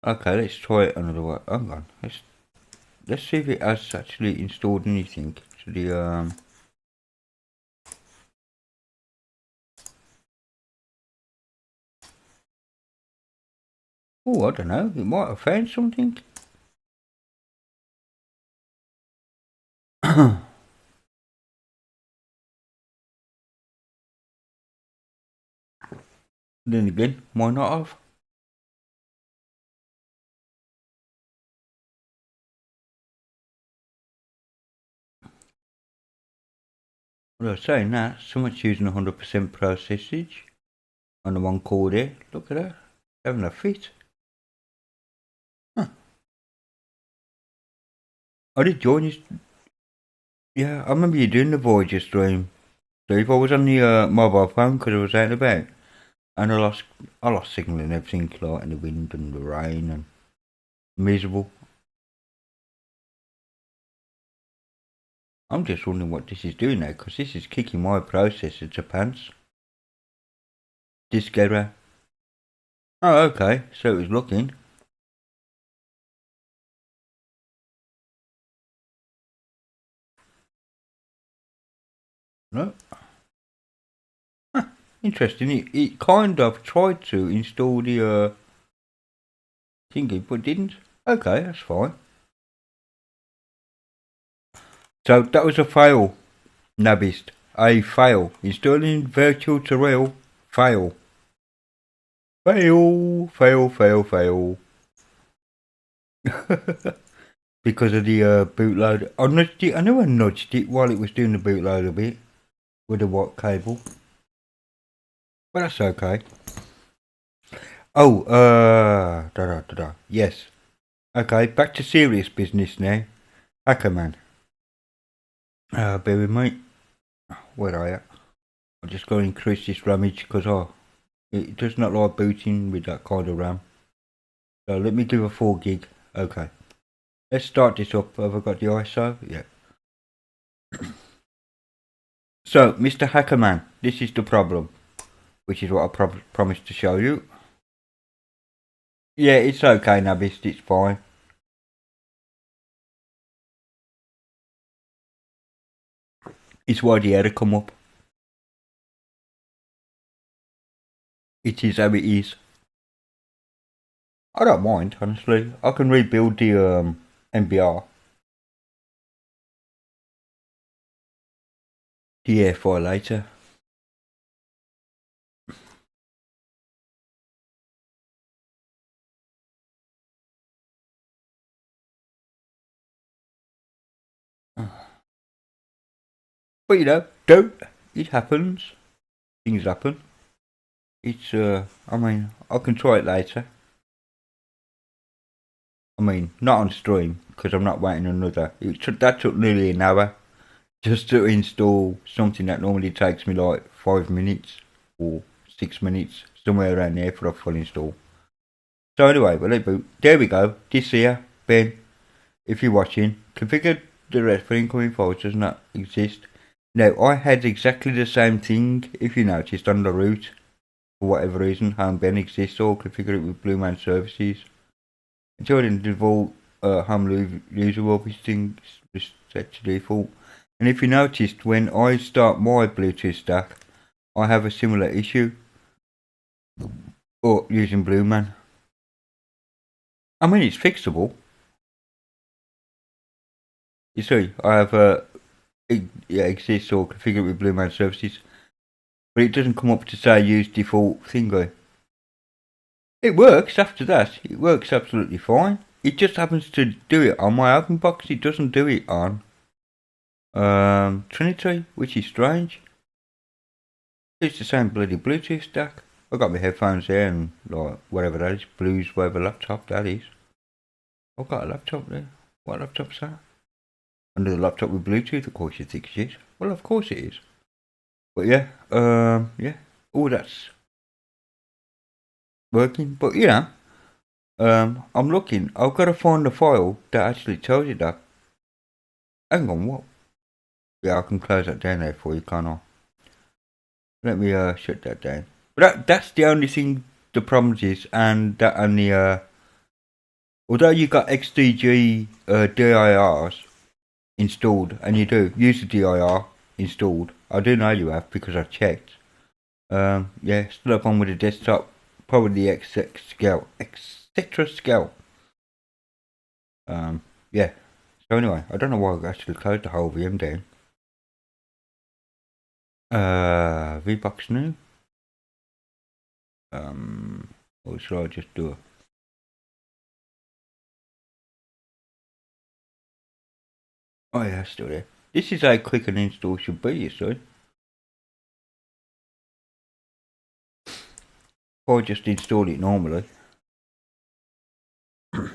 Okay, let's try it another way. Hang on. Let's see if it has actually installed anything to the Oh, I don't know. It might have found something. Then again, might not have. Well, I was saying that, someone's using 100% processage on the one core there. Look at that. Having a fit. Huh. I did join you. Yeah, I remember you doing the Voyager stream. Steve, I was on the mobile phone because I was out and about. And I lost signal and everything, like in the wind and the rain and miserable. I'm just wondering what this is doing now, because this is kicking my processor to pants. Disk error. Oh, okay, so it was looking. No. Huh, interesting. It kind of tried to install the thingy, but didn't. Okay, that's fine. So that was a fail, Nabist. A fail. Installing virtual to real. Fail. Fail. Fail, fail, fail. Because of the bootloader. I nudged it. I know I nudged it while it was doing the bootloader bit with the white cable. But that's okay. Oh, yes. Okay, back to serious business now. Hackerman. Bear with me. Where are you? I'm just going to increase this ramage because it does not like booting with that kind of RAM. So let me give a 4 gig. Okay. Let's start this up. Have I got the ISO? Yeah. So, Mr. Hackerman, this is the problem, which is what I promised to show you. Yeah, it's okay, Nabist, it's fine. It's why the error come up. It is how it is. I don't mind, honestly. I can rebuild the MBR. Yeah, file later. But you know, don't. It happens. Things happen. It's, I mean, I can try it later. I mean, not on stream, because I'm not waiting another. That took nearly an hour just to install something that normally takes me like 5 minutes or 6 minutes, somewhere around there for a full install. So anyway, well, there we go. This here, Ben, if you're watching, configure the rest for incoming files does not exist. Now, I had exactly the same thing, if you noticed, on the root. For whatever reason, home Ben exists or configure it with Blue Man services. Until then, default home user will be set to default. And if you noticed, when I start my Bluetooth stack, I have a similar issue. Or using Blue Man. I mean, it's fixable. You see, I have exists or configure it with Blue Man services, but it doesn't come up to say use default thingy. It works after that. It works absolutely fine. It just happens to do it on my open box. It doesn't do it on Trinity, which is strange. It's the same bloody Bluetooth stack. I got my headphones there and like whatever that is, Blues, whatever laptop that is. I've got a laptop there. What laptop's that? Under the laptop with Bluetooth, of course you think it is. Well, of course it is. But yeah, yeah, all that's working. But you know, I'm looking. I've got to find the file that actually tells you that. Hang on, what? Yeah, I can close that down there for you, can't I? Let me shut that down. But that's the only thing the problems is, and that only although you got XDG DIRs installed, and you do use the DIR installed. I do know you have because I checked. Yeah, still up on with the desktop, probably the etc. scale. Yeah. So anyway, I don't know why I actually closed the whole VM down. VBox new. Or should I just do it? Oh yeah, still there. This is how quick an install should be, you see. If I just install it normally. Because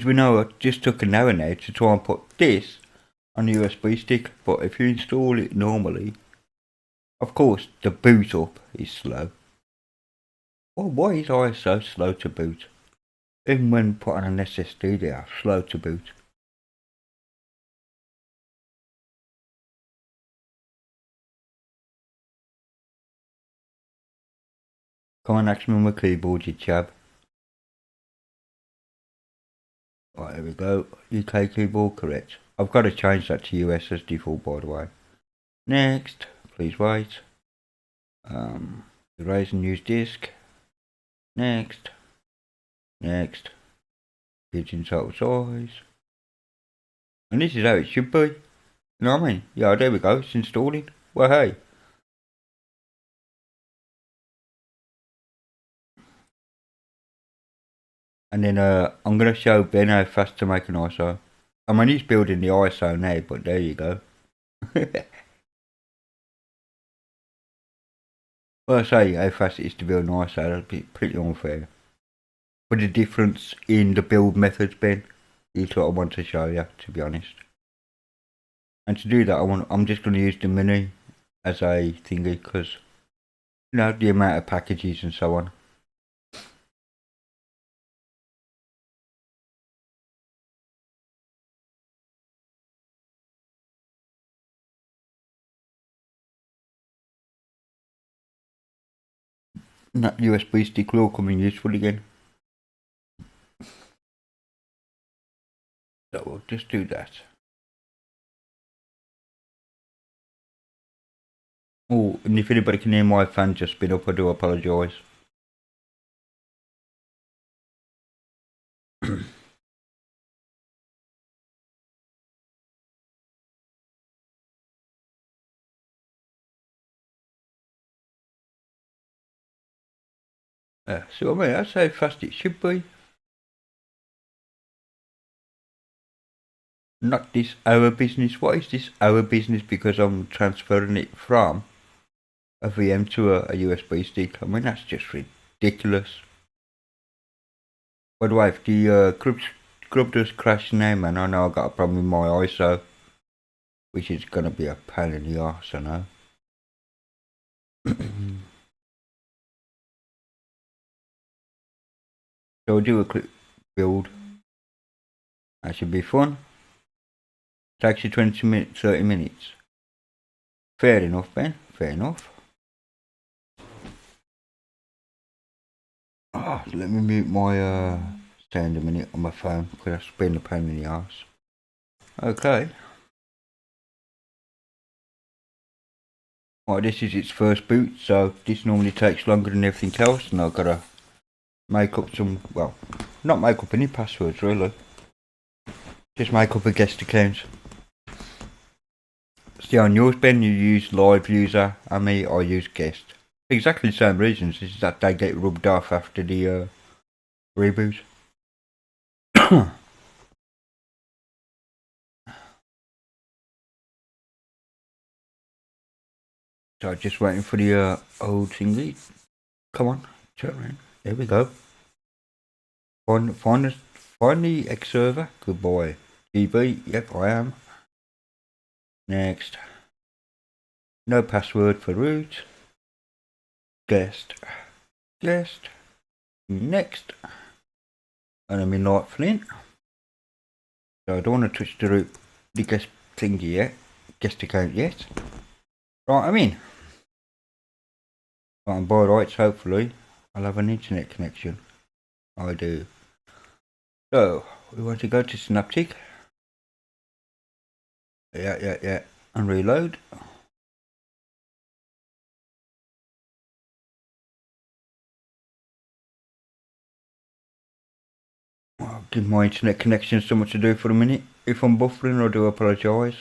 we know it just took an hour now to try and put this on a USB stick, but if you install it normally, of course the boot up is slow. Well, why is I so slow to boot? Even when put on an SSD they are slow to boot. Come on, ask me on my keyboard, you chap. Right, there we go. UK keyboard, correct. I've got to change that to US as default, by the way. Next, please wait. Erase and use disk. Next. Next. Pigeon total size. And this is how it should be. You know what I mean? Yeah, there we go. It's installing. Well, hey. And then I'm going to show Ben how fast to make an ISO. I mean, he's building the ISO now, but there you go. Well, I say how fast it is to build an ISO, that'd be pretty unfair. But the difference in the build methods, Ben, is what I want to show you, to be honest. And to do that, I'm just going to use the mini as a thingy, because, you know, the amount of packages and so on. And that USB stick will come in useful again. So we'll just do that. Oh, and if anybody can hear my fan just spin up, I do apologise. See what I mean? That's how fast it should be. Not this our business. What is this our business? Because I'm transferring it from a VM to a USB stick. I mean, that's just ridiculous. By the way, if the Grub does crash now, man, I know I got a problem with my ISO, which is gonna be a pain in the arse, I know. So I'll do a quick build. That should be fun. Takes you 20 minutes, 30 minutes. Fair enough, Ben. Fair enough. Oh, let me mute my sound a minute on my phone because that's been a pain in the arse. Okay. Well, this is its first boot, so this normally takes longer than everything else, and I've got to make up some, well, not make up any passwords really. Just make up a guest account. See, on yours, Ben, you use live user, and me, I use guest. Exactly the same reasons, is that they get rubbed off after the reboot. So just waiting for the old thingy. Come on, turn around. There we go. Find the X server. Good boy. GB. Yep, I am. Next. No password for root. Guest. Guest. Next. And I'm in Light Flint. So I don't want to touch the root, the guest thingy yet. Guest account yet. Right, I'm in. Right, by rights, hopefully, I'll have an internet connection. I do. So, we want to go to Synaptic. Yeah. And reload. I'll give my internet connection so much to do for a minute. If I'm buffering, I do apologise.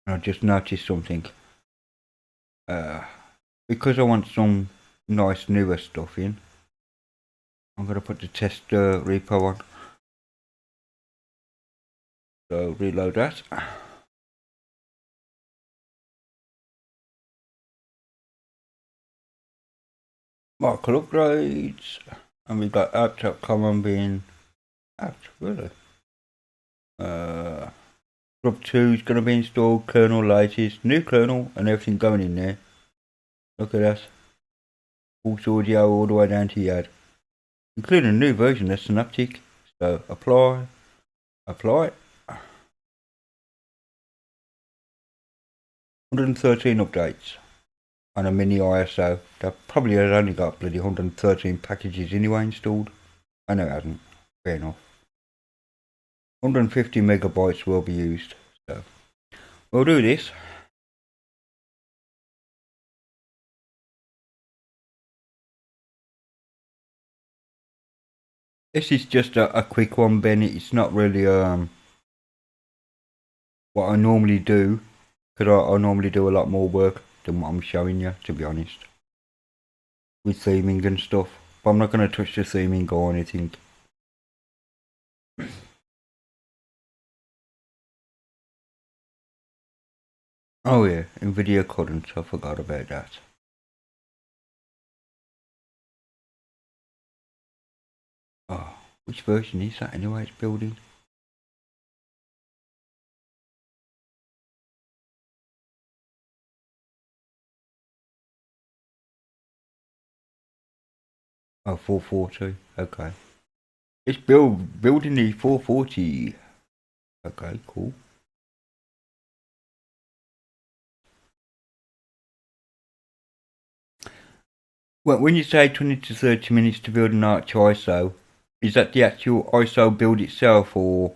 I just noticed something. Because I want some nice newer stuff in, I'm going to put the test repo on. So reload that. Marker upgrades. And we've got app.common being apt, really. Grub 2 is going to be installed, kernel latest, new kernel and everything going in there. Look at that. Pulse audio all the way down to the ad. Including a new version of Synaptic. So apply. 113 updates on a mini ISO. That probably has only got bloody 113 packages anyway installed. I know it hasn't. Fair enough. 150 megabytes will be used. So we'll do this. This is just a quick one, Ben. It's not really what I normally do, because I normally do a lot more work than what I'm showing you, to be honest, with theming and stuff. But I'm not going to touch the theming or anything. Oh yeah, NVIDIA current, I forgot about that. Oh, which version is that anyway it's building? Oh, 440, okay. It's building the 440. Okay, cool. Well, when you say 20 to 30 minutes to build an Arch ISO, is that the actual ISO build itself or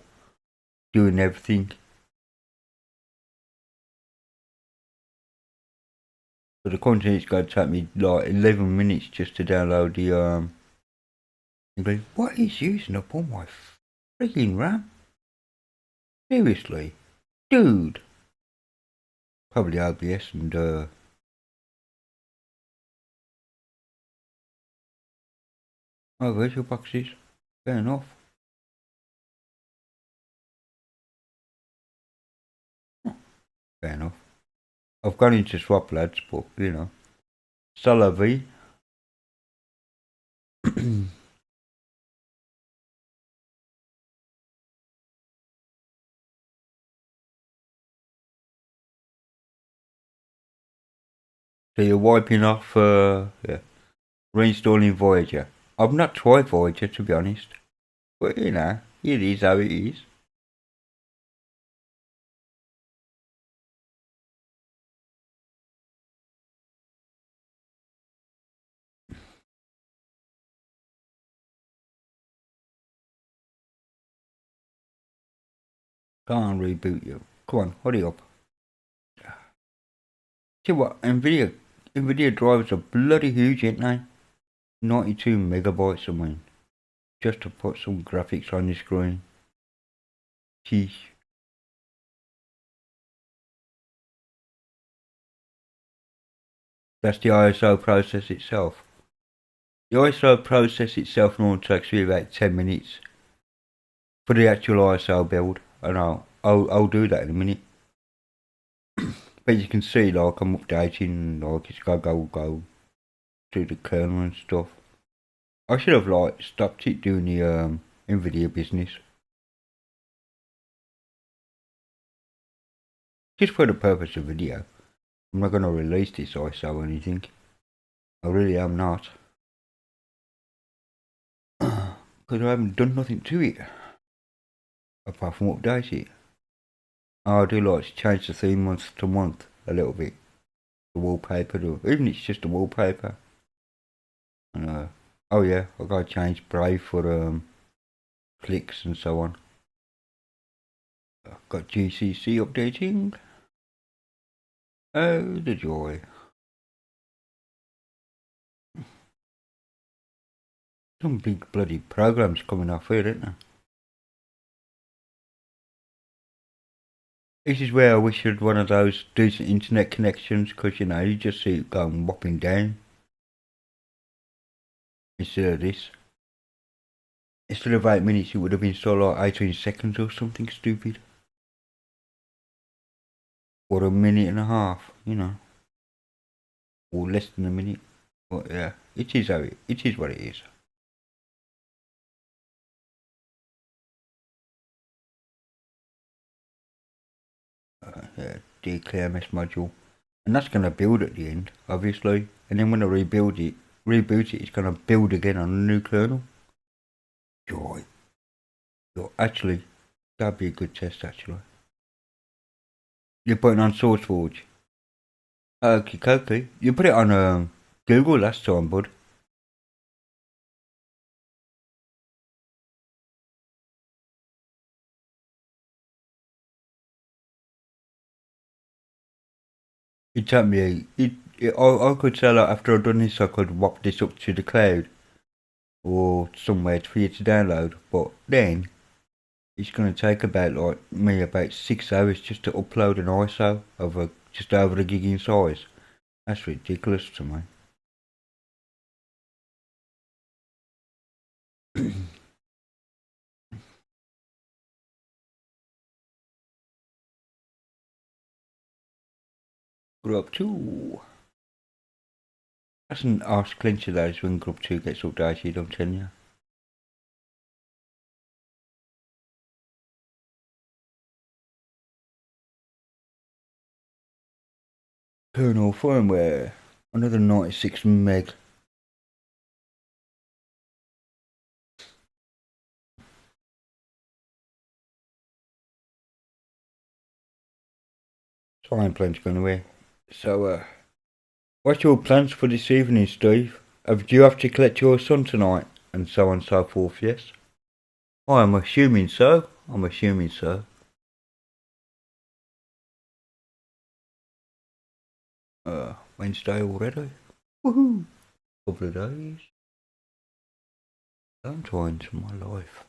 doing everything? So the content is going to take me like 11 minutes just to download the you go, what is using up all my freaking RAM? Seriously? Dude. Probably OBS and Oh, virtual boxes. Fair enough. Fair enough. I've gone into swap lads, but you know. C'est vie. So you're wiping off, yeah, reinstalling Voyager. I've not tried Voyager to be honest, but you know, it is how it is. Can't reboot you. Come on, hurry up. See what? Nvidia drivers are bloody huge, ain't they? 92 megabytes, I mean, just to put some graphics on the screen. Sheesh. That's the ISO process itself. The ISO process itself normally takes me about 10 minutes for the actual ISO build, and I'll do that in a minute. But you can see, like, I'm updating, like, it's go through the kernel and stuff. I should have, like, stopped it doing the Nvidia business. Just for the purpose of video. I'm not going to release this ISO or anything. I really am not. Because I haven't done nothing to it. Apart from update it. I do like to change the theme month to month a little bit. The wallpaper, even if it's just the wallpaper. And oh yeah, I gotta change Brave for clicks and so on. I've got GCC updating. Oh, the joy. Some big bloody programs coming off here, isn't there? This is where I wish I had one of those decent internet connections, because you know, you just see it going whopping down. Instead of this. Instead of 8 minutes, it would have been so like 18 seconds or something stupid. Or a minute and a half, you know. Or less than a minute. But yeah, it is how it is what it is. Yeah, declare mesh module. And that's going to build at the end, obviously. And then when I reboot it, it's going to build again on a new kernel. Joy. Actually, that'd be a good test, actually. You're putting on SourceForge. Okay. You put it on Google last time, bud. It took me. I could say that after I'd done this, I could whop this up to the cloud or somewhere for you to download. But then it's going to take about 6 hours just to upload an ISO of just over a gig in size. That's ridiculous to me. Group 2. That's an arse clincher, that is, when Group 2 gets updated, I'm telling you. Kernel firmware. Another 96 meg. So I'm planning to go away. So, what's your plans for this evening, Steve? Do you have to collect your son tonight? And so on and so forth, yes? I'm assuming so. Wednesday already? Woohoo! Couple of days. Sometimes in my life.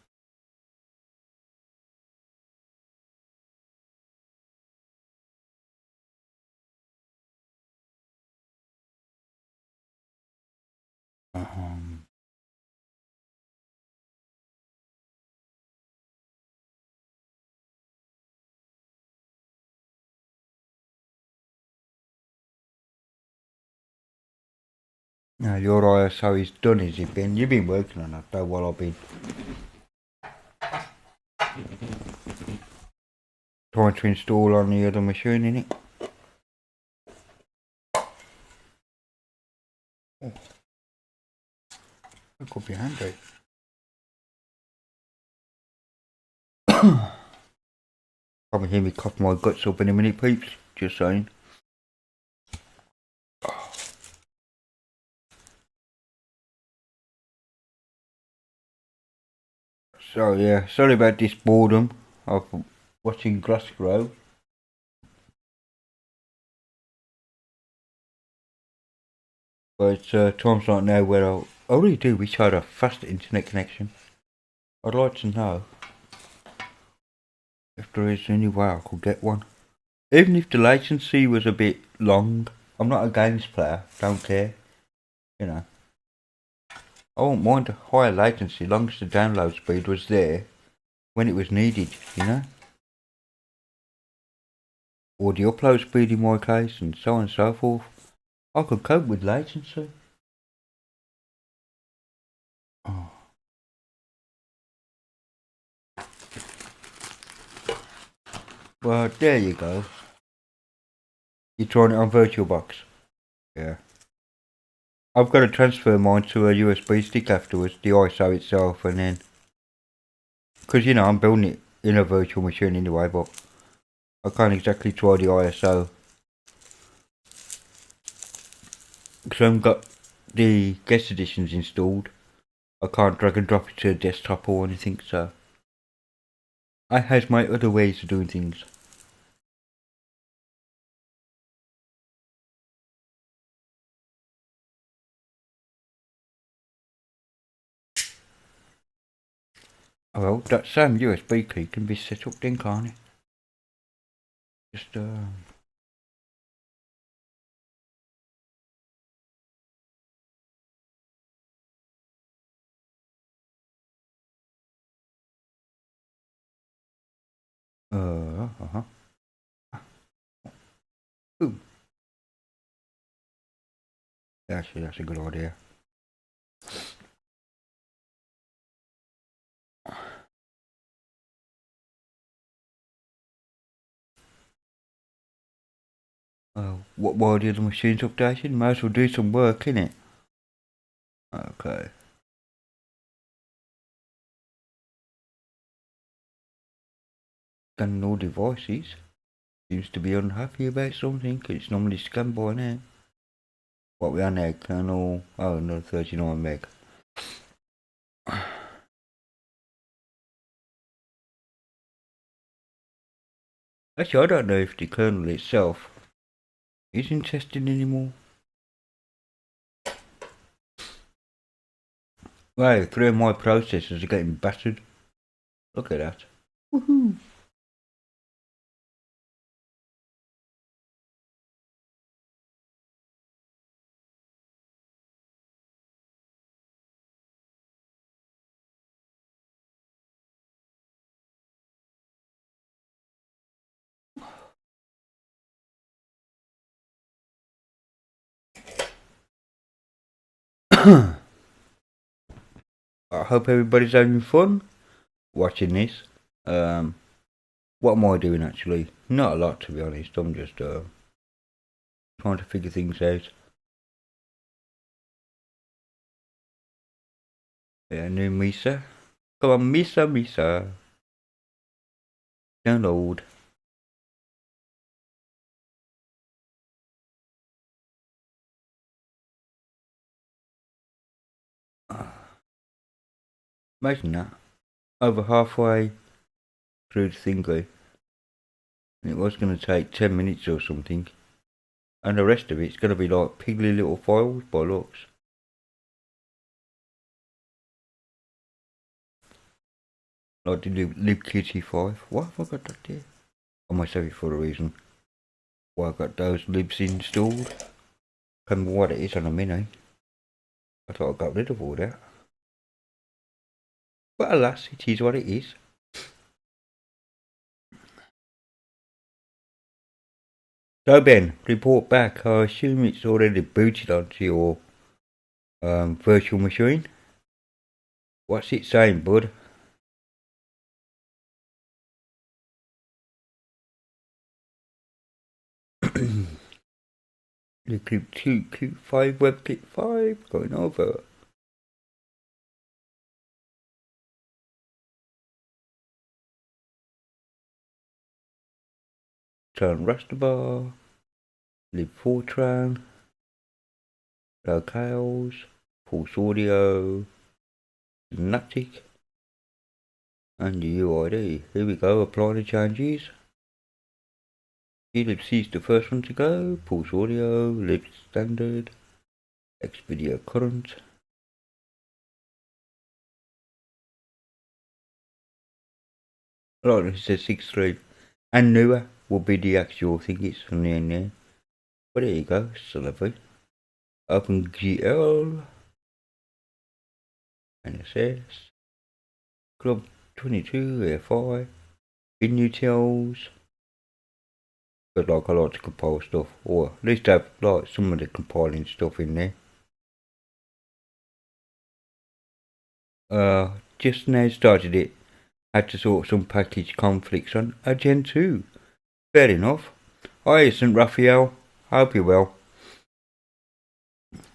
Now your ISO is done, is it, Ben? You've been working on that though while I've been trying to install on the other machine, innit? Oh, that could be handy. Probably hear me cough my guts up in a minute, peeps. Just saying. So yeah, sorry about this boredom of watching grass grow. But it's times like now where I really do wish I had a fast internet connection. I'd like to know if there is any way I could get one. Even if the latency was a bit long. I'm not a games player, don't care. You know. I won't mind a higher latency as long as the download speed was there when it was needed, you know? Or the upload speed in my case, and so on and so forth. I could cope with latency. Oh. Well, there you go. You're trying it on VirtualBox. Yeah. I've got to transfer mine to a USB stick afterwards, the ISO itself, and then... Because, you know, I'm building it in a virtual machine anyway, but I can't exactly try the ISO. Because I haven't got the guest editions installed. I can't drag and drop it to a desktop or anything, so... I have my other ways of doing things. Oh, well, that same USB key can be set up then, can't it? Just, uh-huh. Ooh. Actually, that's a good idea. What while the other machine's updating? Might as well do some work, innit? Okay. Scanning all devices. Seems to be unhappy about something. It's normally scanned by now. What we are now, kernel... Oh, another 39 meg. Actually, I don't know if the kernel itself isn't testing anymore. Wow, 3 of my processors are getting battered. Look at that. Woohoo! I hope everybody's having fun watching this. What am I doing actually? Not a lot, to be honest. I'm just trying to figure things out. Yeah, new Misa. Come on, Misa. Download. Imagine that. Over halfway through the thingy. And it was going to take 10 minutes or something. And the rest of it's going to be like piggly little files by looks. Like the libkitty5. Why have I got that there? I must have it for a reason. Why I got those libs installed. Can't remember what it is on a mini. I thought I got rid of all that. But alas, it is what it is. So Ben, report back. I assume it's already booted onto your Virtual machine. What's it saying, bud? Clip 2, clip 5, web clip 5, going over. Turn raster bar, lib Fortran, locales, pulse audio, Synaptic, and the UID. Here we go, apply the changes. Lib C is the first one to go, pulse audio, lib standard, X video current. Right, it says 6.3. And newer will be the actual thing it's from the end there. But there you go, still lovely. Open GL. NSS. Club 22, AFI. In utils. But like I like to compile stuff. Or at least have like some of the compiling stuff in there. Just now started it. Had to sort some package conflicts on a Gen 2. Fair enough. Hi, St. Raphael. Hope you're well.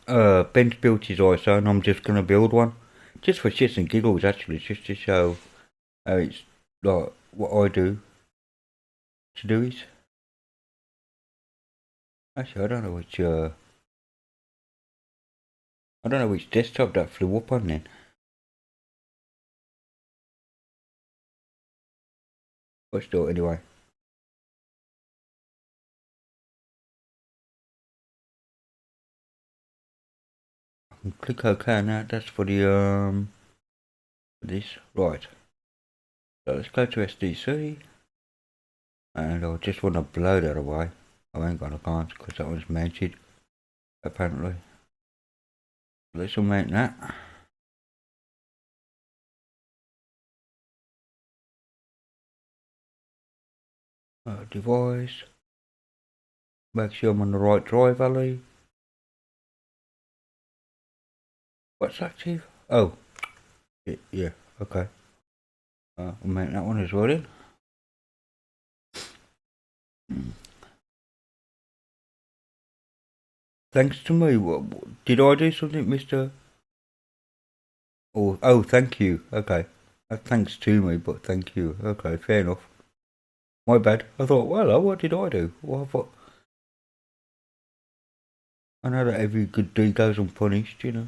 Ben's built his ISO and I'm just gonna build one. Just for shits and giggles actually, just to show how it's like what I do to do it. Actually I don't know which desktop that flew up on then. Let's do it anyway. I can click OK now, that's for the this. Right. So let's go to SDC. And I just want to blow that away. I ain't got a chance because that one's mounted apparently. Let's unmount that. Device. Make sure I'm on the right drive alley. What's active? Oh. Yeah, okay. I'll make that one as well then. Thanks to me. What, did I do something, Mr.? Oh, thank you. Okay. Thanks to me, but thank you. Okay, fair enough. My bad. I thought, well, what did I do? Well, I know that every good deed goes unpunished, you know.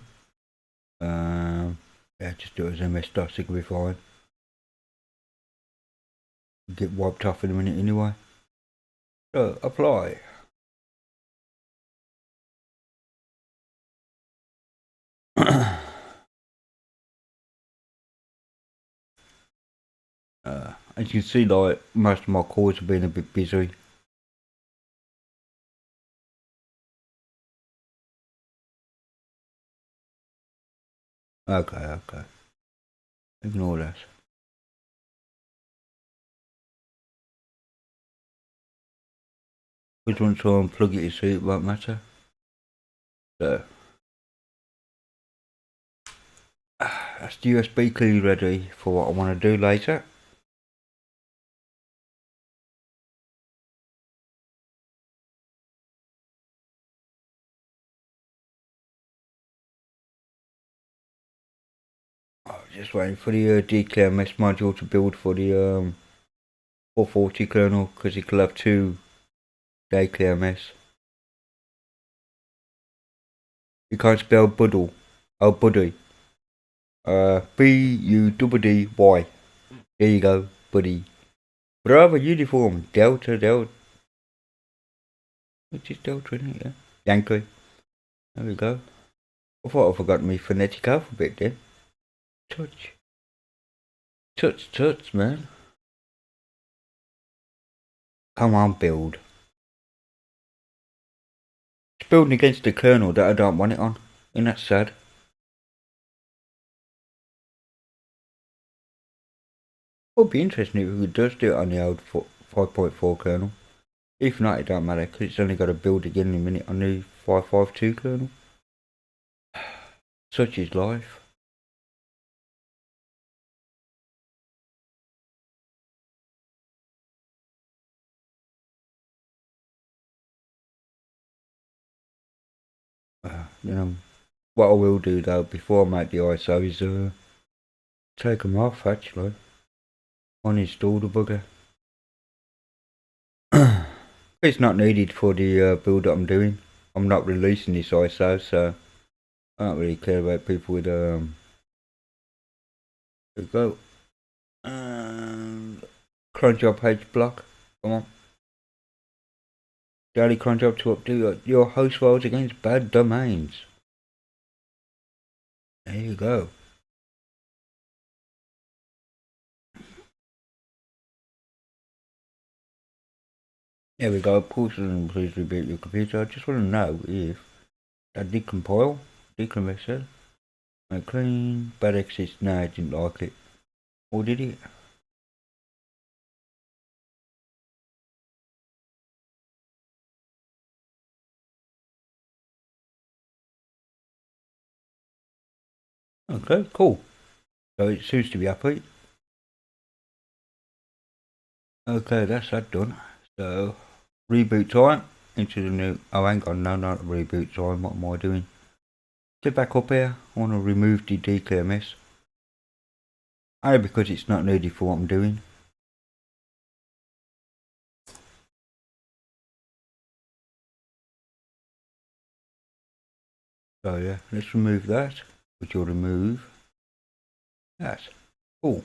Yeah, just do it as MS-DOS, it'll be fine. Get wiped off in a minute anyway. So, apply. As you can see, like, most of my cores have been a bit busy. Okay. Ignore that. Which one to unplug it, you see, it won't matter. So, that's the USB key ready for what I want to do later. Just waiting for the DClearMS module to build for the 440 kernel because it will have two DClearMS. You can't spell Buddle. Oh, Buddy. B-U-D-D-Y. There you go, Buddy. Bravo uniform. Delta. Which is Delta, isn't it? Yeah. Yankee. There we go. I thought I forgot my phonetic alphabet then. Touch, man. Come on, build. It's building against the kernel that I don't want it on. Isn't that sad? It would be interesting if we could just do it on the old 5.4 kernel. If not, it don't matter because it's only got to build again in a minute on the 5.5.2 kernel. Such is life. What I will do though before I make the ISO is take them off actually. Uninstall the bugger. It's not needed for the build that I'm doing. I'm not releasing this ISO, so I don't really care about people with there we go. Cron job page block. Come on. Daily cron job to update your host files against bad domains. There you go. There we go. Pause and please reboot your computer. I just want to know if that did compile, decompress, make clean, bad exits. No, I didn't like it. Or did it? Okay, cool. So it seems to be happy. Okay, that's that done. So reboot time into the new. Oh, hang on, no, not reboot time. What am I doing? Get back up here. I want to remove the DKMS. Only because it's not needed for what I'm doing. So yeah, let's remove that. Which will remove that. Cool.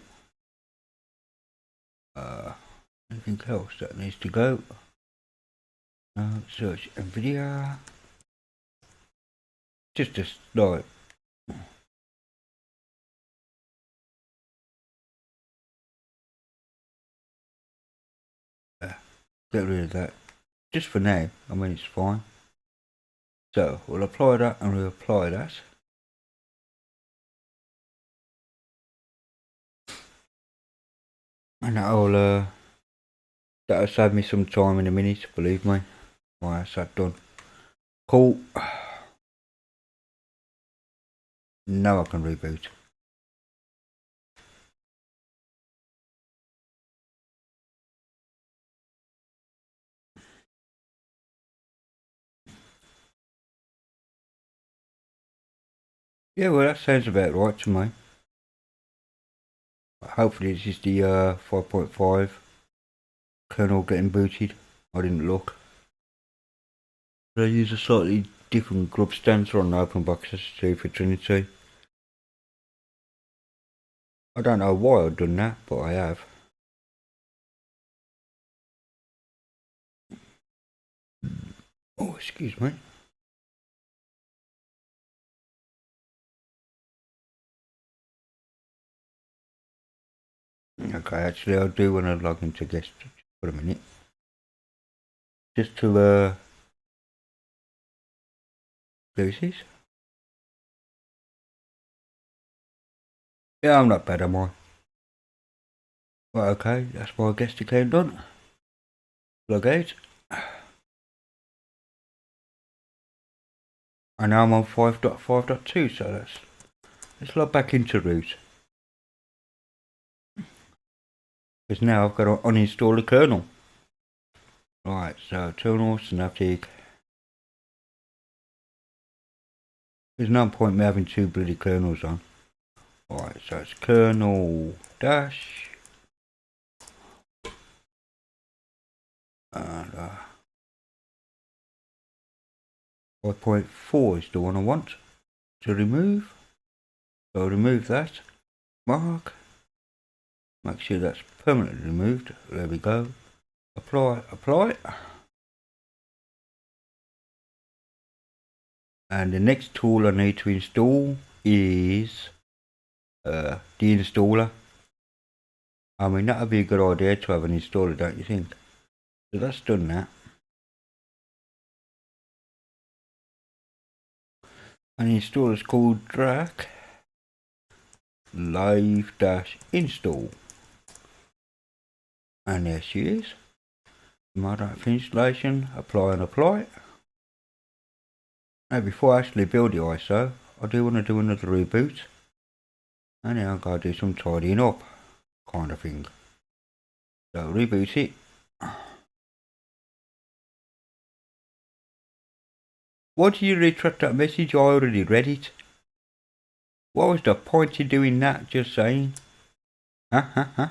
Anything else that needs to go? Search NVIDIA. Just a slide. Get rid of that. Just for now. I mean, it's fine. So we'll apply that and we'll apply that. And that'll save me some time in a minute, believe me. Right, that's that done. Cool. Now I can reboot. Yeah, well that sounds about right to me. Hopefully this is the 5.5 kernel getting booted. I didn't look. But I use a slightly different grub stancer on the OpenBox SSD for Trinity. I don't know why I've done that, but I have. Oh, excuse me. Okay, actually I do want to log into guest for a minute. Just to do this. Yeah, I'm not bad, am I? Right, okay, that's my guest account done. Log out. And now I'm on 5.5.2, so let's log back into root. Because now I've got to uninstall the kernel. Right, so terminal, synaptic. There's no point me having two bloody kernels on. Right, so it's kernel dash. And 5.4 is the one I want to remove. So I'll remove that. Mark. Make sure that's permanently removed. There we go. Apply, apply. And the next tool I need to install is the installer. I mean, that would be a good idea to have an installer, don't you think? So that's done that. And the installer is called Drac Live Install. And there she is. Modern installation, apply and apply. Now before I actually build the ISO, I do want to do another reboot. And then I've got to do some tidying up kind of thing. So reboot it. Why did you retract that message? I already read it. What was the point in doing that? Just saying. Huh?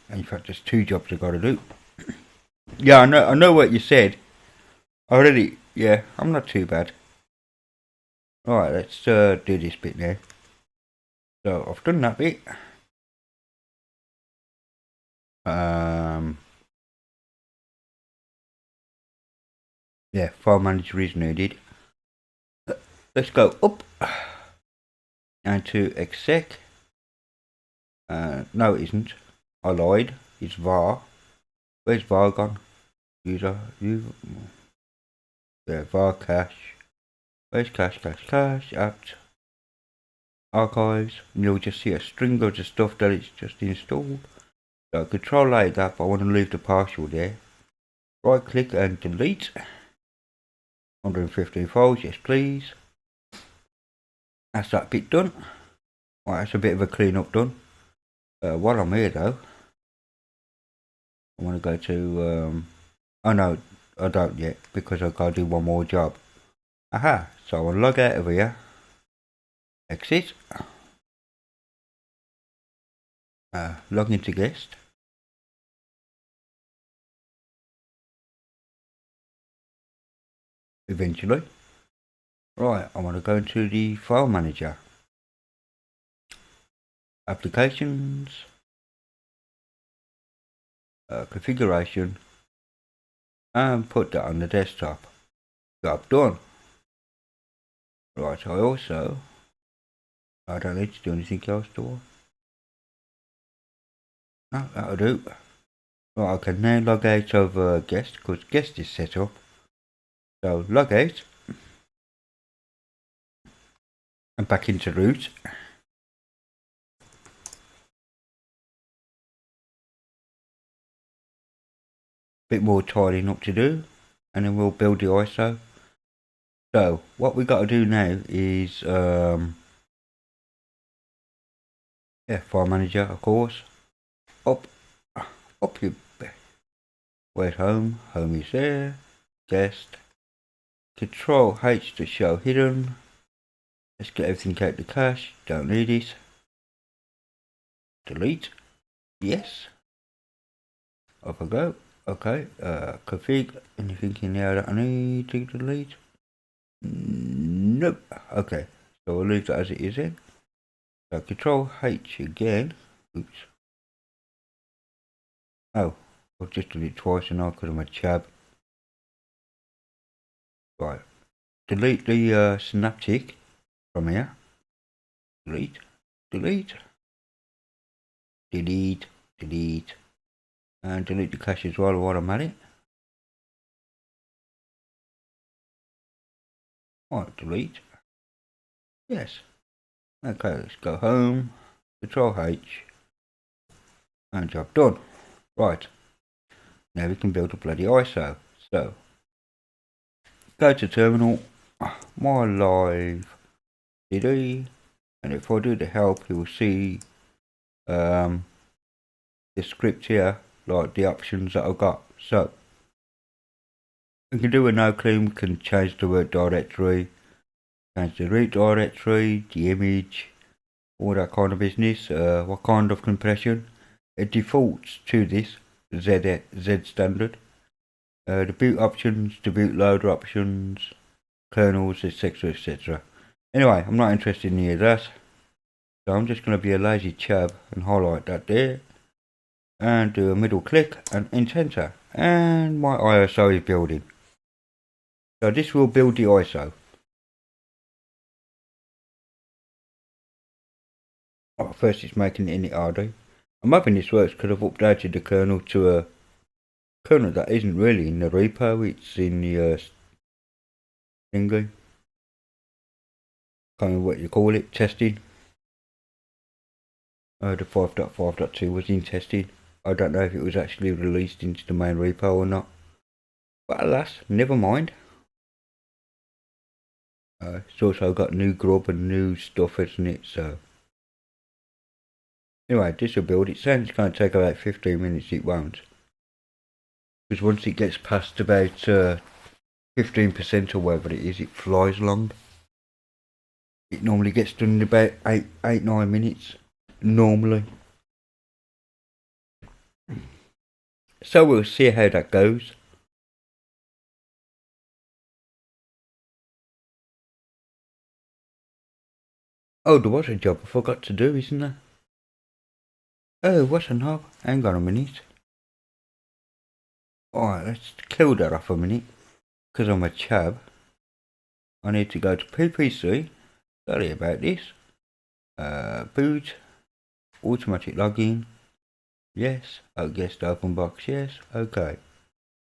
In fact, there's 2 jobs I've got to do. Yeah, I know what you said. Already, yeah, I'm not too bad. Alright, let's do this bit now. So, I've done that bit. Yeah, file manager is needed. Let's go up and to exec. No, it isn't. I lied. It's var. Where's var gone? User. Yeah, var cache. Where's cache? Apt. Archives. And you'll just see a string of the stuff that it's just installed. So control A that, but I want to leave the partial there. Right click and delete. 115 files, yes please. That's that bit done. Right, that's a bit of a clean up done. While I'm here though, I want to go to, oh no, I don't yet, because I've got to do one more job. Aha, so I'll log out of here, exit, log into guest, eventually. Right, I want to go into the file manager, applications, configuration, and put that on the desktop. Job done. Right, I don't need to do anything else, do I? No, that'll do. Right, I can now log out of guest, because guest is set up. So log out, and back into root. Bit more tidying up to do, and then we'll build the ISO. So what we got to do now is file manager, of course. Up you. Where's home? Home is there. Guest. Control H to show hidden. Let's get everything out the cache. Don't need it. Delete. Yes. Off I go. Okay. Config. Anything in there that I need to delete? Nope. Okay. So we'll leave that as it is then. So Control H again. Oops. Oh, I've just done it twice and I could have made chab. Right. Delete the synaptic from here. Delete. And delete the cache as well while I'm at it. Right, delete. Yes. Okay, let's go home. Control H. And job done. Right. Now we can build a bloody ISO. So, go to terminal. My live CD. And if I do the help, you will see the script here, like the options that I've got. So, we can do a no clean, we can change the word directory, change the root directory, the image, all that kind of business. What kind of compression? It defaults to this Z standard. The boot options, the bootloader options, kernels, etc. Anyway, I'm not interested in any of that. So I'm just going to be a lazy chab and highlight that there. And do a middle click and enter. And my ISO is building. So this will build the ISO. Oh, first it's making it init.rd. I'm hoping this works because I've updated the kernel to a kernel that isn't really in the repo, it's in the thingy. Can't remember what you call it, testing. The 5.5.2 was in testing. I don't know if it was actually released into the main repo or not. But alas, never mind. It's also got new grub and new stuff, hasn't it? So anyway, this will build. It sounds it's going to take about 15 minutes. It won't, because once it gets past about 15% or whatever it is, it flies along. It normally gets done in about 9 minutes. Normally. So we'll see how that goes. Oh, there was a job I forgot to do, isn't there? Oh, what's a knob? Hang on a minute. Alright, let's kill that off a minute. Because I'm a chab. I need to go to PPC. Sorry about this. Boot. Automatic login. Yes. Oh, guest open box. Yes. Okay.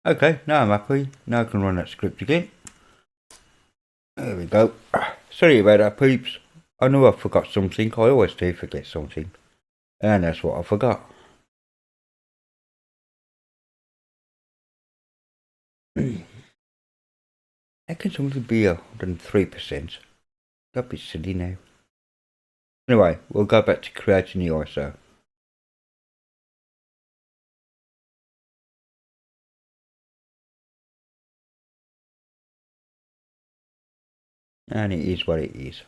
Okay, now I'm happy. Now I can run that script again. There we go. Sorry about that, peeps. I know I forgot something. I always do forget something. And that's what I forgot. How can something be 103%? That'd be silly now. Anyway, we'll go back to creating the ISO. And it is what it is.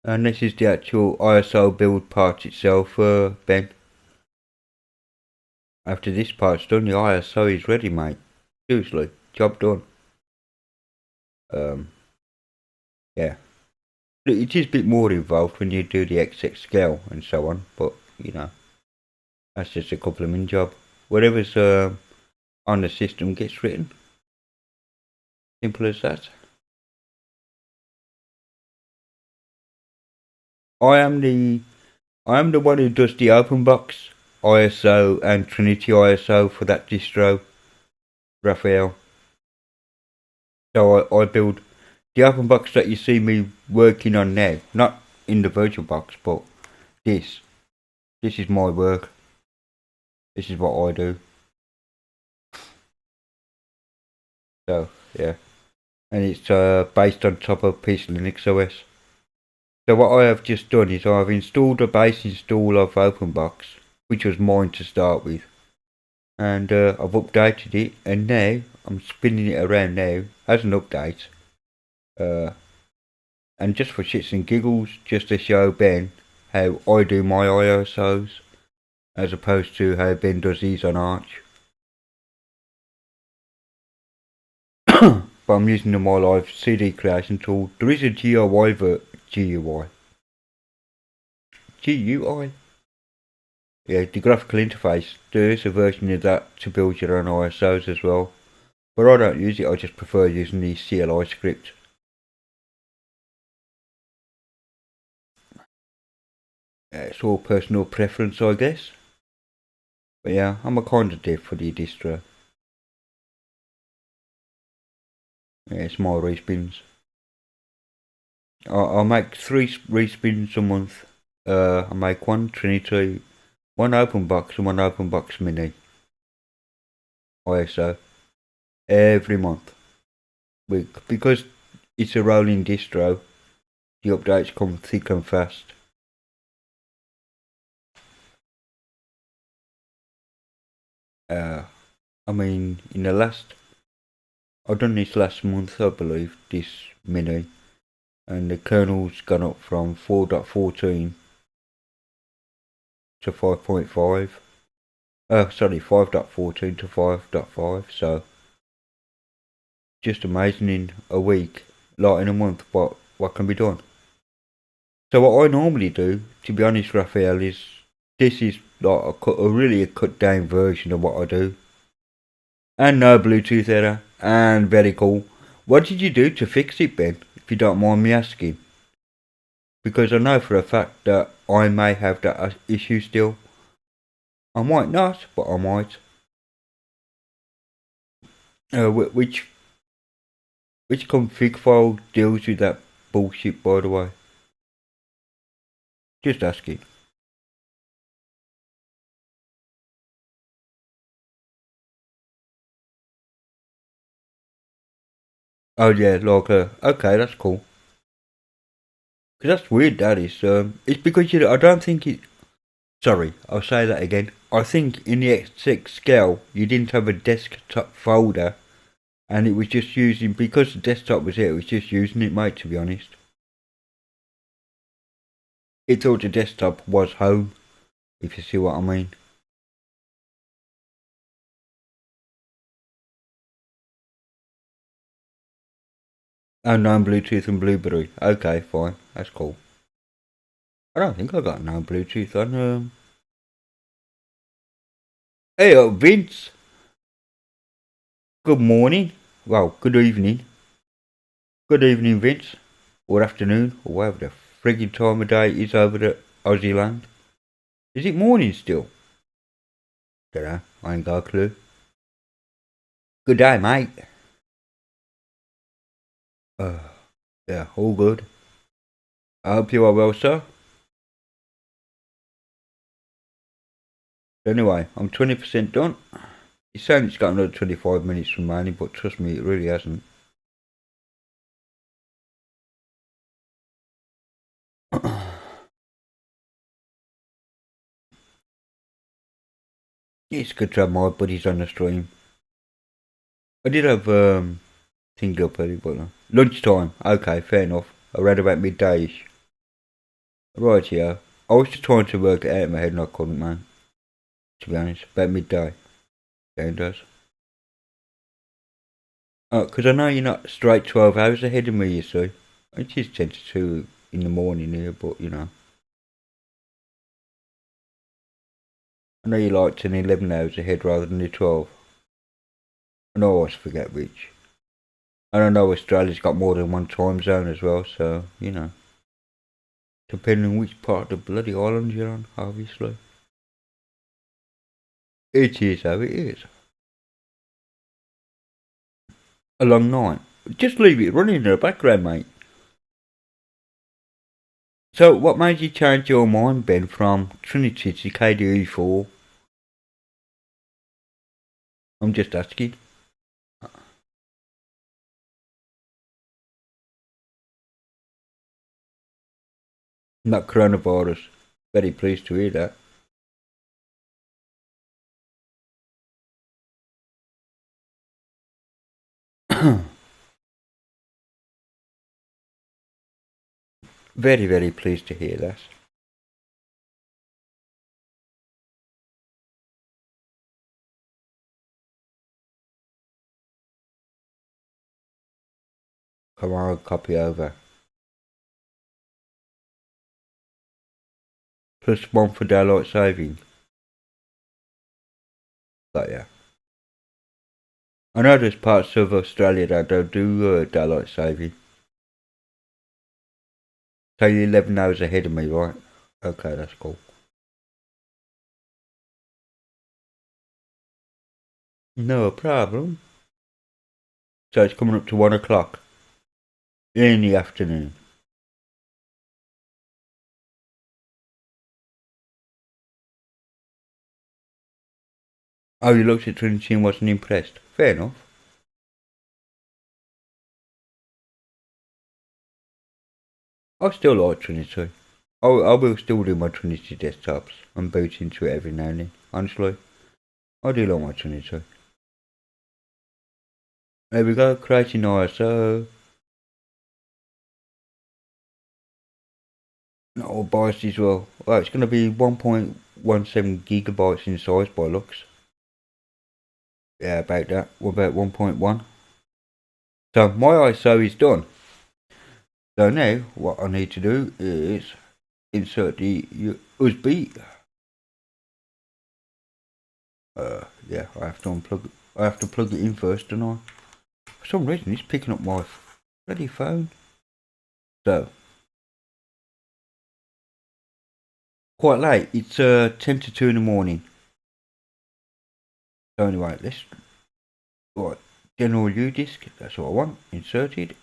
And this is the actual ISO build part itself, Ben. After this part's done, the ISO is ready, mate. Seriously, job done. Yeah. It is a bit more involved when you do the XX scale and so on, but, you know, that's just a couple of min job. Whatever's on the system gets written. Simple as that. I am the one who does the OpenBox ISO and Trinity ISO for that distro, Raphael. So I build the OpenBox that you see me working on now, not in the VirtualBox, but this. This is my work. This is what I do. So yeah, and it's based on top of PC Linux OS. So what I have just done is I've installed a base install of OpenBox, which was mine to start with, and I've updated it, and now I'm spinning it around now as an update, and just for shits and giggles, just to show Ben how I do my ISOs, as opposed to how Ben does his on Arch. But I'm using the My Life CD creation tool. There is a GUI. Yeah, the graphical interface. There is a version of that to build your own ISOs as well. But I don't use it, I just prefer using the CLI script. It's all personal preference, I guess. But yeah, I'm a kind of div for the distro. Yeah, it's my respins. I make 3 respins a month. I make 1 Trinity, 1 OpenBox and 1 OpenBox Mini ISO every month. Because it's a rolling distro, the updates come thick and fast. I mean, I've done this last month, I believe, this Mini, and the kernel's gone up from 4.14 to 5.5. Sorry, 5.14 to 5.5, so just amazing in a week, like in a month, what can be done. So what I normally do, to be honest, Raphael, is this is like a cut down version of what I do. And no Bluetooth error, and very cool. What did you do to fix it, Ben, if you don't mind me asking? Because I know for a fact that I may have that issue still. I might not, but I might. Which config file deals with that bullshit, by the way. Just asking. Oh yeah, like okay, that's cool. Cause that's weird. That is. It's because I don't think it. Sorry, I'll say that again. I think in the X6 scale, you didn't have a desktop folder, and it was just using because the desktop was here. It was just using it, mate. To be honest, it thought the desktop was home. If you see what I mean. Oh, no Bluetooth and Blueberry. Okay, fine. That's cool. I don't think I got no Bluetooth on. Hey, Vince. Good morning. Well, good evening. Good evening, Vince. Or afternoon, or whatever the frigging time of day it is over at Aussie land. Is it morning still? Dunno. I ain't got a clue. Good day, mate. Uh, yeah, all good. I hope you are well, sir. Anyway, I'm 20% done. It's saying it's got another 25 minutes remaining, but trust me, it really hasn't. It's good to have my buddies on the stream. I did have things up early, but lunchtime. Okay, fair enough. Around about midday-ish. Right, yeah. I was just trying to work it out in my head and I couldn't, man. To be honest, about midday. Game does. Because I know you're not straight 12 hours ahead of me, you see. It is 10 to 2 in the morning here, but I know you like 10, 11 hours ahead rather than the 12. I know I always forget which. And I know Australia's got more than one time zone as well, so, depending on which part of the bloody island you're on, obviously. It is how it is. A long night. Just leave it running in the background, mate. So, what made you change your mind, Ben, from Trinity to KDE4? I'm just asking. Not coronavirus. Very pleased to hear that. Very, very pleased to hear that. Come on, copy over. Plus one for daylight saving. Got ya. I know there's parts of Australia that don't do daylight saving. So you're 11 hours ahead of me, right? Okay, that's cool. No problem. So it's coming up to 1 o'clock in the afternoon. Oh, you looked at Trinity and wasn't impressed. Fair enough. I still like Trinity. I will still do my Trinity desktops and boot into it every now and then. Honestly, I do like my Trinity. There we go, creating ISO. Not all bytes as well. Well, it's going to be 1.17 gigabytes in size by looks. Yeah, about that. What about 1.1? So my ISO is done. So now what I need to do is insert the USB. Yeah, I have to unplug it. I have to plug it in first, don't I? For some reason, it's picking up my bloody phone. So quite late. It's 10 to 2 in the morning. So anyway, let's right. General U disk. That's what I want. Inserted.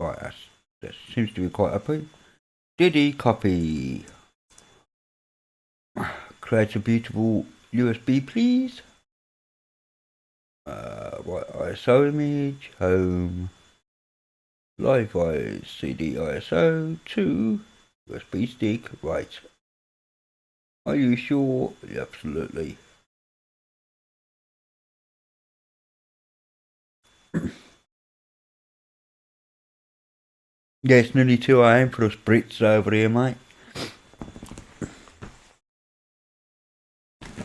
Right, that seems to be quite happy. Diddy copy. Create a beautiful USB, please. Right, ISO image, home, live CD ISO, 2, USB stick, right. Are you sure? Yeah, absolutely. Yeah, it's nearly 2 AM for us Brits over here, mate.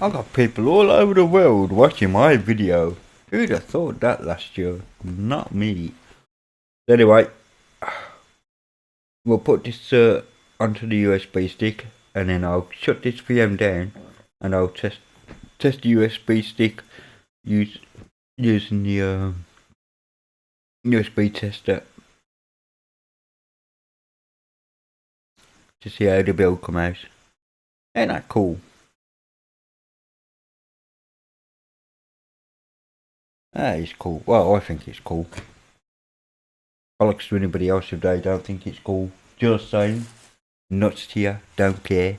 I've got people all over the world watching my video. Who'd have thought that last year? Not me. Anyway, we'll put this onto the USB stick and then I'll shut this VM down and I'll test the USB stick using the USB tester to see how the build come out. Ain't that cool? That is cool. Well, I think it's cool. Bollocks to anybody else if they don't think it's cool. Just saying. Nuts to you. Don't care.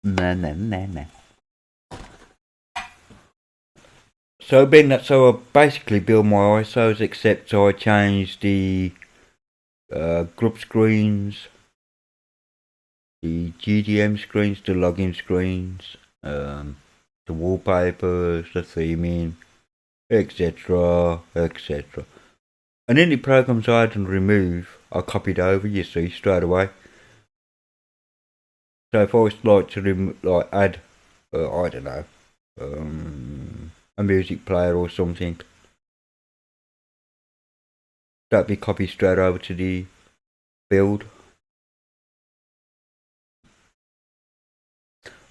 Nah. So being that, so I basically build my ISOs, except I changed the group screens, the GDM screens, the login screens, the wallpapers, the theming, etc. And any programs I had to remove, I copied over, you see, straight away. So if I was like to add, I don't know, a music player or something, that'd be copied straight over to the build.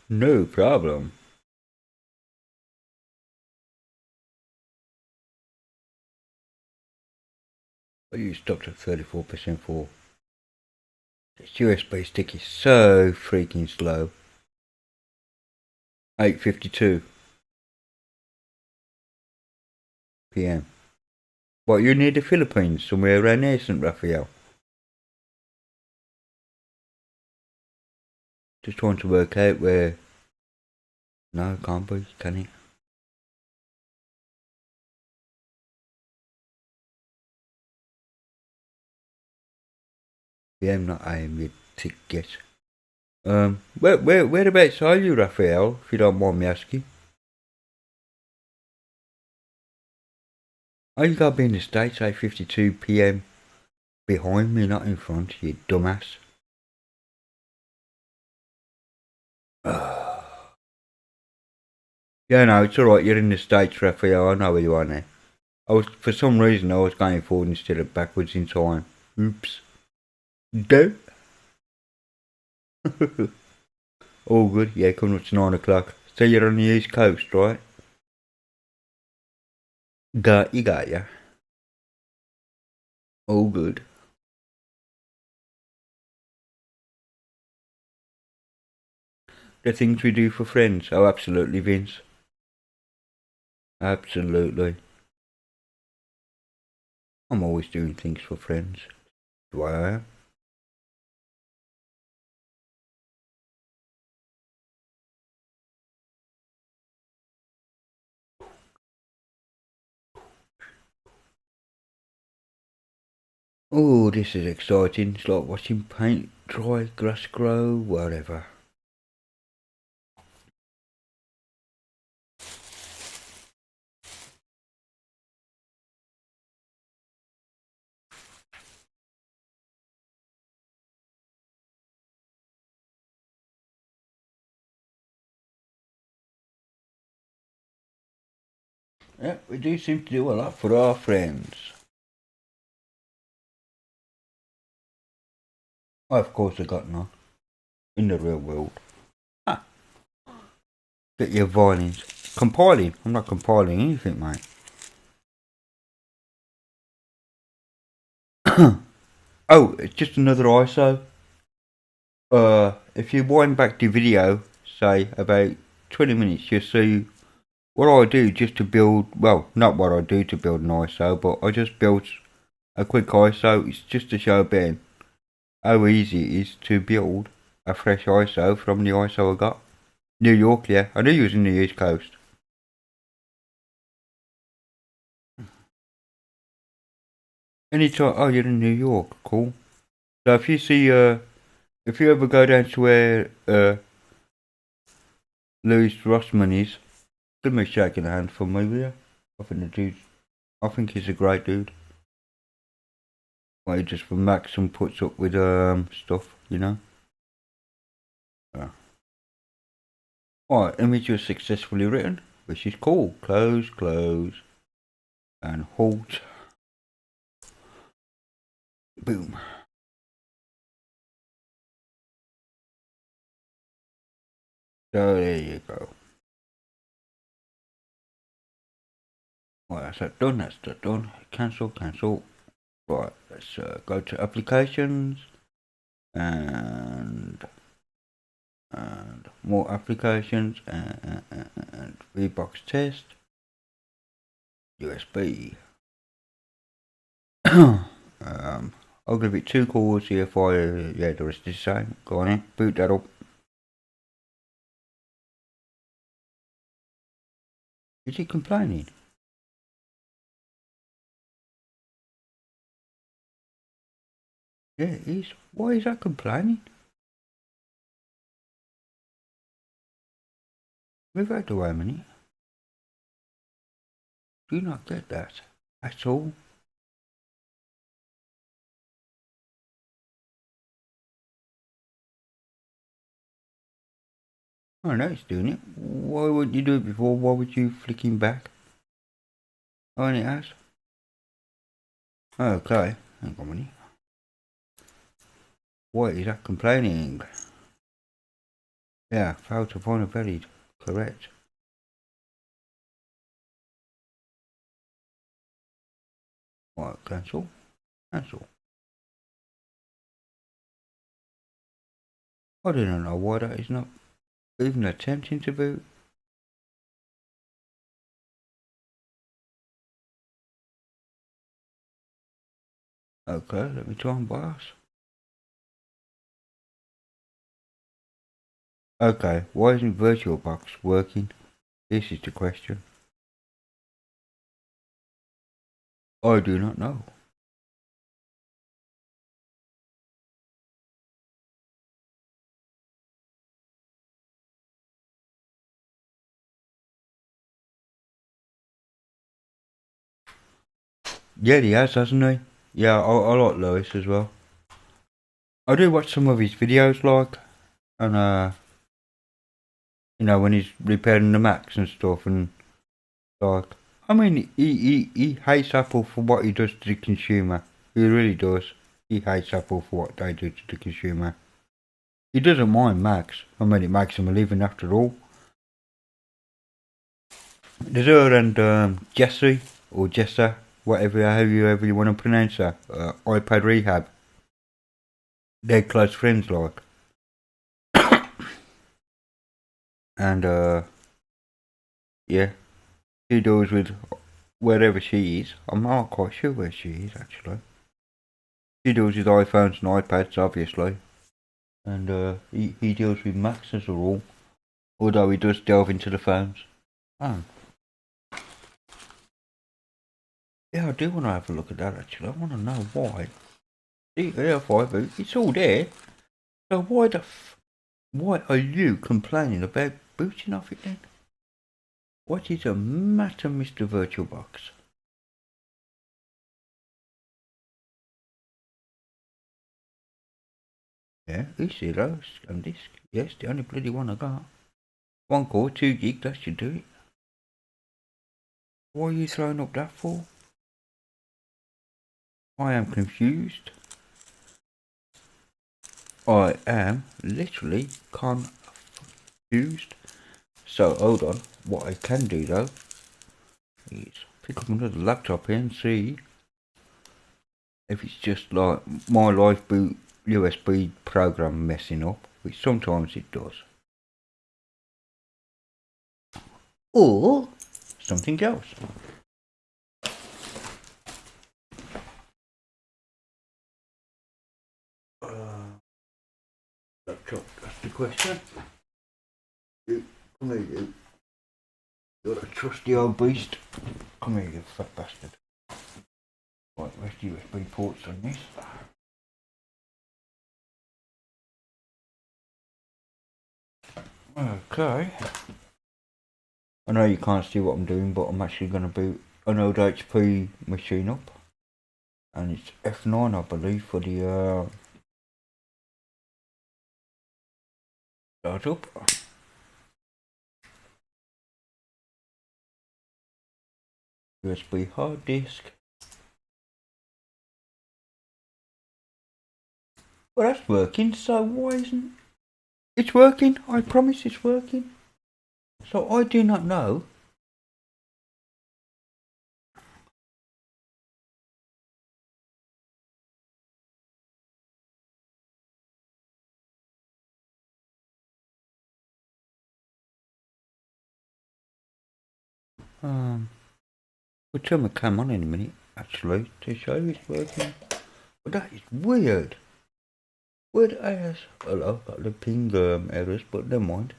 No problem. I used up to 34% for. This USB stick is so freaking slow. 8:52 PM. What, you near the Philippines? Somewhere around there, St. Raphael? Just trying to work out where. No, it can't be, can it? PM, not AM, you thick get. Whereabouts are you, Raphael, if you don't mind me asking? Oh, you gotta be in the States, 8:52 PM. Behind me, not in front, you dumbass. Yeah, no, it's alright, you're in the States, Raphael, I know where you are now. For some reason, I was going forward instead of backwards in time. Oops. Don't. All good, yeah, coming up to 9 o'clock. So you're on the East Coast, right? Got ya. All good. The things we do for friends. Oh, absolutely, Vince. Absolutely. I'm always doing things for friends. Do I am? Oh, this is exciting. It's like watching paint dry, grass grow, whatever. Yeah, we do seem to do a lot for our friends. Of course, I got none. In the real world. Ah, get your violins. Compiling. I'm not compiling anything, mate. Oh, it's just another ISO. If you wind back the video, say about 20 minutes, you'll see what I do just to build, well, not what I do to build an ISO, but I just built a quick ISO. It's just to show Ben how easy it is to build a fresh ISO from the ISO I got. New York, yeah. I knew you was in the East Coast. Anytime, oh, you're in New York, cool. So if you see, if you ever go down to where, Louis Rossman is, give me a shake in the hand for me, will you? I think he's a great dude. Well, he just relaxes and puts up with, stuff, you know? Yeah. Alright, image was successfully written, which is cool. Close, and halt. Boom. So there you go. Right, that's that done, that's that done. Cancel. Right, let's go to applications and more applications and VBox test. USB. I'll give it 2 cores here for yeah, the rest is the same. Go on in, boot that up. Is he complaining? Yeah, he is. Why is that complaining? Move out the way a minute. Do you not get that at all? I know it's doing it. Why wouldn't you do it before? Why would you flick him back? Oh, and it has. Okay, hang on a minute. Why is that complaining? Yeah, failed to find a valid. Correct. Right, cancel. Cancel. I don't know why that is not even attempting to boot. Okay, let me try and BIOS. Okay, why isn't VirtualBox working? This is the question. I do not know. Yeah, he has, hasn't he? Yeah, I like Lewis as well. I do watch some of his videos, like, and you know, when he's repairing the Macs and stuff, and like, I mean, he hates Apple for what he does to the consumer. He really does. He hates Apple for what they do to the consumer. He doesn't mind Macs. I mean, it makes him a living after all. There's her and Jessie, or Jessa, however you want to pronounce her, iPad Rehab. They're close friends, like. And yeah, she deals with wherever she is. I'm not quite sure where she is, actually. She deals with iPhones and iPads, obviously. And he deals with Macs as a rule. Although he does delve into the phones. Oh. Yeah, I do want to have a look at that, actually. I want to know why. Yeah, 5, it's all there. So why are you complaining about booting off it then? What is the matter, Mr. VirtualBox? Yeah, it's 0, scan disk. Yes, the only bloody one I got. 1 core, 2 gig, that should do it. What are you throwing up that for? I am confused. I am literally confused. So, hold on. What I can do though is pick up another laptop here and see if it's just like my Lifeboot USB program messing up, which sometimes it does. Or something else. That's the question. You, come here, you. You're a trusty old beast. Come here, you fat bastard. Right, where's the USB ports on this? Okay. I know you can't see what I'm doing, but I'm actually going to boot an old HP machine up. And it's F9, I believe, for the startup. USB hard disk. Well, that's working, so why isn't... It's working, I promise it's working. So I do not know. We'll turn my cam on in a minute, actually, to show you it's working. But that is weird. Weird as... Well, I've got the ping errors, but never mind.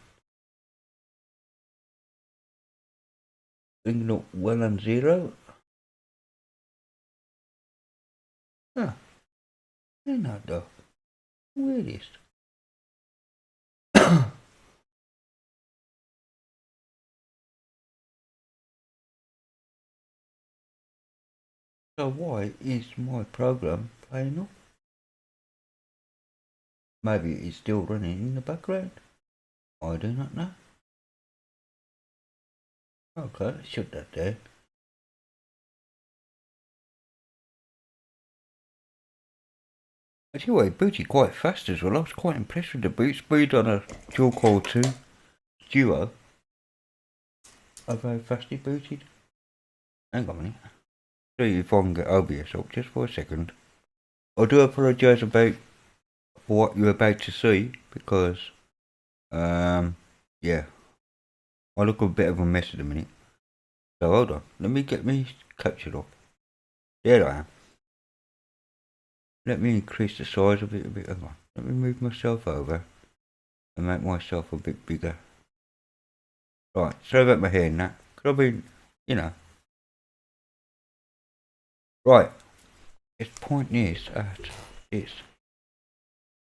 Bringing up well and zero. Huh. They're not though. Weirdest. So why is my program playing up? Maybe it's still running in the background. I do not know. Okay, let's shut that down. Actually, it booted quite fast as well. I was quite impressed with the boot speed on a dual core 2 duo. Of how fast it booted. Hang on a minute. See if I can get OBS up just for a second. I do apologise about what you're about to see because, yeah, I look a bit of a mess at the minute. So hold on, let me get me captured up. There I am. Let me increase the size of it a bit. Hang on. Let me move myself over and make myself a bit bigger. Right, sorry about my hair and that. Could have been, you know. Right, let's point this at this.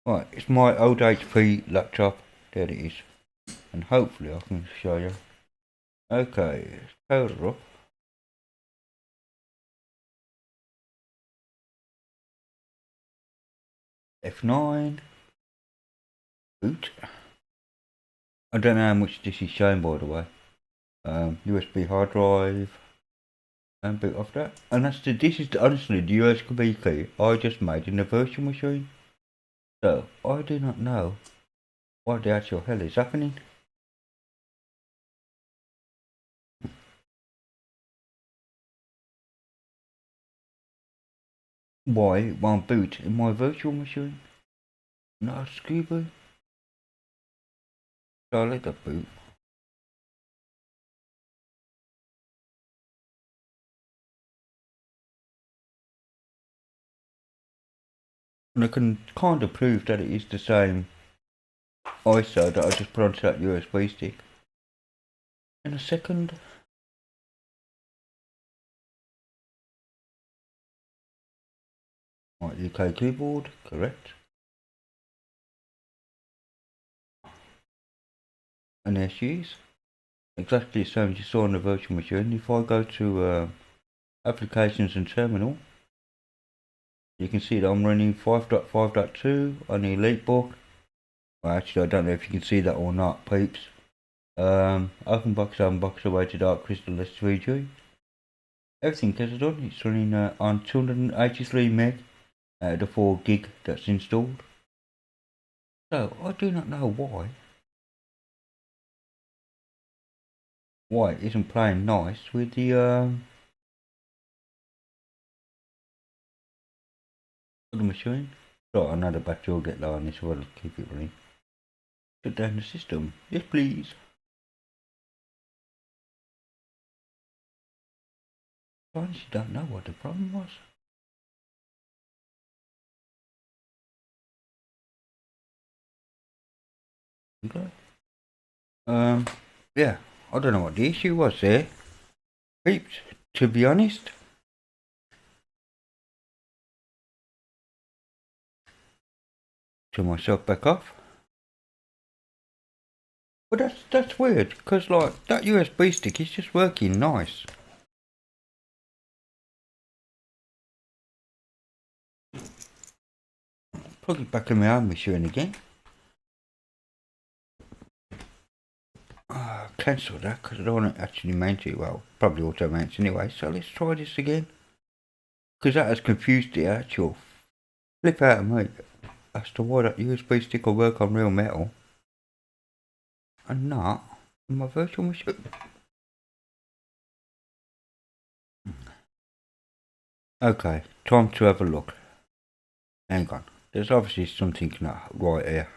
Right, it's my old HP laptop. There it is. And hopefully I can show you. Okay, let's power it up. F9. Boot. I don't know how much this is showing, by the way. USB hard drive. And boot off that. And this is honestly the USB key I just made in the virtual machine. So, I do not know what the actual hell is happening. Why it won't boot in my virtual machine? Not Scooby. So I'll let that boot. And I can kind of prove that it is the same ISO that I just put onto that USB stick. In a second. Right, UK keyboard, correct. And there she is. Exactly the same as you saw on the virtual machine. If I go to applications and terminal, you can see that I'm running 5.5.2 on the Elite book. Well, actually, I don't know if you can see that or not, peeps. Openbox, awaited Dark Crystal S3G. Everything is done. It's running on 283 meg out of the 4 gig that's installed. So, I do not know why it isn't playing nice with the machine. Right, I know the battery will get low on this, so I'll keep it running. Shut down the system. Yes, please. I honestly don't know what the problem was. Okay. Yeah, I don't know what the issue was there. Peeps, to be honest. Turn myself back off. But that's weird, because like that USB stick is just working nice. Plug it back in my own machine again. Cancel that because I don't want to actually mount it. Well, probably auto mounts anyway. So let's try this again. Because that has confused the actual flip out of me as to why that USB stick will work on real metal and not on my virtual machine. Okay, time to have a look. Hang on. There's obviously something not right here.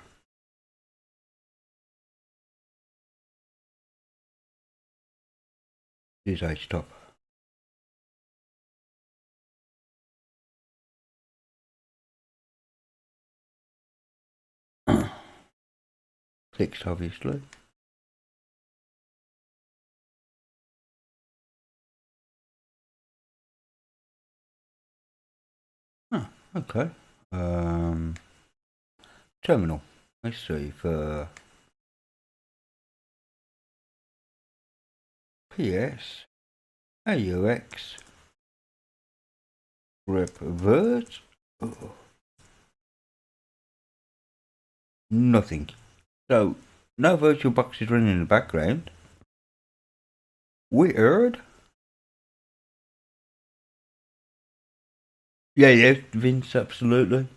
Here's a stop. Clicks obviously. Oh, okay. Terminal. Let's see for PS AUX revert. Oh, nothing. So no virtual boxes running in the background. Weird. Yeah, Vince, absolutely.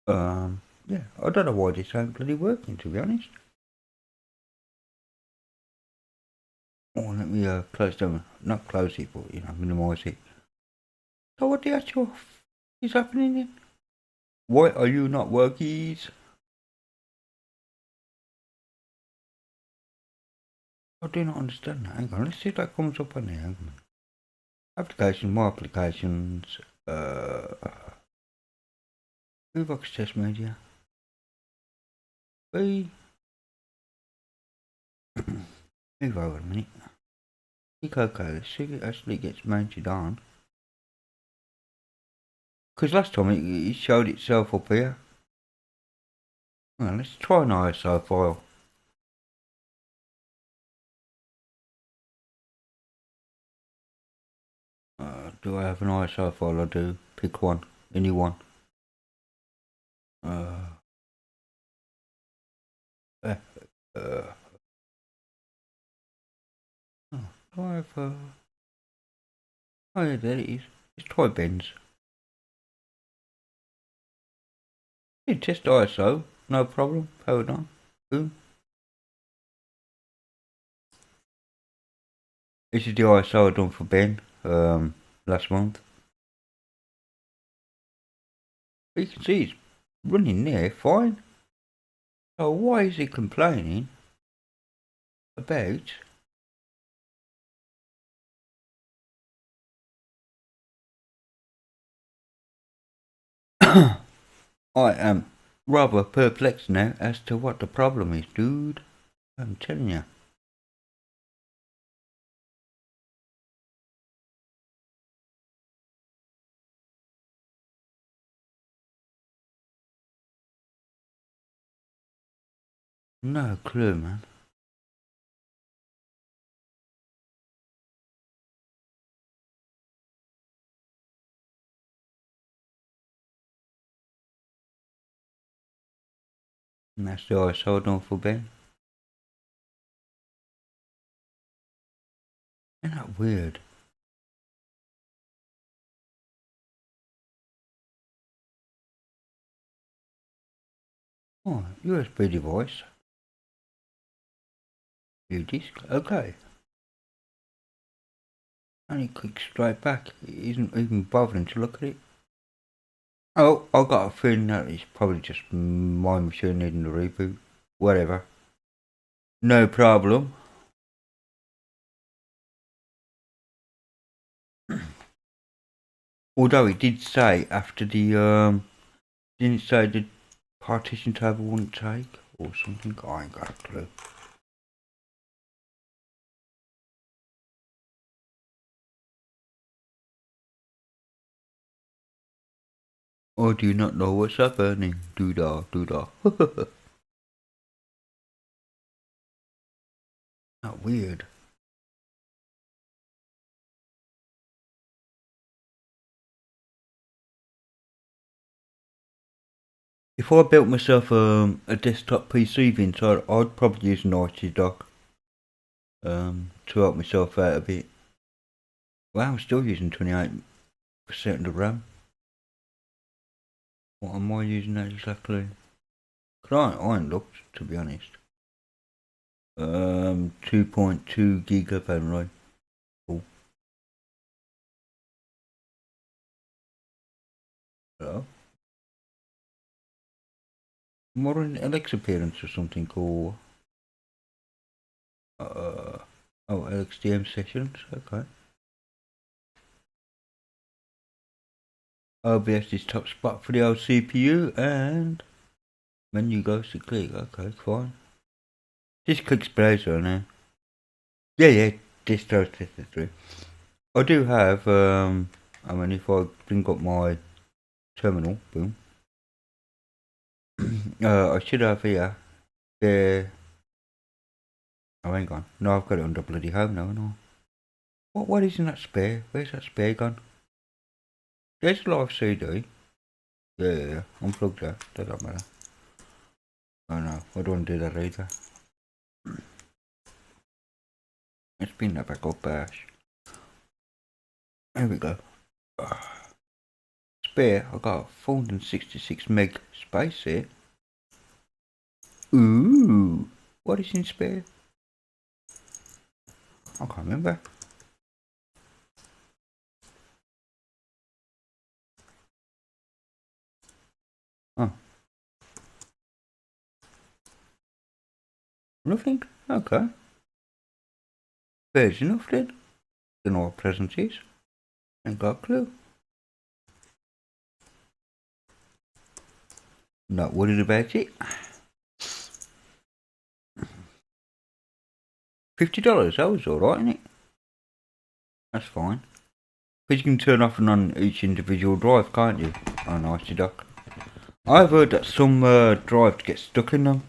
Yeah, I don't know why this ain't bloody working, to be honest. Oh, let me close down, not close it, but minimise it. So what the actual is happening then? Why are you not workies? I do not understand that. Hang on, let's see if that comes up on there. Hang on. Applications, more applications, Uvox test media. B. Move over a minute. Click OK, let's see if it actually gets mounted on. Because last time it showed itself up here. Well, let's try an ISO file. Do I have an ISO file? I do. Pick one. Any one. Oh, do I have oh yeah, there it is. Let's try Ben's. Yeah, test ISO. No problem. Hold on. Boom. This is the ISO I done for Ben last month. But you can see it's running there fine. So why is he complaining about I am rather perplexed now as to what the problem is, dude. I'm telling you. No clue, man. And that's the ISO I done for Ben. Isn't that weird? Oh, USB device. View disk. Okay. And he clicks straight back. He isn't even bothering to look at it. Oh, I got a feeling that it's probably just my machine needing a reboot. Whatever. No problem. Although it did say after the didn't say the partition table wouldn't take. or something. I ain't got a clue. I do not know what's happening. Doodah, doodah. Not weird. If I built myself a desktop PC inside, I'd probably use Naughty Dog to help myself out a bit. Wow, I'm still using 28% of the RAM. What am I using that exactly? Cause I ain't looked, to be honest. 2.2 gigabyte, right? Oh, hello? More an Alex appearance or something, or oh, LXDM sessions, okay. OBS is top spot for the old CPU, and menu goes to click, okay, fine. Just clicks browser now. Yeah, distro test. I do have, I mean, if I bring up my terminal, boom. I should have here, oh, hang on. No, I've got it under bloody home now, no. What is in that spare? Where's that spare gone? There's a live CD. Yeah, unplugged that. That don't matter. Oh no, I don't want to do that either. Let's bring that back up, bash. There we go. Spare, I got 466 meg space here. Ooh, what is in spare? I can't remember. Oh, nothing? Okay. Fair's enough then. Don't know what present is. Ain't got a clue. Not worried about it. $50, that was alright, isn't it? That's fine. Because you can turn off and on each individual drive, can't you? Oh, nice, doc. I've heard that some drives get stuck in them.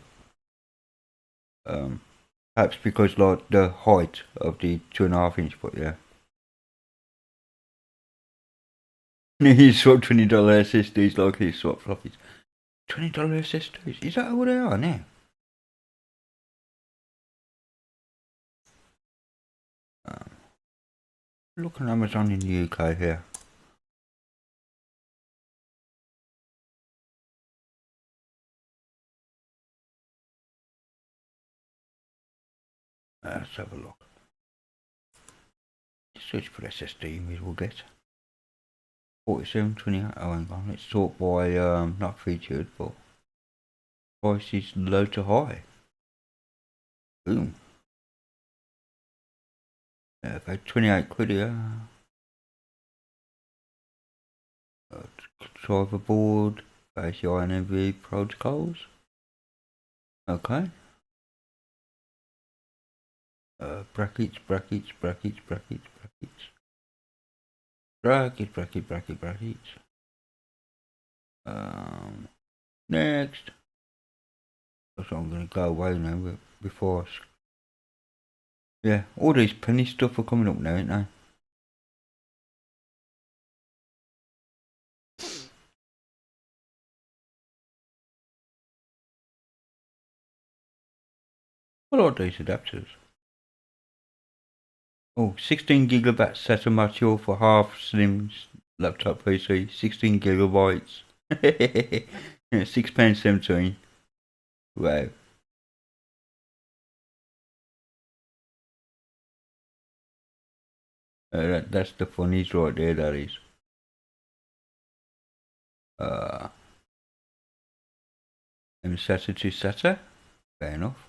Perhaps because like the height of the 2.5 inch, but yeah. You swap $20 SSDs like you swap floppies. $20 SSDs? Is that what they are now? Look on Amazon in the UK here. Let's have a look. Search for SSD, we will get 4728. Oh, hang on. Let's sort by not featured, but price is low to high. Boom. Yeah, about 28 quid here. Driver board, basic INV protocols. Okay. Brackets. Next. So I'm going to go away now before yeah, all these penny stuff are coming up now, ain't they? What are these adapters? Oh, 16 gigabyte SATA module for half slim laptop PC. 16 gigabytes. Yeah, £6.17. Wow. That's the funnies right there, that is. SATA to SATA. Fair enough.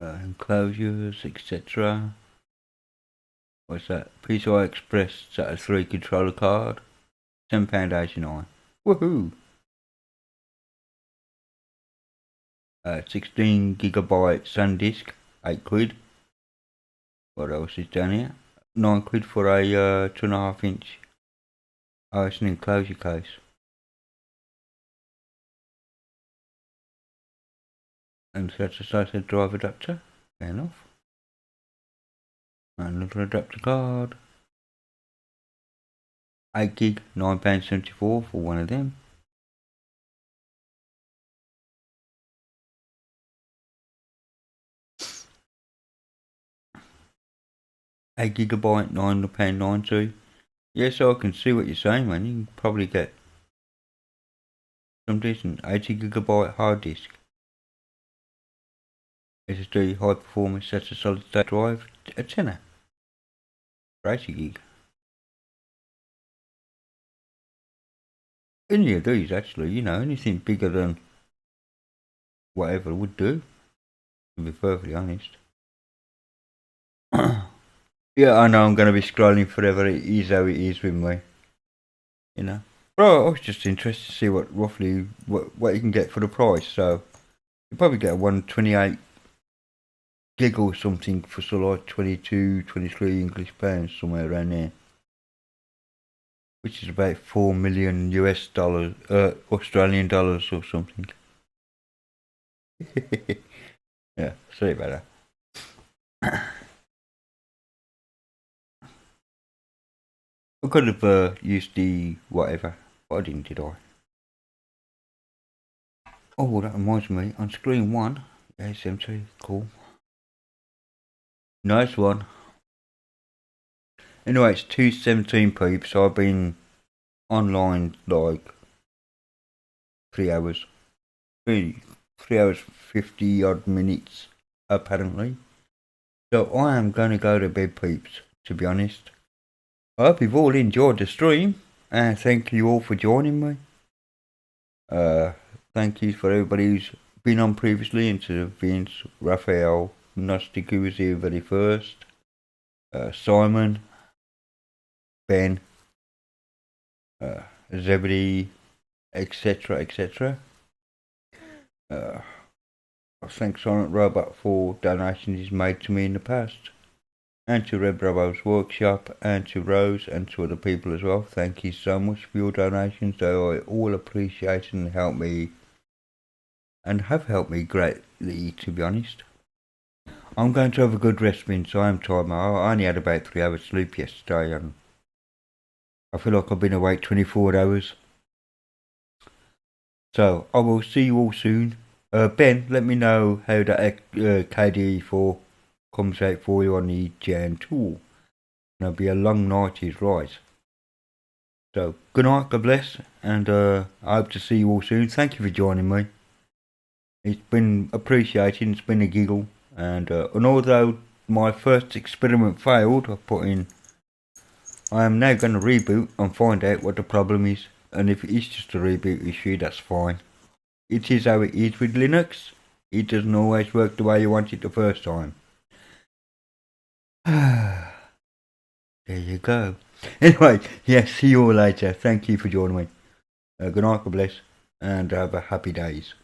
Enclosures, etc. What's that? PCI Express SATA 3 controller card. £10.89. Woohoo! 16GB SanDisk. £8. What else is down here? £9 for a 2.5-inch OS and enclosure case. And that's a SATA drive adapter. Fair enough. Another adapter card. 8GB, £9.74 for one of them. £8GB, £9.92. Yes, I can see what you're saying, man. You can probably get some decent 80GB hard disk. SSD high performance SATA solid state drive, a tenner. For 80GB. Any of these actually, anything bigger than whatever would do, to be perfectly honest. Yeah, I know I'm going to be scrolling forever. It is how it is with me. Bro, I was just interested to see what roughly what you can get for the price. So you probably get a 128 gig or something for sort of like 22, 23 English pounds, somewhere around there, which is about 4 million US dollars, Australian dollars or something. Yeah, sorry about that. I could have used the whatever, but I didn't, did I? Oh, that reminds me, on screen 1, SMT, cool. Nice one. Anyway, it's 2:17 peeps, so I've been online like 3 hours. 3 hours 50 odd minutes, apparently. So I am going to go to bed, peeps, to be honest. I hope you've all enjoyed the stream, and thank you all for joining me. Thank you for everybody who's been on previously, and to Vince, Raphael, Gnostic, who was here very first, Simon, Ben, Zebedee, etc., etc. I thank Silent Robot for donations he's made to me in the past, and to Red Bravo's workshop, and to Rose, and to other people as well. Thank you so much for your donations. They are all appreciated and help me, and have helped me greatly, to be honest. I'm going to have a good rest, Vince. I am tired. I only had about 3 hours sleep yesterday, and I feel like I've been awake 24 hours. So I will see you all soon. Ben, let me know how that KDE4 comes out for you on the Jan tool. It'll be a long night, he's right. So good night, God bless, and I hope to see you all soon. Thank you for joining me. It's been appreciated. It's been a giggle, and although my first experiment failed, I am now going to reboot and find out what the problem is. And if it is just a reboot issue, that's fine. It is how it is with Linux. It doesn't always work the way you want it the first time. There you go. Anyway, yes, see you all later. Thank you for joining me. Good night, God bless, and have a happy days.